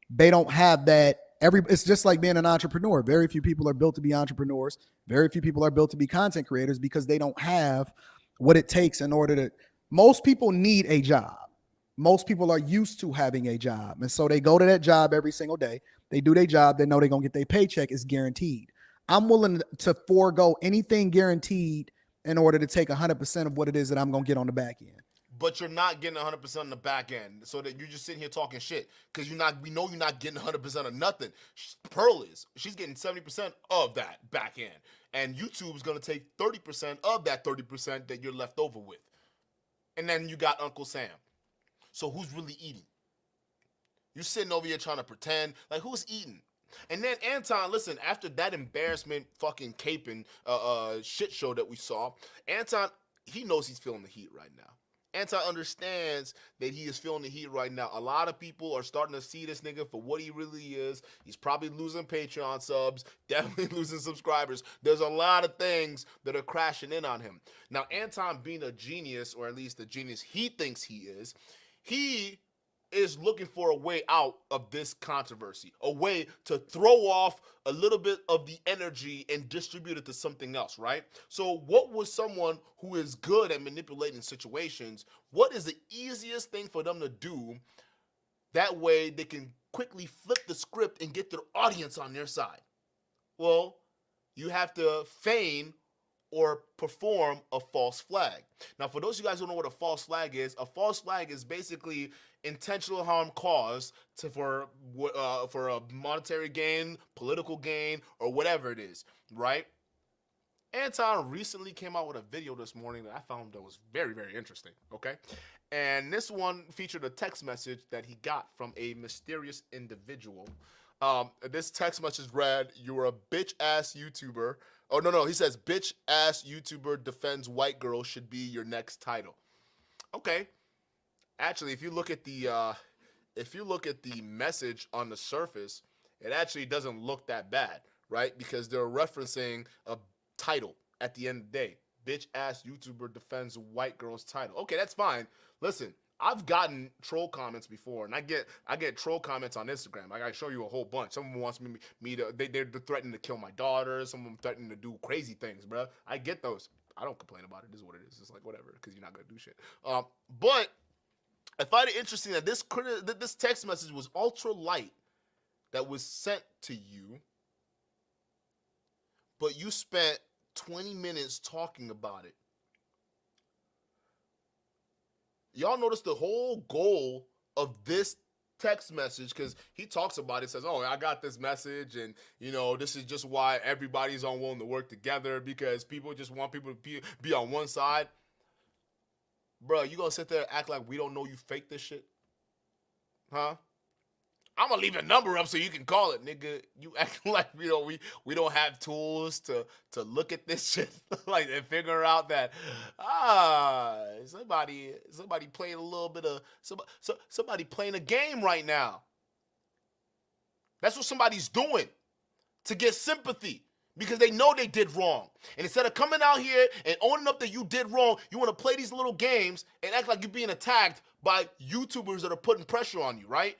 they don't have that. It's just like being an entrepreneur. Very few people are built to be entrepreneurs. Very few people are built to be content creators, because they don't have what it takes in order to. Most people need a job. Most people are used to having a job. And so they go to that job every single day. They do their job. They know they're going to get their paycheck. It's guaranteed. I'm willing to forego anything guaranteed in order to take 100% of what it is that I'm going to get on the back end. But you're not getting 100% on the back end, so that you're just sitting here talking shit, because we know you're not getting 100% of nothing. Pearl is. She's getting 70% of that back end, and YouTube's going to take 30% of that 30% that you're left over with. And then you got Uncle Sam. So who's really eating? You're sitting over here trying to pretend. Like, who's eating? And then Anton, listen, after that embarrassment fucking caping shit show that we saw, Anton, he knows he's feeling the heat right now. Anton understands that he is feeling the heat right now. A lot of people are starting to see this nigga for what he really is. He's probably losing Patreon subs, definitely losing subscribers. There's a lot of things that are crashing in on him. Now, Anton, being a genius, or at least the genius he thinks he is looking for a way out of this controversy, a way to throw off a little bit of the energy and distribute it to something else, right? So what was someone who is good at manipulating situations, what is the easiest thing for them to do? That way they can quickly flip the script and get their audience on their side. Well, you have to feign or perform a false flag. Now, for those of you guys who don't know what a false flag is basically intentional harm caused for a monetary gain, political gain, or whatever it is, right? Anton recently came out with a video this morning that I found that was very, very interesting, okay? And this one featured a text message that he got from a mysterious individual. This text message read, "You're a bitch-ass YouTuber." Oh, no, he says, "Bitch-ass YouTuber defends white girl should be your next title." Okay. Actually, if you look at the message on the surface, it actually doesn't look that bad, right? Because they're referencing a title at the end of the day. Bitch-ass YouTuber defends white girl's title. Okay, that's fine. Listen, I've gotten troll comments before, and I get troll comments on Instagram. I gotta show you a whole bunch. Someone wants me to they're threatening to kill my daughter. Some of them threatening to do crazy things, bro. I get those. I don't complain about it. This is what it is. It's like whatever, because you're not gonna do shit. But I find it interesting that this text message was ultra light, that was sent to you, but you spent 20 minutes talking about it. Y'all notice the whole goal of this text message, because he talks about it, says, "Oh, I got this message, and this is just why everybody's unwilling to work together, because people just want people to be on one side." Bro, you gonna sit there and act like we don't know you fake this shit? Huh? I'm gonna leave a number up so you can call it, nigga. You acting like we don't have tools to look at this shit like and figure out that somebody playing a little bit of somebody playing a game right now. That's what somebody's doing to get sympathy because they know they did wrong. And instead of coming out here and owning up that you did wrong, you want to play these little games and act like you're being attacked by YouTubers that are putting pressure on you, right?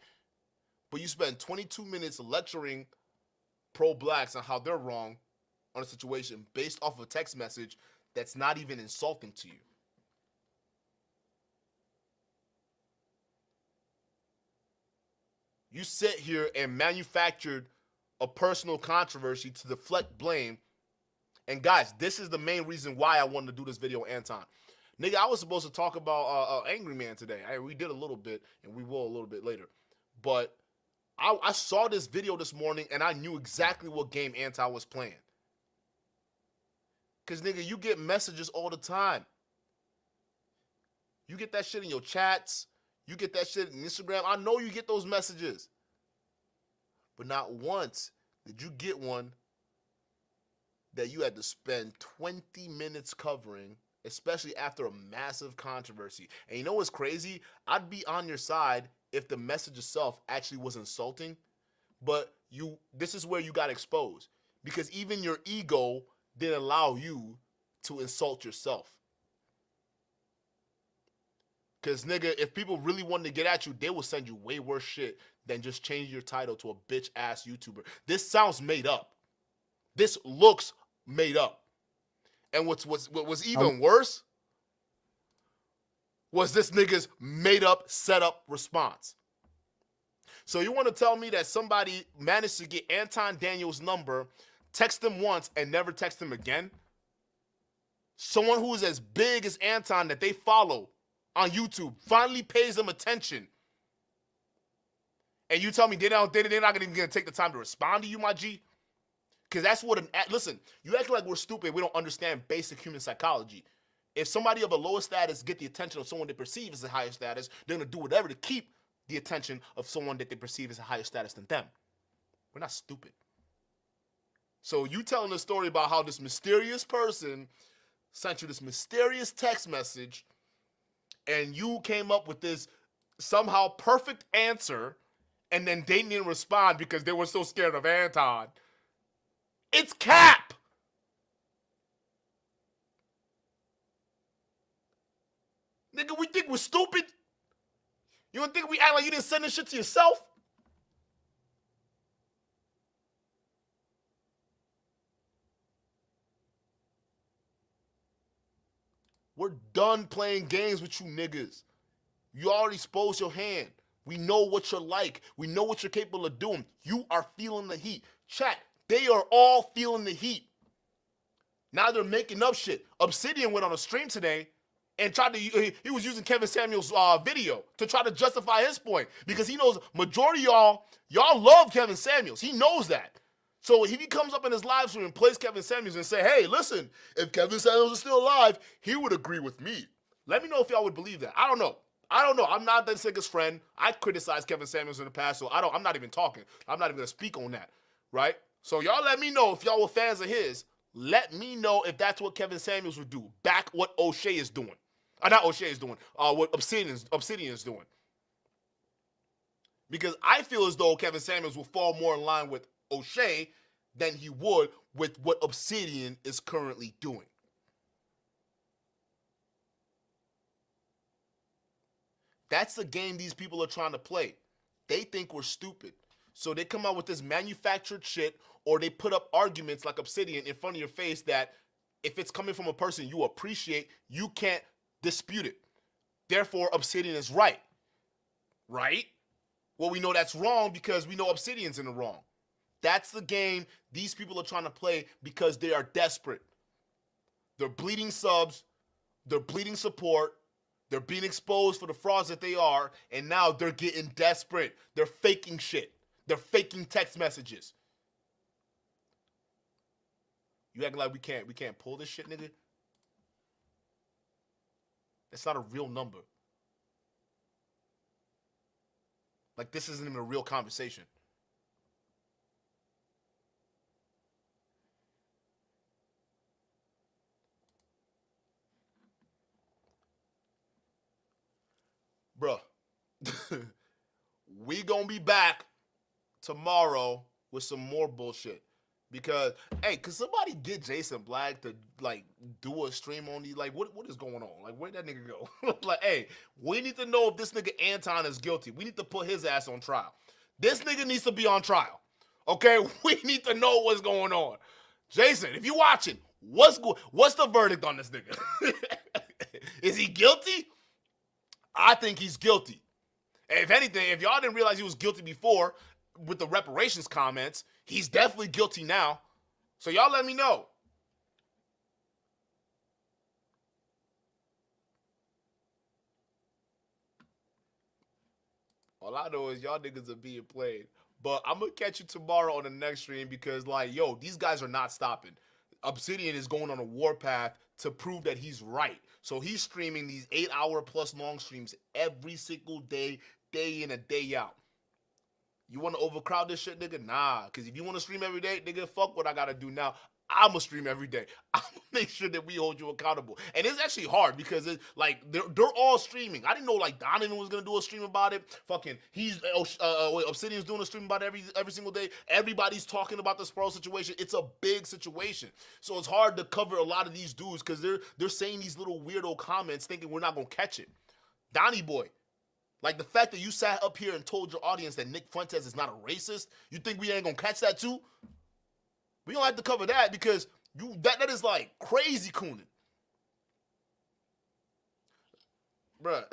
But you spend 22 minutes lecturing pro-blacks on how they're wrong on a situation based off of a text message that's not even insulting to you. You sit here and manufactured a personal controversy to deflect blame. And guys, this is the main reason why I wanted to do this video, Anton. Nigga, I was supposed to talk about Angry Man today. We did a little bit, and we will a little bit later. But I saw this video this morning, and I knew exactly what game Anton was playing. Because, nigga, you get messages all the time. You get that shit in your chats. You get that shit in Instagram. I know you get those messages. But not once did you get one that you had to spend 20 minutes covering, especially after a massive controversy. And you know what's crazy? I'd be on your side if the message itself actually was insulting. But this is where you got exposed. Because even your ego didn't allow you to insult yourself. Because, nigga, if people really wanted to get at you, they will send you way worse shit than just change your title to a bitch-ass YouTuber. This sounds made up. This looks made up. And what was even worse was this nigga's made-up, set-up response. So you want to tell me that somebody managed to get Anton Daniels' number, text him once, and never text him again? Someone who is as big as Anton that they follow on YouTube finally pays them attention. And you tell me they're not even gonna take the time to respond to you, my G? Because that's what listen, you act like we're stupid. We don't understand basic human psychology. If somebody of a lower status get the attention of someone they perceive as a higher status, they're gonna do whatever to keep the attention of someone that they perceive as a higher status than them. We're not stupid. So you telling a story about how this mysterious person sent you this mysterious text message and you came up with this somehow perfect answer, and then they didn't respond because they were so scared of Anton. It's cap! Nigga, we think we're stupid? You don't think we act like you didn't send this shit to yourself? We're done playing games with you niggas. You already exposed your hand. We know what you're like. We know what you're capable of doing. You are feeling the heat. Chat, they are all feeling the heat. Now they're making up shit. Obsidian went on a stream today and he was using Kevin Samuels' video to try to justify his point because he knows majority of y'all love Kevin Samuels. He knows that. So if he comes up in his live stream and plays Kevin Samuels and say, hey, listen, if Kevin Samuels is still alive, he would agree with me. Let me know if y'all would believe that. I don't know. I'm not that nigga's friend. I criticized Kevin Samuels in the past, so I'm not even talking. I'm not even going to speak on that, right? So y'all let me know if y'all were fans of his. Let me know if that's what Kevin Samuels would do. Back what O'Shea is doing. Not O'Shea is doing. What Obsidian is doing. Because I feel as though Kevin Samuels will fall more in line with O'Shea than he would with what Obsidian is currently doing. That's the game these people are trying to play. They think we're stupid. So they come out with this manufactured shit, or they put up arguments like Obsidian in front of your face that if it's coming from a person you appreciate, you can't dispute it. Therefore, Obsidian is right. Right? Well, we know that's wrong because we know Obsidian's in the wrong. That's the game these people are trying to play because they are desperate. They're bleeding subs. They're bleeding support. They're being exposed for the frauds that they are, and now they're getting desperate. They're faking shit. They're faking text messages. You acting like we can't pull this shit, nigga? That's not a real number. Like this isn't even a real conversation. Bruh, we gonna be back tomorrow with some more bullshit. Because, hey, could somebody get Jason Black to like do a stream on these? Like, what is going on? Like, where'd that nigga go? Like, hey, we need to know if this nigga Anton is guilty. We need to put his ass on trial. This nigga needs to be on trial. Okay, we need to know what's going on. Jason, if you watching, what's the verdict on this nigga? Is he guilty? I think he's guilty. And if anything, if y'all didn't realize he was guilty before with the reparations comments, he's definitely guilty now. So y'all let me know. All I know is y'all niggas are being played. But I'm going to catch you tomorrow on the next stream because, like, yo, these guys are not stopping. Obsidian is going on a warpath to prove that he's right. So he's streaming these 8-hour plus long streams every single day, day in and day out. You want to overcrowd this shit, nigga? Nah, because if you want to stream every day, nigga, fuck what I got to do now. I'm going to stream every day. I'm going to make sure that we hold you accountable. And it's actually hard because it's like they're all streaming. I didn't know like Donovan was going to do a stream about it. Fucking Obsidian's doing a stream about it every single day. Everybody's talking about the Sproul situation. It's a big situation. So it's hard to cover a lot of these dudes because they're saying these little weirdo comments thinking we're not going to catch it. Donnie boy. Like the fact that you sat up here and told your audience that Nick Fuentes is not a racist, you think we ain't gonna catch that too? We don't have to cover that because that is like crazy cooning. Bruh,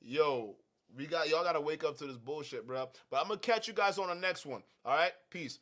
yo, y'all gotta wake up to this bullshit, bruh. But I'm gonna catch you guys on the next one. All right, peace.